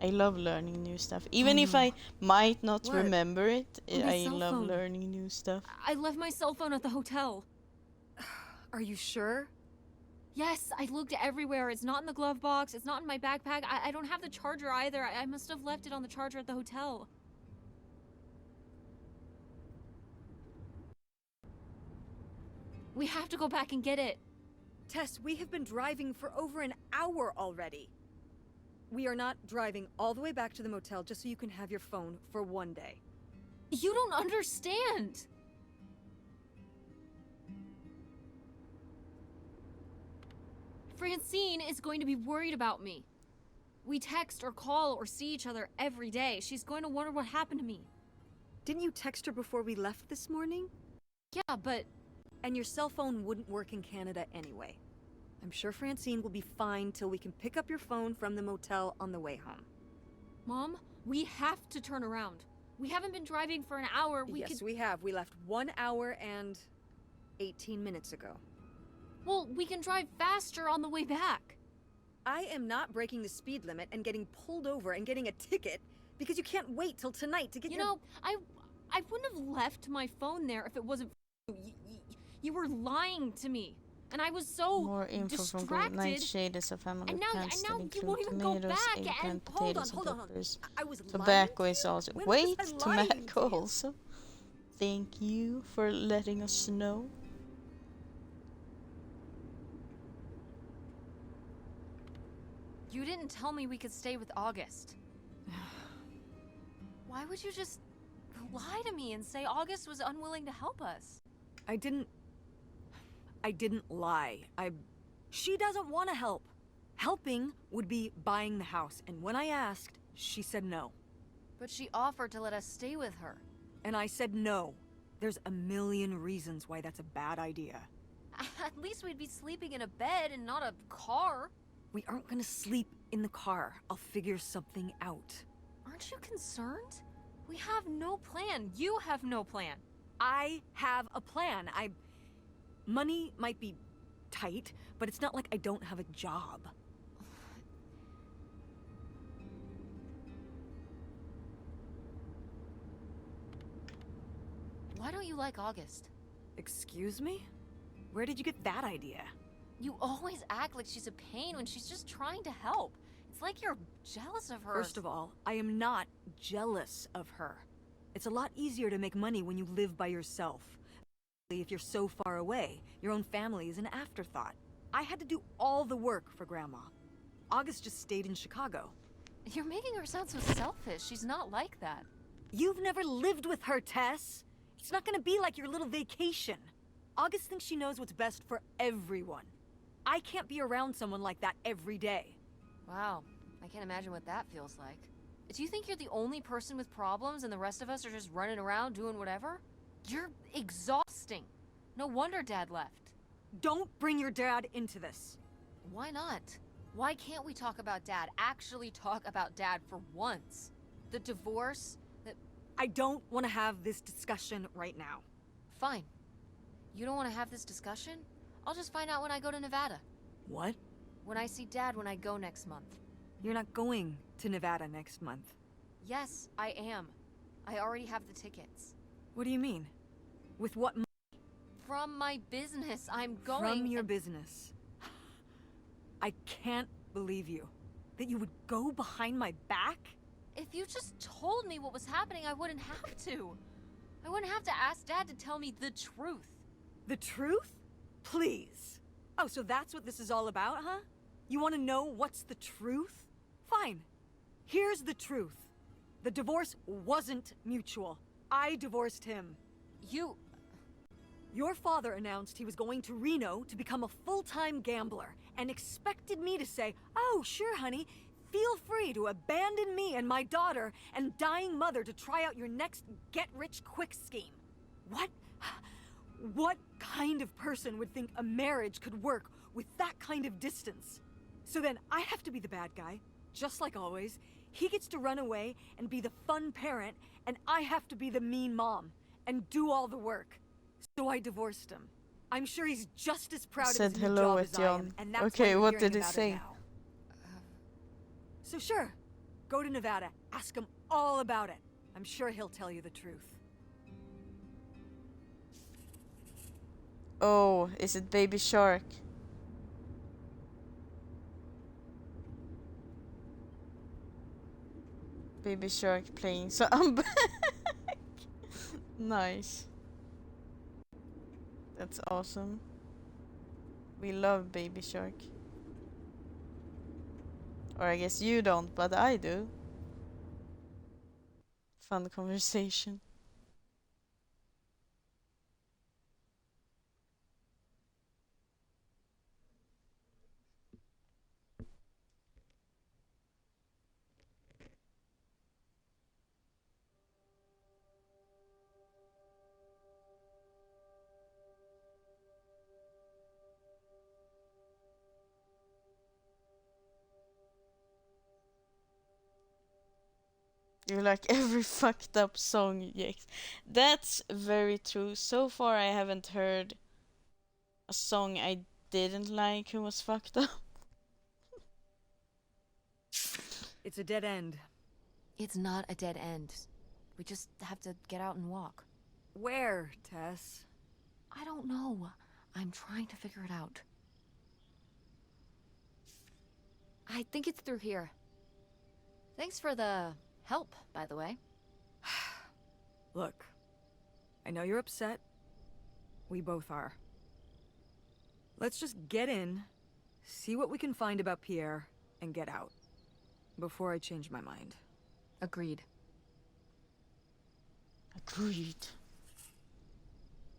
I love learning new stuff. Even if I might not What? remember it, My I cell love phone. learning new stuff. I left my cell phone at the hotel. Are you sure? Yes, I looked everywhere. It's not in the glove box. It's not in my backpack. I don't have the charger either. I must have left it on the charger at the hotel. We have to go back and get it. Tess, we have been driving for over an hour already. We are not driving all the way back to the motel just so you can have your phone for one day. You don't understand. Francine is going to be worried about me. We text or call or see each other every day. She's going to wonder what happened to me. Didn't you text her before we left this morning? Yeah, but And your cell phone wouldn't work in Canada anyway. I'm sure Francine will be fine till we can pick up your phone from the motel on the way home. Mom, we have to turn around. We haven't been driving for an hour. Yes, we have. We left 1 hour and 18 minutes ago. Well, we can drive faster on the way back. I am not breaking the speed limit and getting pulled over and getting a ticket because you can't wait till tonight to get You your... know, I wouldn't have left my phone there if it wasn't for you. You were lying to me. And I was so More info from distracted. Nightshade is a family And of now- plants and that now you include won't even go tomatoes, back, eggplant, and- potatoes, hold and on. peppers. I was Tobacco lying is to you? also... When Wait, was I lying to tobacco you? also? Thank you for letting us know. You didn't tell me we could stay with August. Why would you just lie to me and say August was unwilling to help us? I didn't lie. She doesn't want to help. Helping would be buying the house, and when I asked, she said no. But she offered to let us stay with her. And I said no. There's a million reasons why that's a bad idea. At least we'd be sleeping in a bed and not a car. We aren't gonna sleep in the car. I'll figure something out. Aren't you concerned? We have no plan. You have no plan. I have a plan. Money might be tight, but it's not like I don't have a job. Why don't you like August? Excuse me? Where did you get that idea? You always act like she's a pain when she's just trying to help. It's like you're jealous of her. First of all, I am not jealous of her. It's a lot easier to make money when you live by yourself. If you're so far away, your own family is an afterthought. I had to do all the work for Grandma. August just stayed in Chicago. You're making her sound so selfish. She's not like that. You've never lived with her, Tess. It's not gonna be like your little vacation. August thinks she knows what's best for everyone. I can't be around someone like that every day. Wow, I can't imagine what that feels like. Do you think you're the only person with problems and the rest of us are just running around doing whatever? You're exhausting. No wonder Dad left. Don't bring your dad into this. Why not? Why can't we talk about Dad? Actually talk about Dad for once? The divorce, I don't want to have this discussion right now. Fine. You don't want to have this discussion? I'll just find out when I go to Nevada. What? When I see Dad when I go next month. You're not going to Nevada next month. Yes, I am. I already have the tickets. What do you mean? With what money? From my business, I'm going. From your business. I can't believe you. That you would go behind my back? If you just told me what was happening, I wouldn't have to. I wouldn't have to ask Dad to tell me the truth. The truth? Please. Oh, so that's what this is all about, huh? You want to know what's the truth? Fine. Here's the truth. The divorce wasn't mutual. I divorced him. You... Your father announced he was going to Reno to become a full-time gambler and expected me to say, "Oh, sure, honey, feel free to abandon me and my daughter and dying mother to try out your next get-rich-quick scheme." What? What kind of person would think a marriage could work with that kind of distance? So then I have to be the bad guy, just like always. He gets to run away and be the fun parent, and I have to be the mean mom and do all the work. So I divorced him. I'm sure he's just as proud of Said his new hello job at as I am, John. and that's Okay, why you're what hearing did it about say? now. So sure, go to Nevada, ask him all about it. I'm sure he'll tell you the truth. Oh, is it Baby Shark? Baby Shark playing, so I'm back. Nice. That's awesome. We love Baby Shark. Or I guess you don't, but I do. Fun conversation. You like every fucked up song, yes. That's very true. So far I haven't heard a song I didn't like who was fucked up. It's a dead end. It's not a dead end. We just have to get out and walk. Where, Tess? I don't know. I'm trying to figure it out. I think it's through here. Thanks for the help, by the way. Look, I know you're upset. We both are. Let's just get in, see what we can find about Pierre, and get out. Before I change my mind. Agreed. Agreed.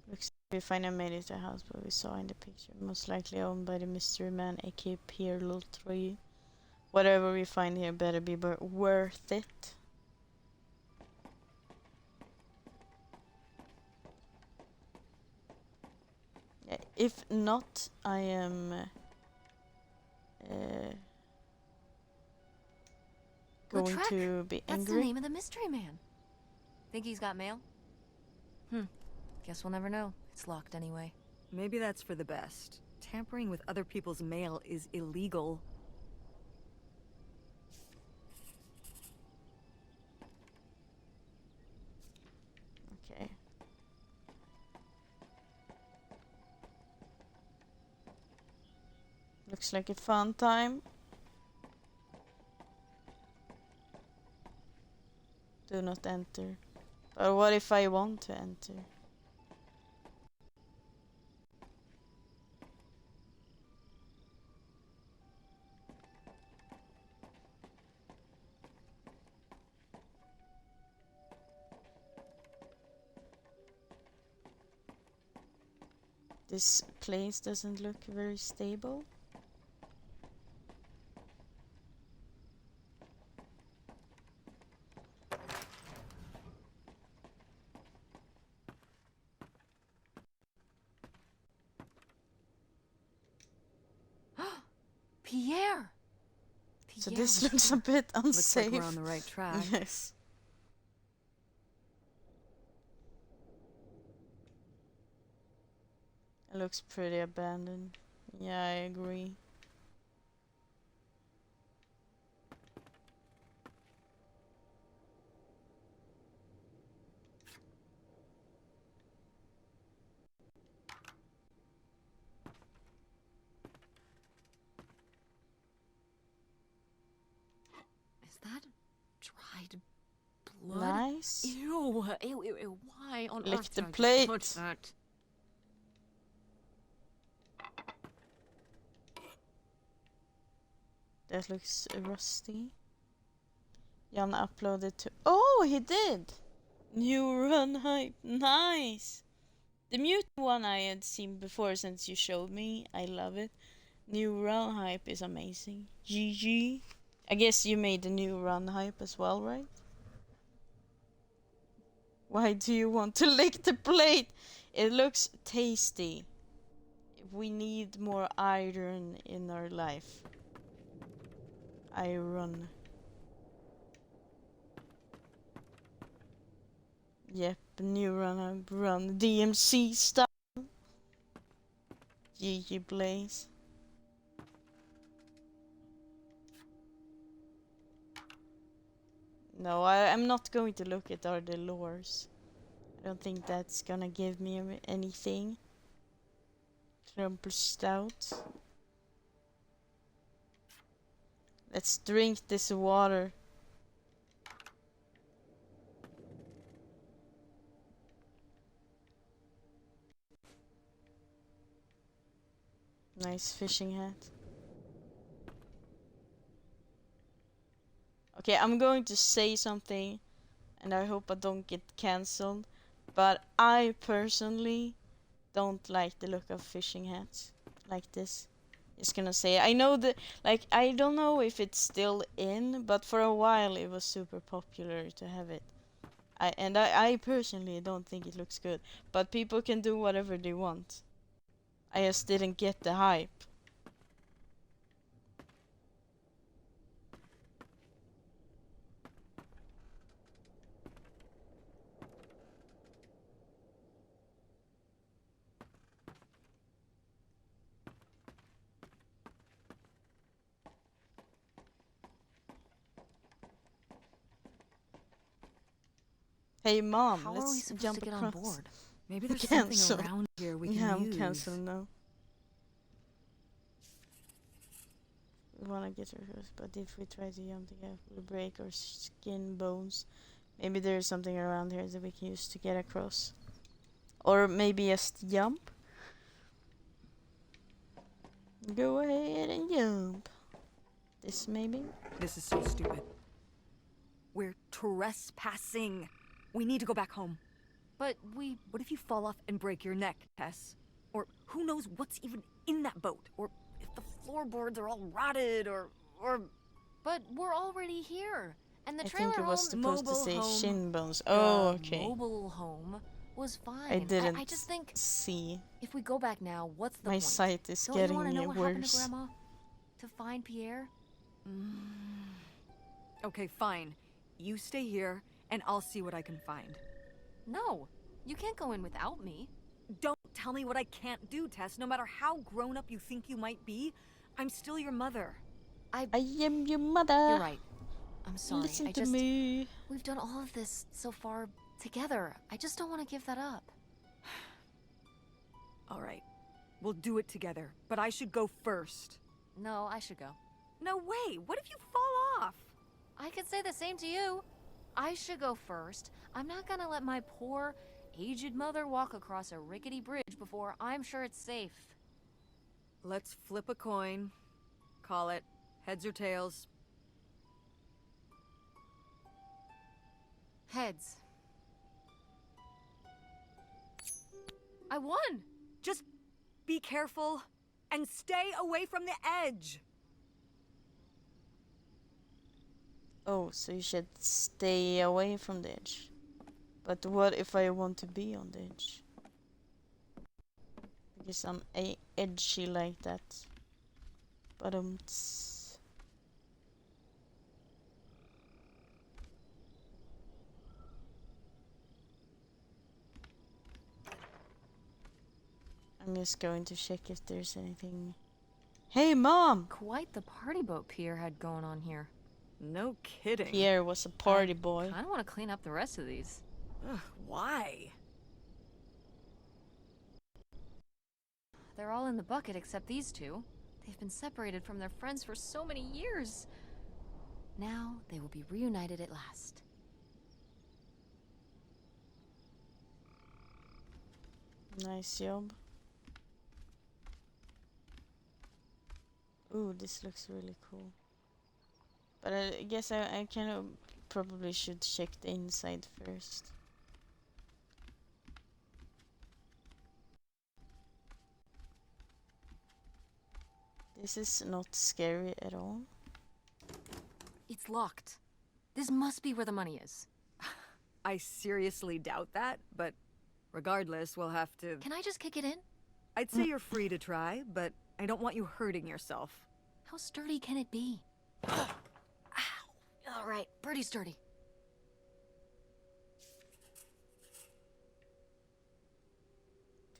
Looks like we finally made it to the house where we saw in the picture. Most likely owned by the mystery man, aka Pierre Lultroy. Whatever we find here better be worth it. If not, I am going Lautrec, to be That's the angry. name of the mystery man. Think he's got mail? Guess we'll never know. It's locked anyway. Maybe that's for the best. Tampering with other people's mail is illegal. Okay. Looks like a fun time. Do not enter. But what if I want to enter? This place doesn't look very stable. Pierre! So Pierre this was looks a here. bit Looks unsafe. like we're on the right track. Yes. It looks pretty abandoned. Yeah, I agree. Is that dried blood? Nice. Ew, ew, ew, ew. Why on Lick earth the did I just plate. touch that? That looks rusty. Jan uploaded to... Oh, he did! New run hype. Nice! The mute one I had seen before since you showed me. I love it. New run hype is amazing. GG. I guess you made the new run hype as well, right? Why do you want to lick the plate? It looks tasty. We need more iron in our life. Iron. Yep, new run DMC style. GG Blaze. No, I'm not going to look at other lures. I don't think that's gonna give me anything. Crumple stout. Let's drink this water. Nice fishing hat. Okay, I'm going to say something, and I hope I don't get cancelled, but I personally don't like the look of fishing hats like this. Just gonna say, I know that, like, I don't know if it's still in, but for a while it was super popular to have it. I personally don't think it looks good, but people can do whatever they want. I just didn't get the hype. Hey mom, How are we let's supposed jump to get across. on board? Maybe there's Cancel. something around here we can Yeah, I'm use. canceling now. We wanna get across, but if we try to jump together, we'll break our skin bones. Maybe there's something around here that we can use to get across. Or maybe just jump. Go ahead and jump. This maybe? This is so stupid. We're trespassing. We need to go back home. But we... What if you fall off and break your neck, Tess? Or who knows what's even in that boat? Or if the floorboards are all rotted, or... But we're already here. And the I trailer think it was home... supposed to mobile say home, shin bones. Oh, the okay. mobile home was fine. I didn't I just think see. if we go back now, what's the My point? sight is Don't you getting want to know what happened to worse. Grandma? To find Pierre? Okay, fine. You stay here, and I'll see what I can find. No. You can't go in without me. Don't tell me what I can't do, Tess. No matter how grown up you think you might be, I'm still your mother. I am your mother. You're right. I'm sorry. Listen to me. We've done all of this so far together. I just don't want to give that up. All right. We'll do it together, but I should go first. No, I should go. No way! What if you fall off? I could say the same to you. I should go first. I'm not gonna let my poor, aged mother walk across a rickety bridge before I'm sure it's safe. Let's flip a coin. Call it heads or tails. Heads. I won! Just be careful and stay away from the edge. Oh, so you should stay away from the edge. But what if I want to be on the edge? Because I'm edgy like that. But I'm just going to check if there's anything. Hey, Mom! Quite the party boat Pierre had going on here. No kidding. Pierre was a party boy. I don't want to clean up the rest of these. Ugh, why? They're all in the bucket except these two. They've been separated from their friends for so many years. Now they will be reunited at last. Nice job. Ooh, this looks really cool. But I guess I kind of probably should check the inside first. This is not scary at all. It's locked. This must be where the money is. I seriously doubt that, but regardless, we'll have to... Can I just kick it in? I'd say you're free to try, but I don't want you hurting yourself. How sturdy can it be? Ow. All right, pretty sturdy.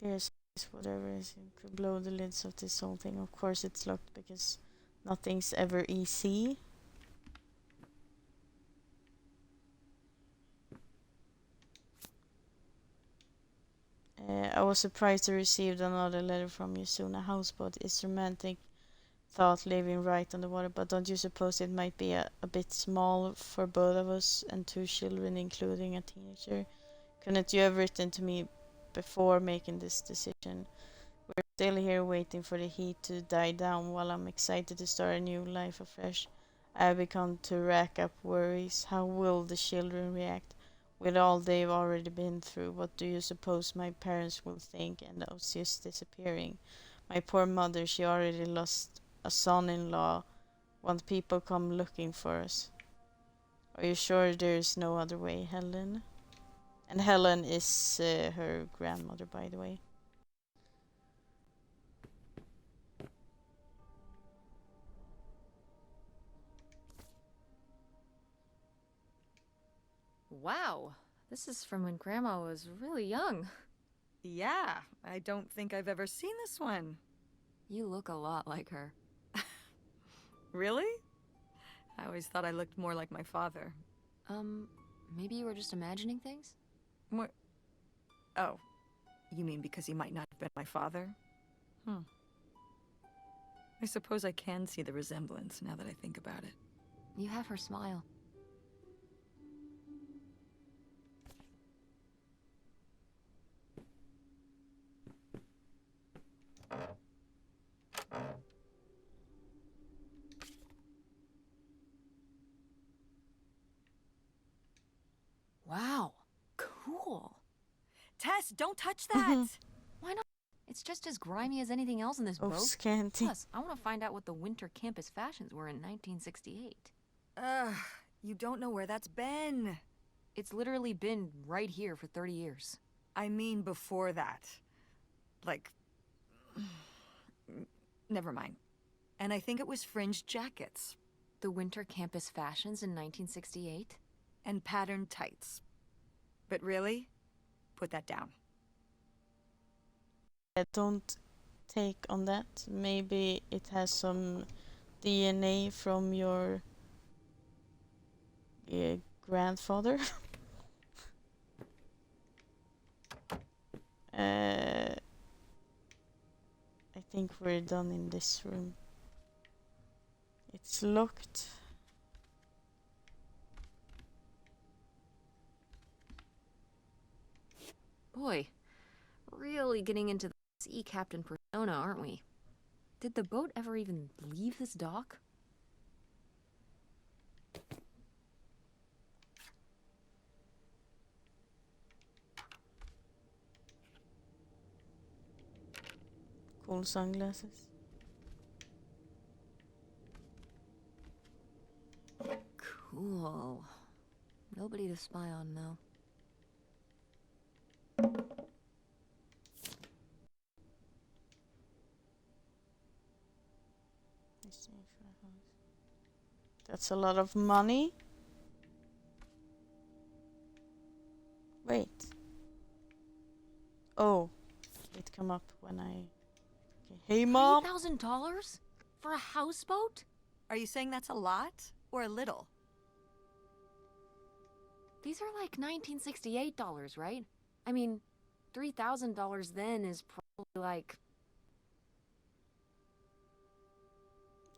Here's whatever is. You could blow the lids of this whole thing. Of course it's locked because nothing's ever easy. I was surprised to receive another letter from you soon. A houseboat is romantic thought living right on the water, but don't you suppose it might be a bit small for both of us and two children, including a teenager? Couldn't you have written to me before making this decision? We're still here waiting for the heat to die down while I'm excited to start a new life afresh. I have begun to rack up worries. How will the children react with all they've already been through? What do you suppose my parents will think and us just disappearing? My poor mother, she already lost a son-in-law. Won't people come looking for us? Are you sure there's no other way, Helen? And Helen is her grandmother, by the way. Wow, this is from when Grandma was really young. Yeah, I don't think I've ever seen this one. You look a lot like her. Really? I always thought I looked more like my father. Maybe you were just imagining things? What? Oh, you mean because he might not have been my father? I suppose I can see the resemblance now that I think about it. You have her smile. Wow, cool. Tess, don't touch that! Why not? It's just as grimy as anything else in this Oh, boat. scanty. Plus, I want to find out what the winter campus fashions were in 1968. You don't know where that's been. It's literally been right here for 30 years. I mean before that. Like... Never mind. And I think it was fringed jackets. The winter campus fashions in 1968? And patterned tights. But really? put that down. Don't take on that. Maybe it has some DNA from your grandfather. I think we're done in this room. It's locked. Boy, really getting into the sea captain persona, aren't we? Did the boat ever even leave this dock? Cool sunglasses. Cool. Nobody to spy on, though. That's a lot of money. Wait. Oh, it come up when I. Okay. Hey, mom. $3,000 for a houseboat? Are you saying that's a lot or a little? These are like $1968, right? I mean, $3,000 then is probably like...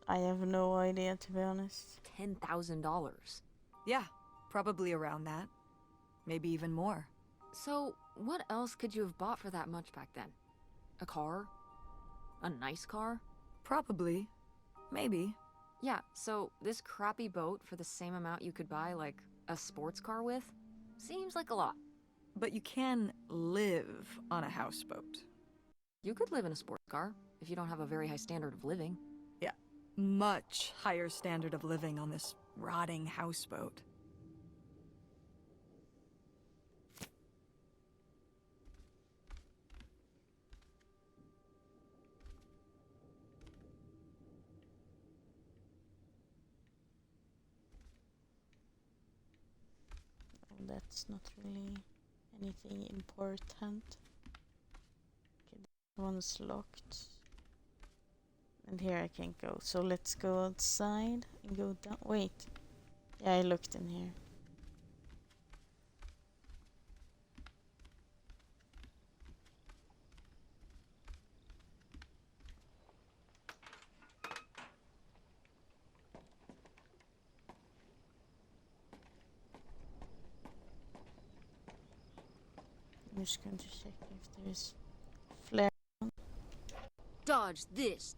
I have no idea, to be honest. $10,000. Yeah, probably around that. Maybe even more. So, what else could you have bought for that much back then? A car? A nice car? Probably. Maybe. Yeah, so this crappy boat for the same amount you could buy, like, a sports car with? Seems like a lot. But you can live on a houseboat. You could live in a sports car if you don't have a very high standard of living. Yeah, much higher standard of living on this rotting houseboat. That's not really anything important. Okay, that one's locked. And here I can't go. So let's go outside and go down. Wait. Yeah, I looked in here. I'm just going to check if there's flare. Dodge this!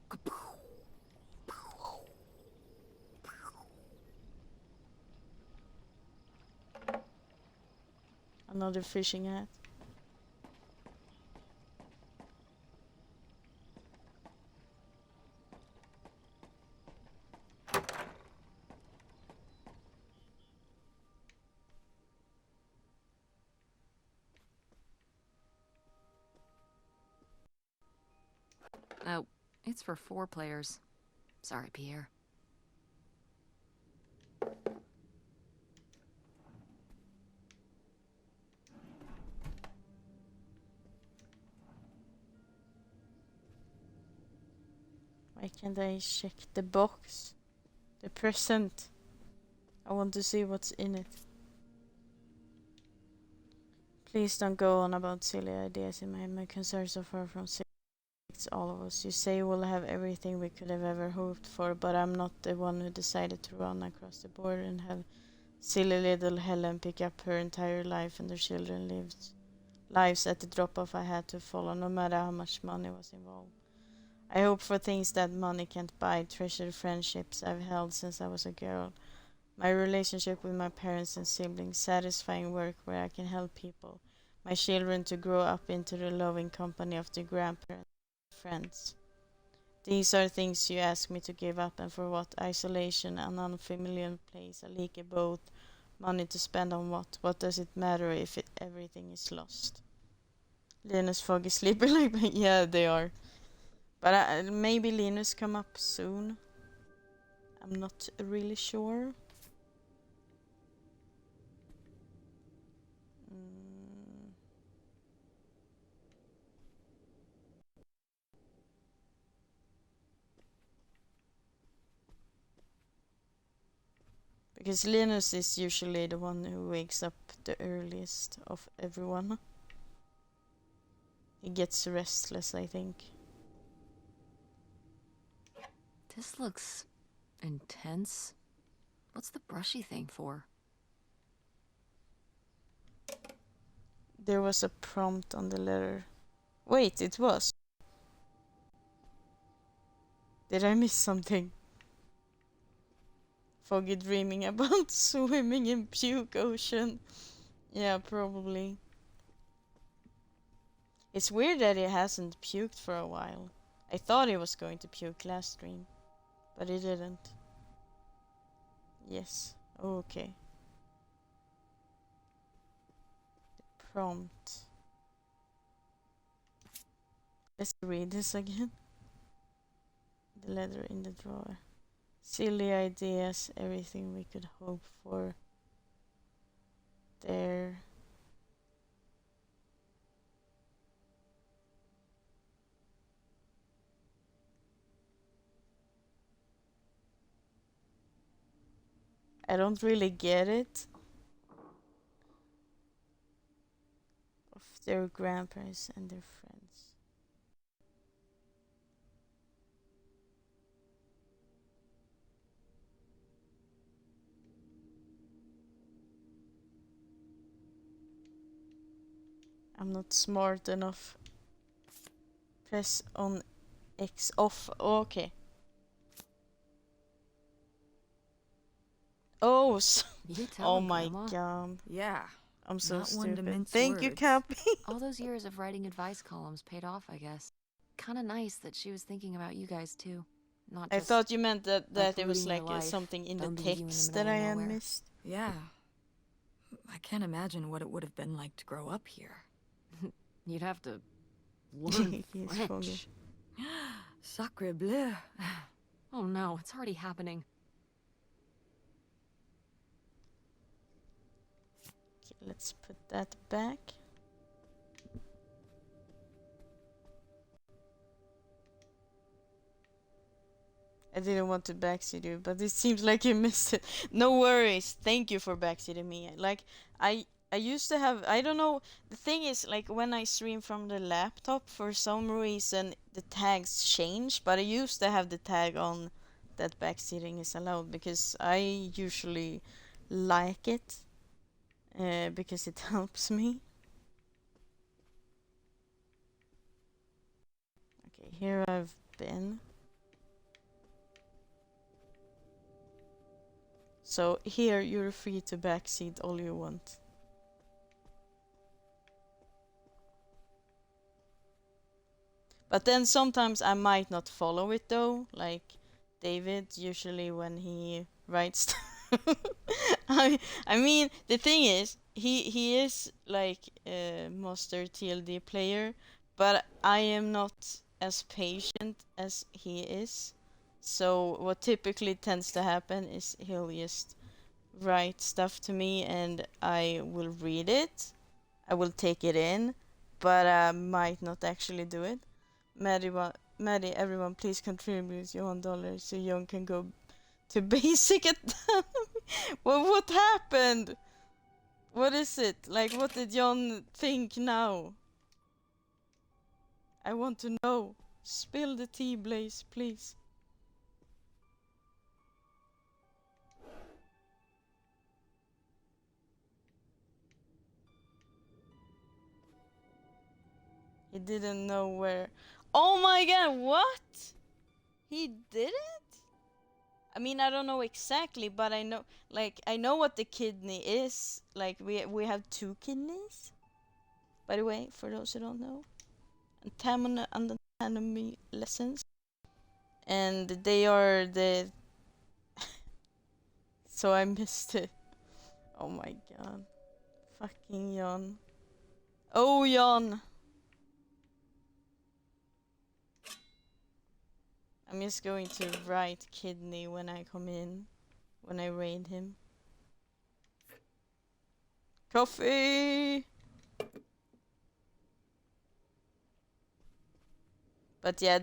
Another fishing hat. Oh, it's for 4 players. Sorry, Pierre. Why can't I check the box? The present. I want to see what's in it. Please don't go on about silly ideas in my concerns are far from silly. It's all of us. You say we'll have everything we could have ever hoped for, but I'm not the one who decided to run across the border and have silly little Helen pick up her entire life and her children lives at the drop of a hat to follow, no matter how much money was involved. I hope for things that money can't buy, treasured friendships I've held since I was a girl, my relationship with my parents and siblings, satisfying work where I can help people, my children to grow up into the loving company of their grandparents and friends. These are things you ask me to give up, and for what? Isolation, an unfamiliar place, a leaky boat, money to spend on what? What does it matter if everything is lost? Linus Fogg is sleeping like me. Yeah, they are. But maybe Linus come up soon. I'm not really sure. Because Linus is usually the one who wakes up the earliest of everyone. He gets restless, I think. This looks intense. What's the brushy thing for? There was a prompt on the letter. Wait, it was. Did I miss something? Foggy dreaming about swimming in puke ocean. Yeah, probably. It's weird that he hasn't puked for a while. I thought he was going to puke last stream, but he didn't. Yes. Okay. The prompt. Let's read this again. The letter in the drawer. Silly ideas, everything we could hope for. There. I don't really get it. Of their grandparents and their friends. I'm not smart enough. Press on X off. Okay. Oh, You tell oh him, my Grandma. god. Yeah. I'm so Not one to stupid. mince Thank you, words. Cappy. All those years of writing advice columns paid off, I guess. Kinda nice that she was thinking about you guys too. Not I just thought you meant that it was uprooting your like life, something in the dumping you in the text middle that I of had nowhere. missed. Yeah. I can't imagine what it would have been like to grow up here. You'd have to learn Yes, Foggy. French. Sacre bleu. Oh no, it's already happening. Okay, let's put that back. I didn't want to backseat you, but it seems like you missed it. No worries. Thank you for backseating me. Like, I used to have, I don't know, the thing is, like, when I stream from the laptop, for some reason, the tags change, but I used to have the tag on that backseating is allowed, because I usually like it, because it helps me. Okay, here I've been. So here you're free to backseat all you want. But then sometimes I might not follow it though, like David usually when he writes. I mean the thing is he is like a master TLD player, but I am not as patient as he is. So what typically tends to happen is he'll just write stuff to me and I will read it. I will take it in, but I might not actually do it. Maddie, everyone, please contribute your $1 so Young can go to basic academy. Well, what happened? What is it? Like, what did John think now? I want to know. Spill the tea, Blaze, please. He didn't know where. Oh my god, what? He did it? I mean, I don't know exactly, but I know, like, I know what the kidney is. Like, we have two kidneys. By the way, for those who don't know, anatomy lessons, and they are the. So I missed it. Oh my god, fucking Jan. Oh Jan. I'm just going to write kidney when I come in, when I raid him. Coffee! But yeah,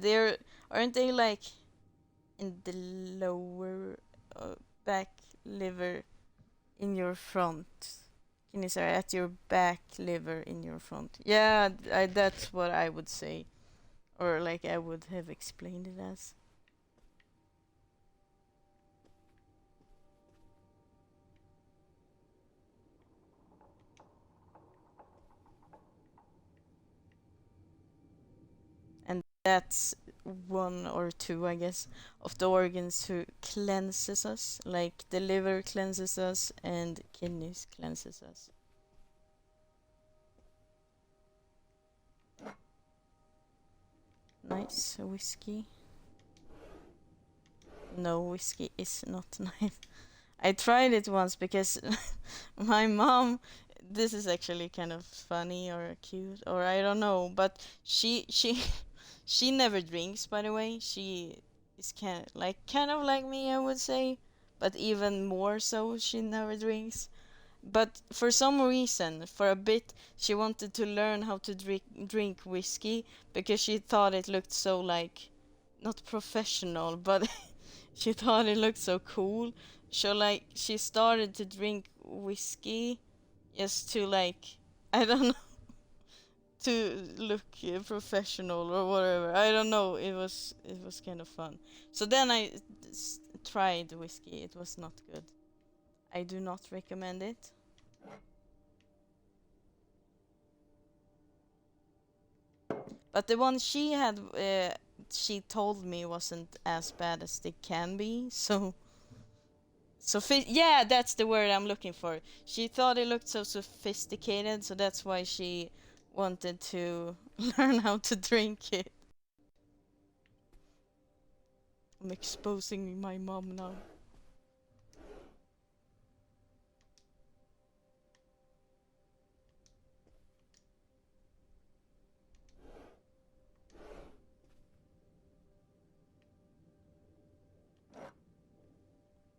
aren't they like in the lower back liver in your front. Kineser at your back, liver in your front. Yeah, that's what I would say. Or like I would have explained it as. And that's one or two, I guess, of the organs who cleanses us. Like the liver cleanses us and kidneys cleanses us. Nice whiskey. No, whiskey is not nice. I tried it once because my mom, this is actually kind of funny or cute or I don't know, but she she never drinks, by the way. She is kind of like me, I would say, but even more so she never drinks. But for some reason, for a bit, she wanted to learn how to drink whiskey because she thought it looked so like not professional, but she thought it looked so cool. So like she started to drink whiskey just to like I don't know to look professional or whatever. I don't know. It was kind of fun. So then I tried whiskey. It was not good. I do not recommend it. But the one she had, she told me wasn't as bad as they can be. So yeah, that's the word I'm looking for. She thought it looked so sophisticated, so that's why she wanted to learn how to drink it. I'm exposing my mom now.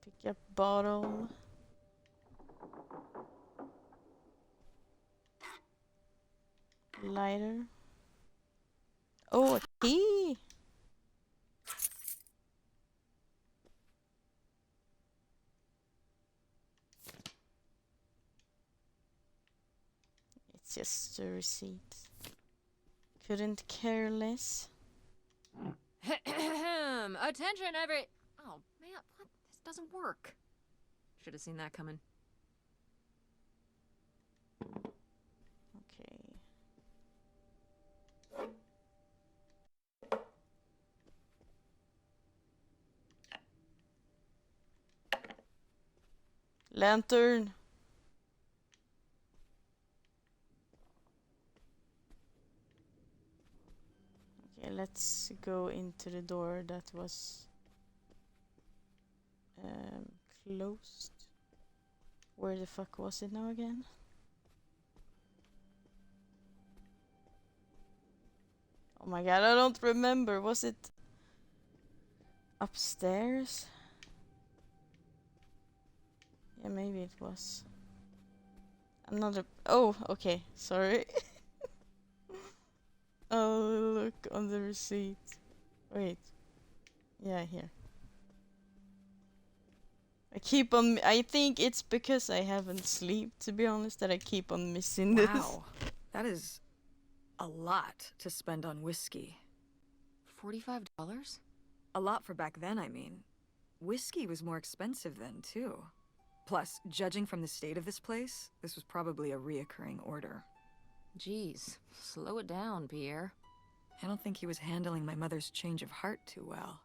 Pick up bottle. Lighter. Oh, a key! It's just a receipt. Couldn't care less. Attention, every. Oh man, what? This doesn't work. Should have seen that coming. Okay. Lantern. Okay, let's go into the door that was closed. Where the fuck was it now again? Oh my god, I don't remember. Was it upstairs? Yeah, maybe it was. Another. Oh, okay. Sorry. Oh, look on the receipt. Wait. Yeah, here. I think it's because I haven't slept, to be honest, that I keep on missing this. Wow, that is a lot to spend on whiskey. $45? A lot for back then, I mean. Whiskey was more expensive then, too. Plus, judging from the state of this place, this was probably a reoccurring order. Jeez, slow it down, Pierre. I don't think he was handling my mother's change of heart too well.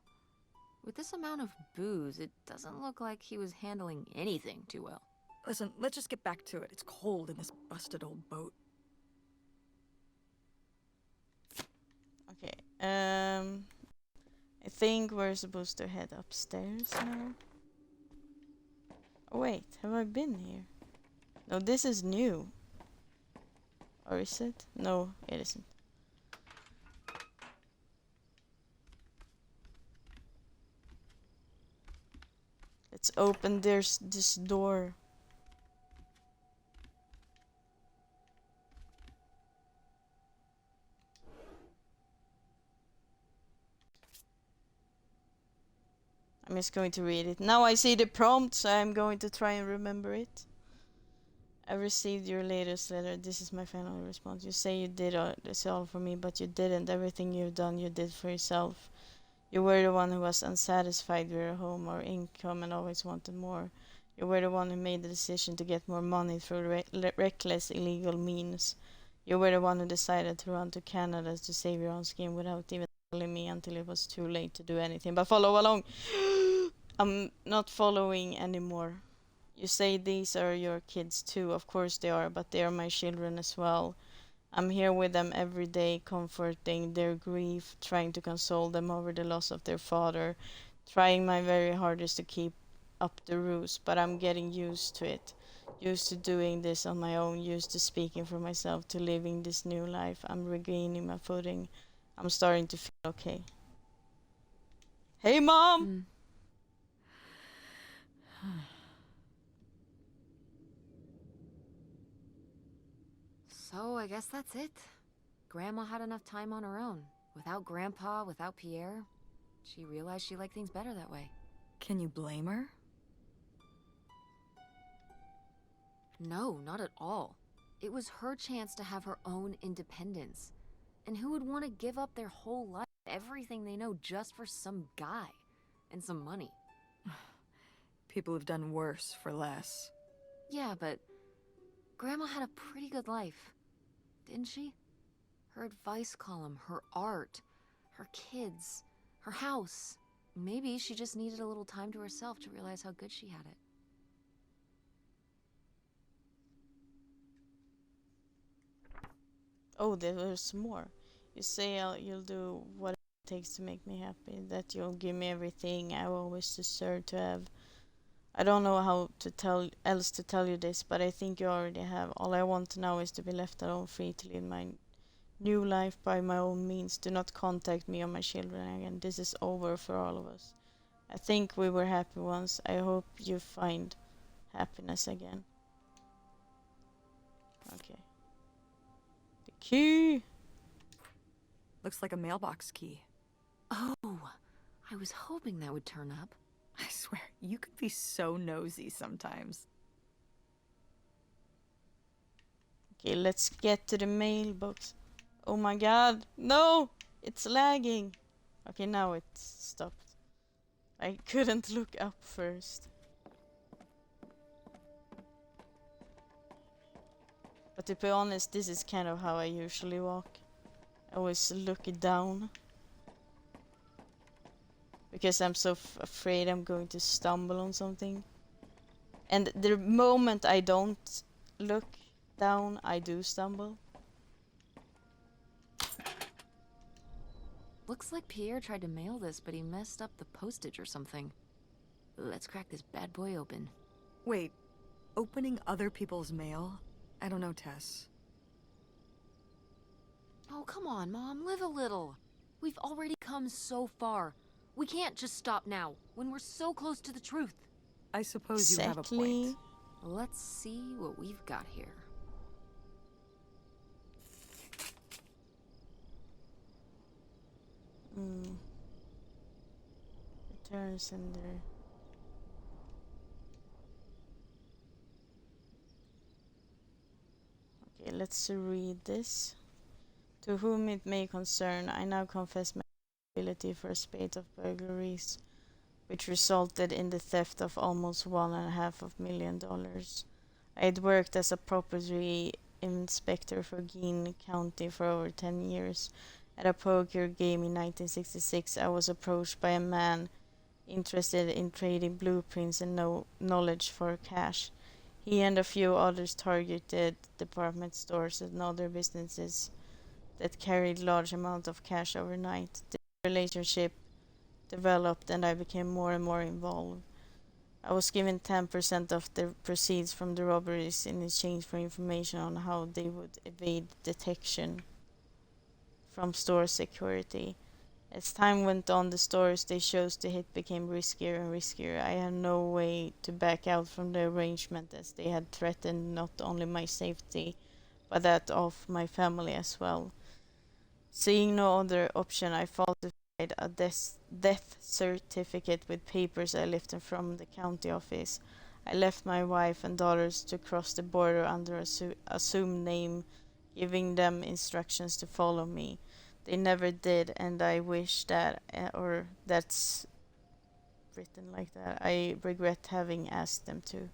With this amount of booze, it doesn't look like he was handling anything too well. Listen, let's just get back to it. It's cold in this busted old boat. Okay. I think we're supposed to head upstairs now. Oh wait, have I been here? No, this is new. Or is it? No, it isn't. Let's open this door. I'm just going to read it. Now I see the prompt, so I'm going to try and remember it. I received your latest letter. This is my final response. You say you did this all for me, but you didn't. Everything you've done, you did for yourself. You were the one who was unsatisfied with your home or income and always wanted more. You were the one who made the decision to get more money through reckless, illegal means. You were the one who decided to run to Canada to save your own skin without even telling me until it was too late to do anything. But follow along. I'm not following anymore. You say these are your kids too. Of course they are, but they are my children as well. I'm here with them every day, comforting their grief, trying to console them over the loss of their father, trying my very hardest to keep up the ruse, but I'm getting used to it. Used to doing this on my own, used to speaking for myself, to living this new life. I'm regaining my footing. I'm starting to feel okay. Hey, Mom! So I guess that's it. Grandma had enough time on her own. Without Grandpa, without Pierre. She realized she liked things better that way. Can you blame her? No, not at all. It was her chance to have her own independence. And who would want to give up their whole life, everything they know, just for some guy and some money? People have done worse for less. Yeah, but Grandma had a pretty good life, didn't she? Her advice column, her art, her kids, her house. Maybe she just needed a little time to herself to realize how good she had it. Oh, there's more. You say you'll do what it takes to make me happy, that you'll give me everything I always deserve to have. I don't know how to tell you this, but I think you already have. All I want now is to be left alone, free to live my new life by my own means. Do not contact me or my children again. This is over for all of us. I think we were happy once. I hope you find happiness again. Okay. The key! Looks like a mailbox key. Oh, I was hoping that would turn up. I swear, you could be so nosy sometimes. Okay, let's get to the mailbox. Oh my god, no! It's lagging. Okay, now it's stopped. I couldn't look up first. But to be honest, this is kind of how I usually walk. I always look down. Because I'm so afraid I'm going to stumble on something. And the moment I don't look down, I do stumble. Looks like Pierre tried to mail this, but he messed up the postage or something. Let's crack this bad boy open. Wait, opening other people's mail? I don't know, Tess. Oh, come on, Mom, live a little. We've already come so far. We can't just stop now, when we're so close to the truth. I suppose you have a point. Let's see what we've got here. Return sender. Okay, let's read this. To whom it may concern, I now confess my responsibility for a spate of burglaries, which resulted in the theft of almost $1.5 million. I had worked as a property inspector for Cant County for over 10 years. At a poker game in 1966, I was approached by a man interested in trading blueprints and knowledge for cash. He and a few others targeted department stores and other businesses that carried large amounts of cash overnight. The relationship developed and I became more and more involved. I was given 10% of the proceeds from the robberies in exchange for information on how they would evade detection from store security. As time went on, the stores they chose to hit became riskier and riskier. I had no way to back out from the arrangement, as they had threatened not only my safety, but that of my family as well. Seeing no other option, I fought to a death certificate with papers I lifted from the county office. I left my wife and daughters to cross the border under assumed name, giving them instructions to follow me. They never did, and I wish that, or that's written like that. I regret having asked them to.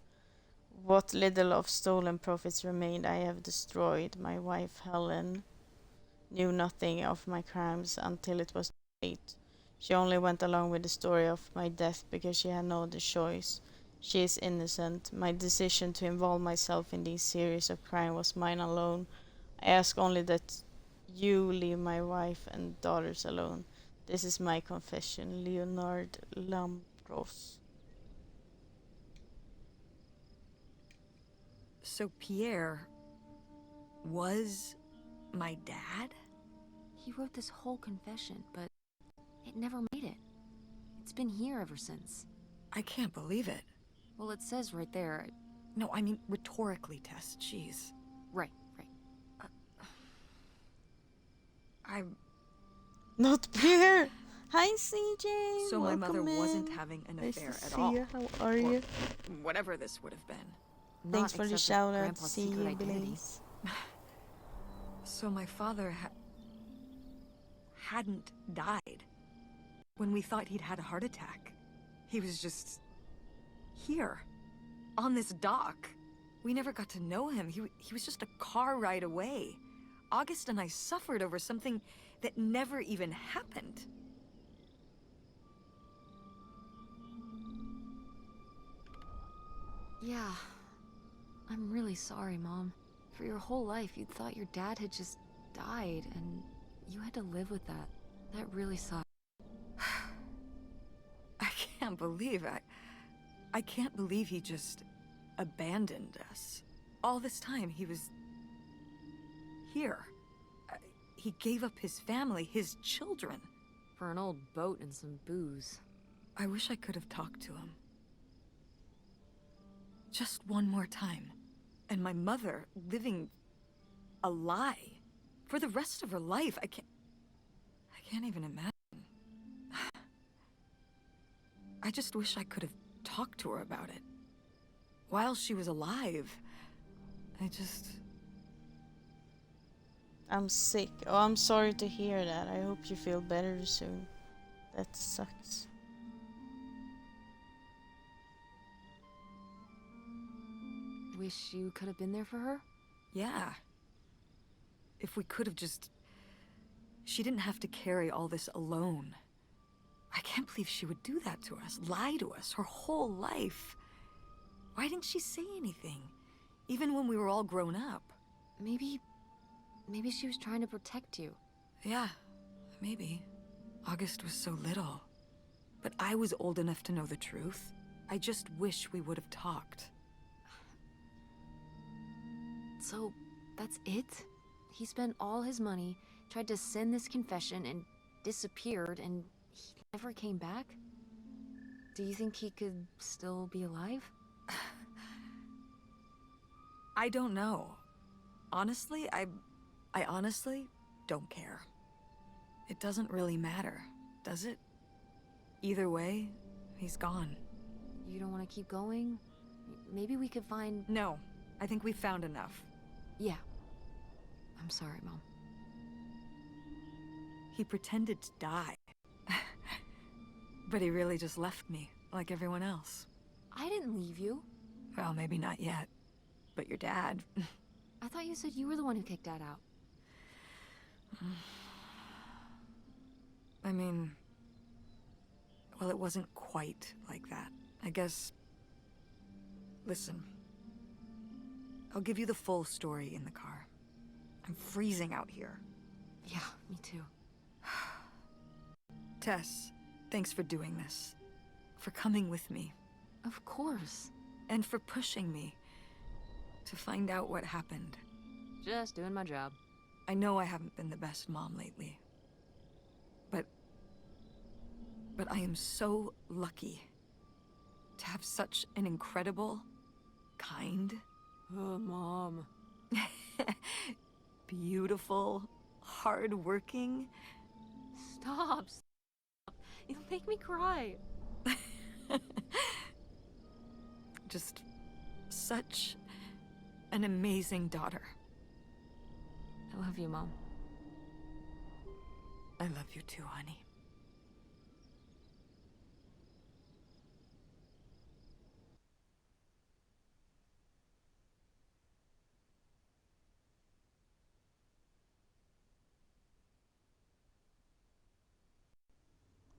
What little of stolen profits remained I have destroyed. My wife Helen knew nothing of my crimes until it was too late. She only went along with the story of my death because she had no other choice. She is innocent. My decision to involve myself in this series of crime was mine alone. I ask only that you leave my wife and daughters alone. This is my confession. Leonard Lampros. So Pierre was my dad? He wrote this whole confession, but it never made it. It's been here ever since. I can't believe it. Well, it says right there. No, I mean rhetorically, Tess. Jeez. Right. I... Not Pierre! Hi, CJ! So my mother Welcome wasn't in. having an Nice affair to at see all. you. How are Or you? whatever this would have been. Thanks Not for the except shout out. Grandpa's See secret you, identity. Blaze. So my father hadn't died. When we thought he'd had a heart attack, he was just here, on this dock. We never got to know him. He was just a car ride away. August and I suffered over something that never even happened. Yeah. I'm really sorry, Mom. For your whole life, you thought your dad had just died, and you had to live with that. That really sucked. I can't believe I can't believe he just abandoned us. All this time, he was here. He gave up his family, his children. For an old boat and some booze. I wish I could have talked to him. Just one more time. And my mother living a lie for the rest of her life. I can't even imagine. I just wish I could have talked to her about it. While she was alive. I'm sick. Oh, I'm sorry to hear that. I hope you feel better soon. That sucks. Wish you could have been there for her? Yeah. If we could have just... She didn't have to carry all this alone. I can't believe she would do that to us, lie to us, her whole life. Why didn't she say anything? Even when we were all grown up. Maybe she was trying to protect you. Yeah, maybe. August was so little. But I was old enough to know the truth. I just wish we would have talked. So, that's it? He spent all his money, tried to send this confession, and disappeared, and he never came back? Do you think he could still be alive? I don't know. Honestly, I honestly don't care. It doesn't really matter, does it? Either way, he's gone. You don't want to keep going? Maybe we could find... No, I think we've found enough. Yeah. I'm sorry, Mom. He pretended to die. But he really just left me, like everyone else. I didn't leave you. Well, maybe not yet. But your dad... I thought you said you were the one who kicked Dad out. I mean... Well, it wasn't quite like that. I guess... Listen. I'll give you the full story in the car. I'm freezing out here. Yeah, me too. Tess, thanks for doing this. For coming with me. Of course. And for pushing me to find out what happened. Just doing my job. I know I haven't been the best mom lately. But I am so lucky to have such an incredible, kind, Oh, Mom. beautiful, hardworking... Stop. You'll make me cry. Just such an amazing daughter. I love you, Mom. I love you too, honey.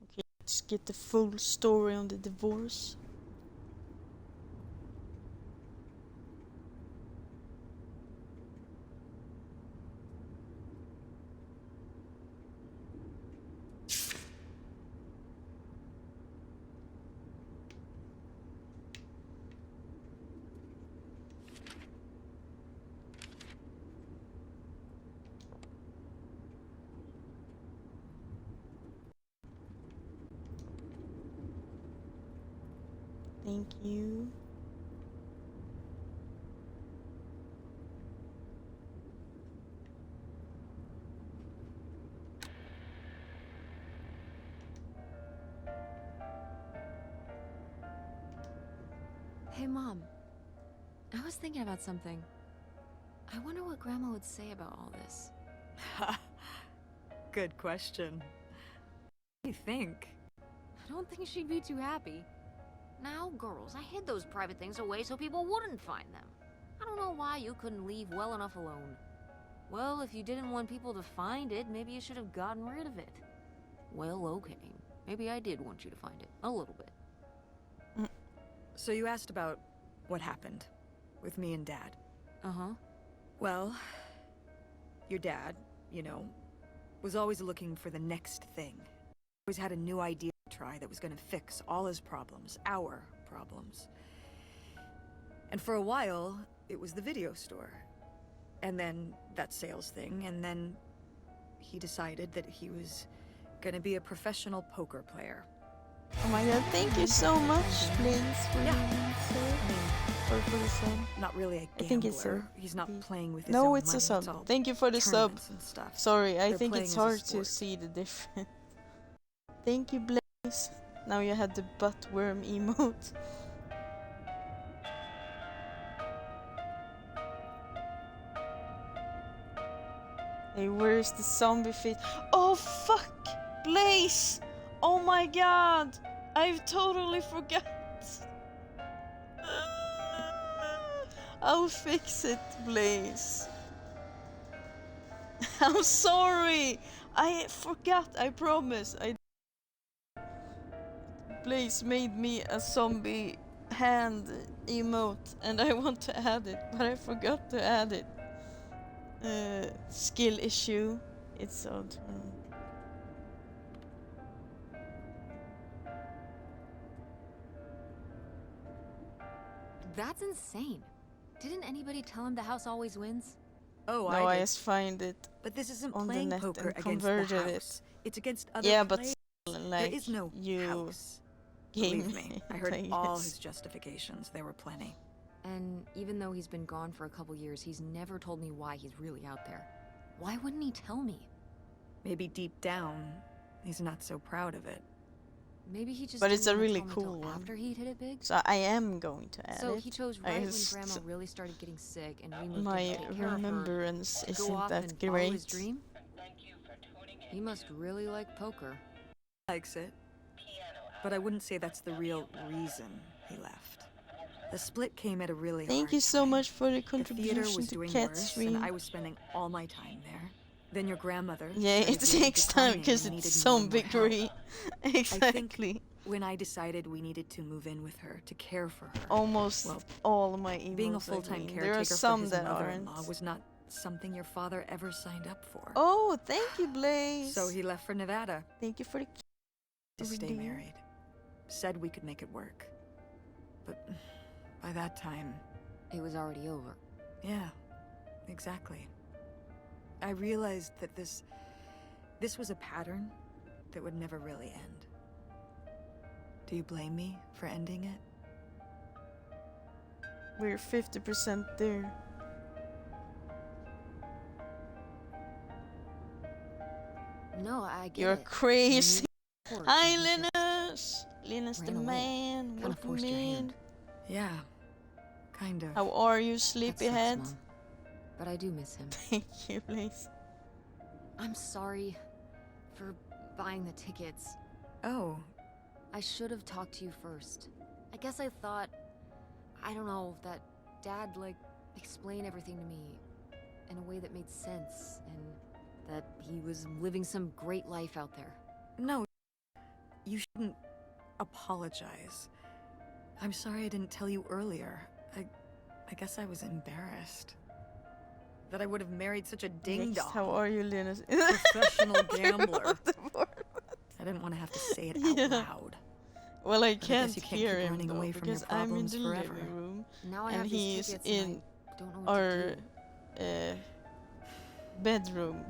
Okay, let's get the full story on the divorce. Thank you. Hey, Mom. I was thinking about something. I wonder what Grandma would say about all this. Good question. What do you think? I don't think she'd be too happy. Now, girls, I hid those private things away so people wouldn't find them. I don't know why you couldn't leave well enough alone. Well, if you didn't want people to find it, maybe you should have gotten rid of it. Well, okay. Maybe I did want you to find it. A little bit. So you asked about what happened with me and Dad. Uh-huh. Well, your dad, you know, was always looking for the next thing. Always had a new idea to try that was gonna fix all his problems, our problems. And for a while, it was the video store. And then that sales thing, and then he decided that he was gonna be a professional poker player. Oh my god, thank you so much, Blaze, for Yeah. the sub. Or for the sub. Not really a gambler. I think it's a- He's not playing with his No, own it's a money. sub. all Thank you for the sub. tournaments and stuff. Sorry, I They're think playing it's as a hard to sport. see the difference. Thank you, Blaze. Now you had the butt worm emote. Hey, where's the zombie fit? Oh fuck! Blaze! Oh my god! I've totally forgot! I'll fix it, Blaze. I'm sorry! I forgot, I promise. Blaze made me a zombie hand emote and I want to add it, but I forgot to add it. Skill issue. It's odd. That's insane. Didn't anybody tell him the house always wins? Oh, No, I did. just find it But this isn't on the playing net poker and against the converted house. it. It's against other Yeah, but players. still, like, There is no you house. game Believe me, I heard it, all yes. his justifications. There were plenty. And even though he's been gone for a couple years, he's never told me why he's really out there. Why wouldn't he tell me? Maybe deep down, he's not so proud of it. Maybe he just But didn't it's a wanna really tell me cool till one. after he'd hit it big. So I am going to add So it. he chose I right when just- Grandma really started getting sick and we moved in My to take care of her. remembrance To go isn't off that and follow his great. dream? He must really like poker. Likes it. But I wouldn't say that's the real reason he left. The split came at a really Thank hard you so time. much for the The theater contribution was to doing Cat worse, Stream. and I was spending all my time there. Then your grandmother. Yeah, started it really takes time declining because and it's needed more and zombie more help. green. Exactly. When I decided we needed to move in with her to care for her, Almost Well, all my emails. being a full-time There caretaker are for some his that mother-in-law aren't. was not something your father ever signed up for. Oh, thank you, Blaze. So he left for Nevada Thank you for the to stay redeem. married. Said we could make it work. But by that time, It was already over. yeah, exactly. I realized that this was a pattern that would never really end. Do you blame me for ending it? We're 50% there. No, I get You're it. crazy. Poor Hi, thing, he just Linus! Linus the ran away. man, Kinda welcome forced your in. hand. Yeah, kind of. How are you, That sucks, sleepyhead? Mom. But I do miss him. Thank you, please. I'm sorry for buying the tickets. Oh, I should have talked to you first. I guess I thought, I don't know, that Dad, like, explained everything to me in a way that made sense, and that he was living some great life out there. no. You shouldn't apologize. I'm sorry I didn't tell you earlier. I guess I was embarrassed. That I would have married such a Next, ding-dong. how are you, Linus? Professional gambler. What the fuck? I didn't want to have to say it out Yeah. loud. Well, I But I can't guess you can't hear keep him running though, away from your because I'm in problems the forever. living room Now I and have these he's tickets in and I don't know what our to do. bedroom.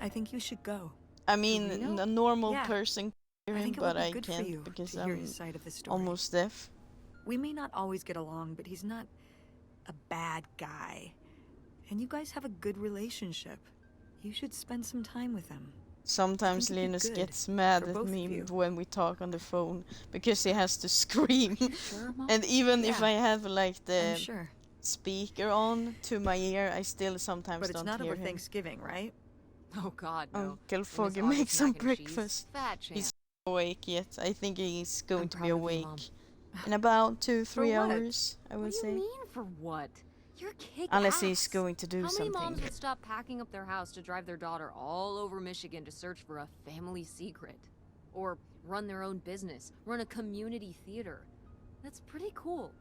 I think you should go. I mean, Reno? a normal Yeah. person can hear I him, think it but would be I good for can't you because to hear I'm his side of the story. almost deaf. We may not always get along, but he's not a bad guy. And you guys have a good relationship. You should spend some time with him. Sometimes it'd be Linus good gets mad for at both of me you. when we talk on the phone because he has to scream. Sure, Mom? And even if Yeah. I have like I'm the sure. speaker on to my ear, I still sometimes But it's don't not hear over him. Thanksgiving, right? Oh God, no. Uncle Miss Foggy August makes some mac and cheese? breakfast. Fat chance. He's not awake yet. I think he's going I'm to be proud of you, awake Mom. in about 2-3 For what? hours, I would What do you say. mean for what? You're kick Unless he's going to do How many something. moms would stop packing up their house to drive their daughter all over Michigan to search for a family secret? Or run their own business, run a community theater? That's pretty cool.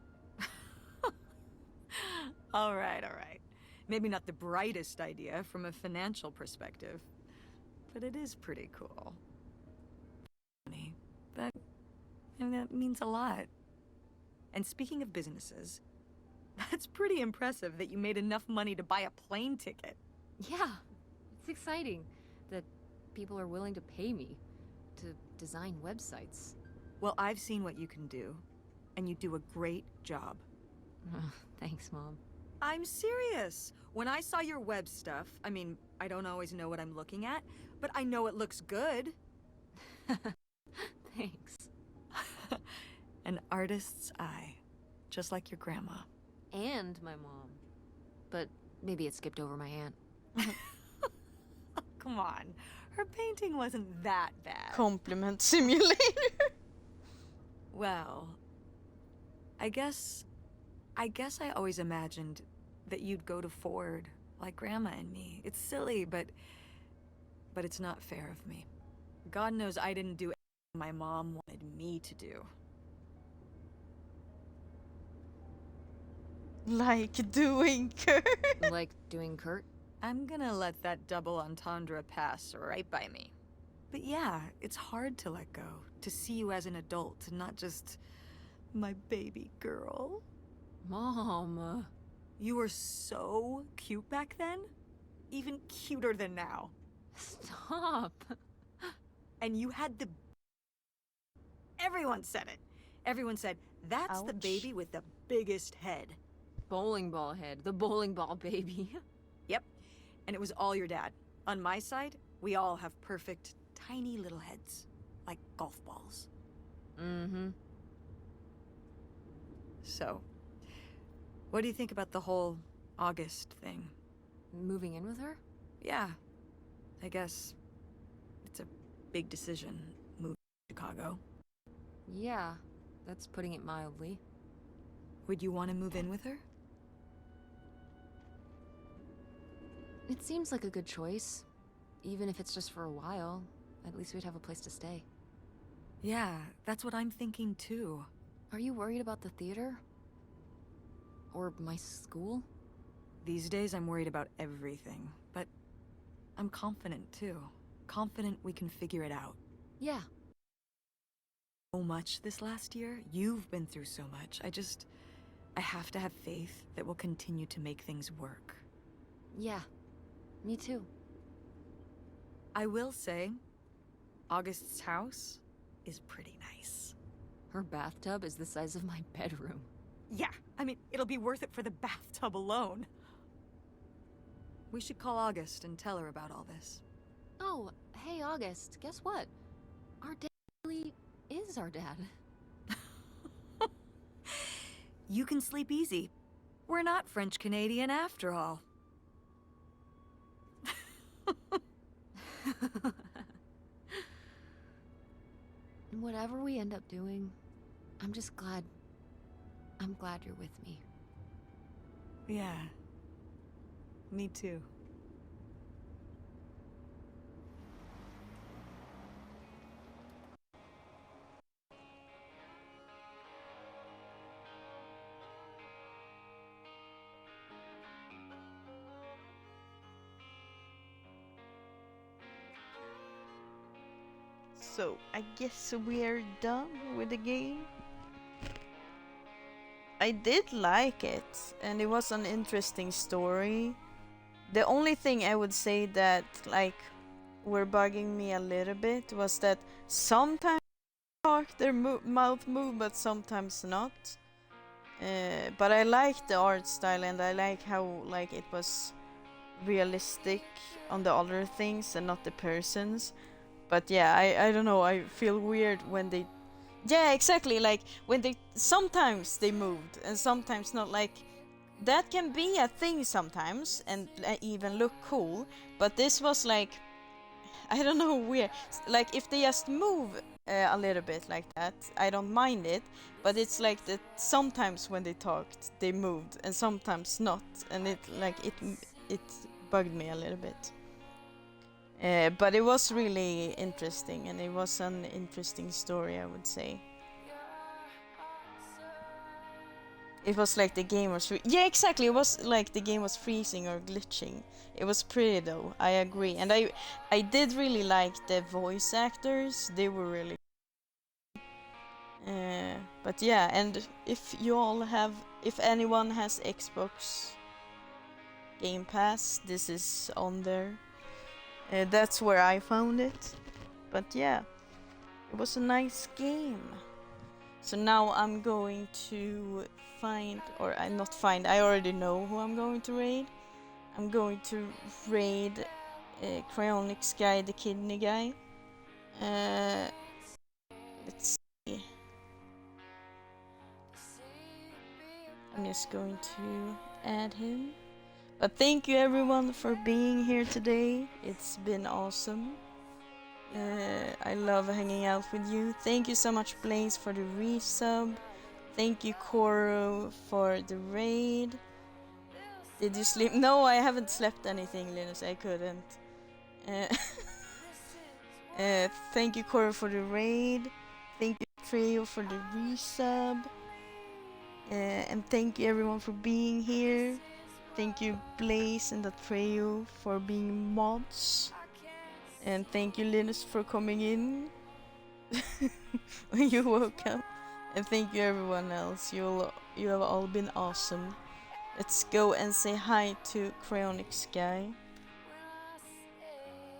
All right. Maybe not the brightest idea from a financial perspective, but it is pretty cool. Funny. That means a lot. And speaking of businesses, that's pretty impressive that you made enough money to buy a plane ticket. Yeah, it's exciting that people are willing to pay me to design websites. Well, I've seen what you can do, and you do a great job. Thanks, Mom. I'm serious. When I saw your web stuff, I mean, I don't always know what I'm looking at, but I know it looks good. Thanks. An artist's eye, just like your grandma. And my mom. But maybe it skipped over my aunt. Come on, her painting wasn't that bad. Compliment simulator. Well, I guess I always imagined that you'd go to Ford like Grandma and me. It's silly, but it's not fair of me. God knows I didn't do everything my mom wanted me to do. Like doing Kurt. Like doing Kurt? I'm gonna let that double entendre pass right by me. But yeah, it's hard to let go, to see you as an adult, and not just my baby girl. Mom. You were so cute back then, even cuter than now. Stop. And you had the... Everyone said it. Everyone said, that's the Ouch. baby with the biggest head. Bowling ball head. The bowling ball baby. Yep. And it was all your dad. On my side, we all have perfect, tiny little heads. Like golf balls. Mm-hmm. So, what do you think about the whole August thing? Moving in with her? Yeah, I guess it's a big decision, moving to Chicago. Yeah, that's putting it mildly. Would you want to move in with her? It seems like a good choice. Even if it's just for a while, at least we'd have a place to stay. Yeah, that's what I'm thinking too. Are you worried about the theater? Or my school? These days I'm worried about everything, but I'm confident too. Confident we can figure it out. Yeah. So much this last year. You've been through so much. I have to have faith that we'll continue to make things work. Yeah. Me too. I will say, August's house is pretty nice. Her bathtub is the size of my bedroom. Yeah, I mean, it'll be worth it for the bathtub alone. We should call August and tell her about all this. Oh, hey August, guess what? Our date really is our dad. You can sleep easy. We're not French Canadian after all. Whatever we end up doing, I'm just glad. I'm glad you're with me. Yeah. Me too. So I guess we're done with the game. I did like it, and it was an interesting story. The only thing I would say that like were bugging me a little bit was that sometimes their mouth move, but sometimes not. But I like the art style, and I like how like it was realistic on the other things and not the persons. But yeah, I don't know, I feel weird when they, yeah, exactly, like when they sometimes they moved and sometimes not. Like that can be a thing sometimes and even look cool, but this was like, I don't know, weird. Like if they just move a little bit like that, I don't mind it. But it's like that sometimes when they talked, they moved, and sometimes not, and it bugged me a little bit. But it was really interesting, and it was an interesting story, I would say. It was like the game was yeah, exactly. It was like the game was freezing or glitching. It was pretty though. I agree, and I did really like the voice actors. They were really. But yeah, and if you all have, if anyone has Xbox Game Pass, this is on there. That's where I found it. But yeah, it was a nice game. So now I'm going to find, or I not find, I already know who I'm going to raid. I'm going to raid Cryonic Sky, the kidney guy. Let's see. I'm just going to add him. But thank you everyone for being here today. It's been awesome. I love hanging out with you. Thank you so much, Blaze, for the resub. Thank you, Koro, for the raid. Did you sleep? No, I haven't slept anything, Linus. I couldn't. Uh, thank you, Koro, for the raid. Thank you, Trio, for the resub. And thank you, everyone, for being here. Thank you, Blaze and the Trio, for being mods. And thank you, Linus, for coming in when you woke up. And thank you, everyone else. You have all been awesome. Let's go and say hi to Cryonic Sky.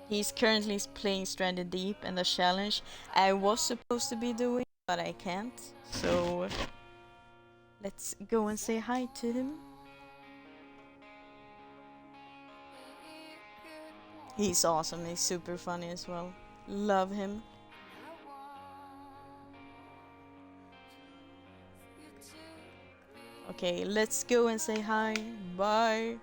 He's currently playing Stranded Deep and the challenge I was supposed to be doing, but I can't. So let's go and say hi to him. He's awesome. He's super funny as well. Love him. Okay, let's go and say hi. Bye.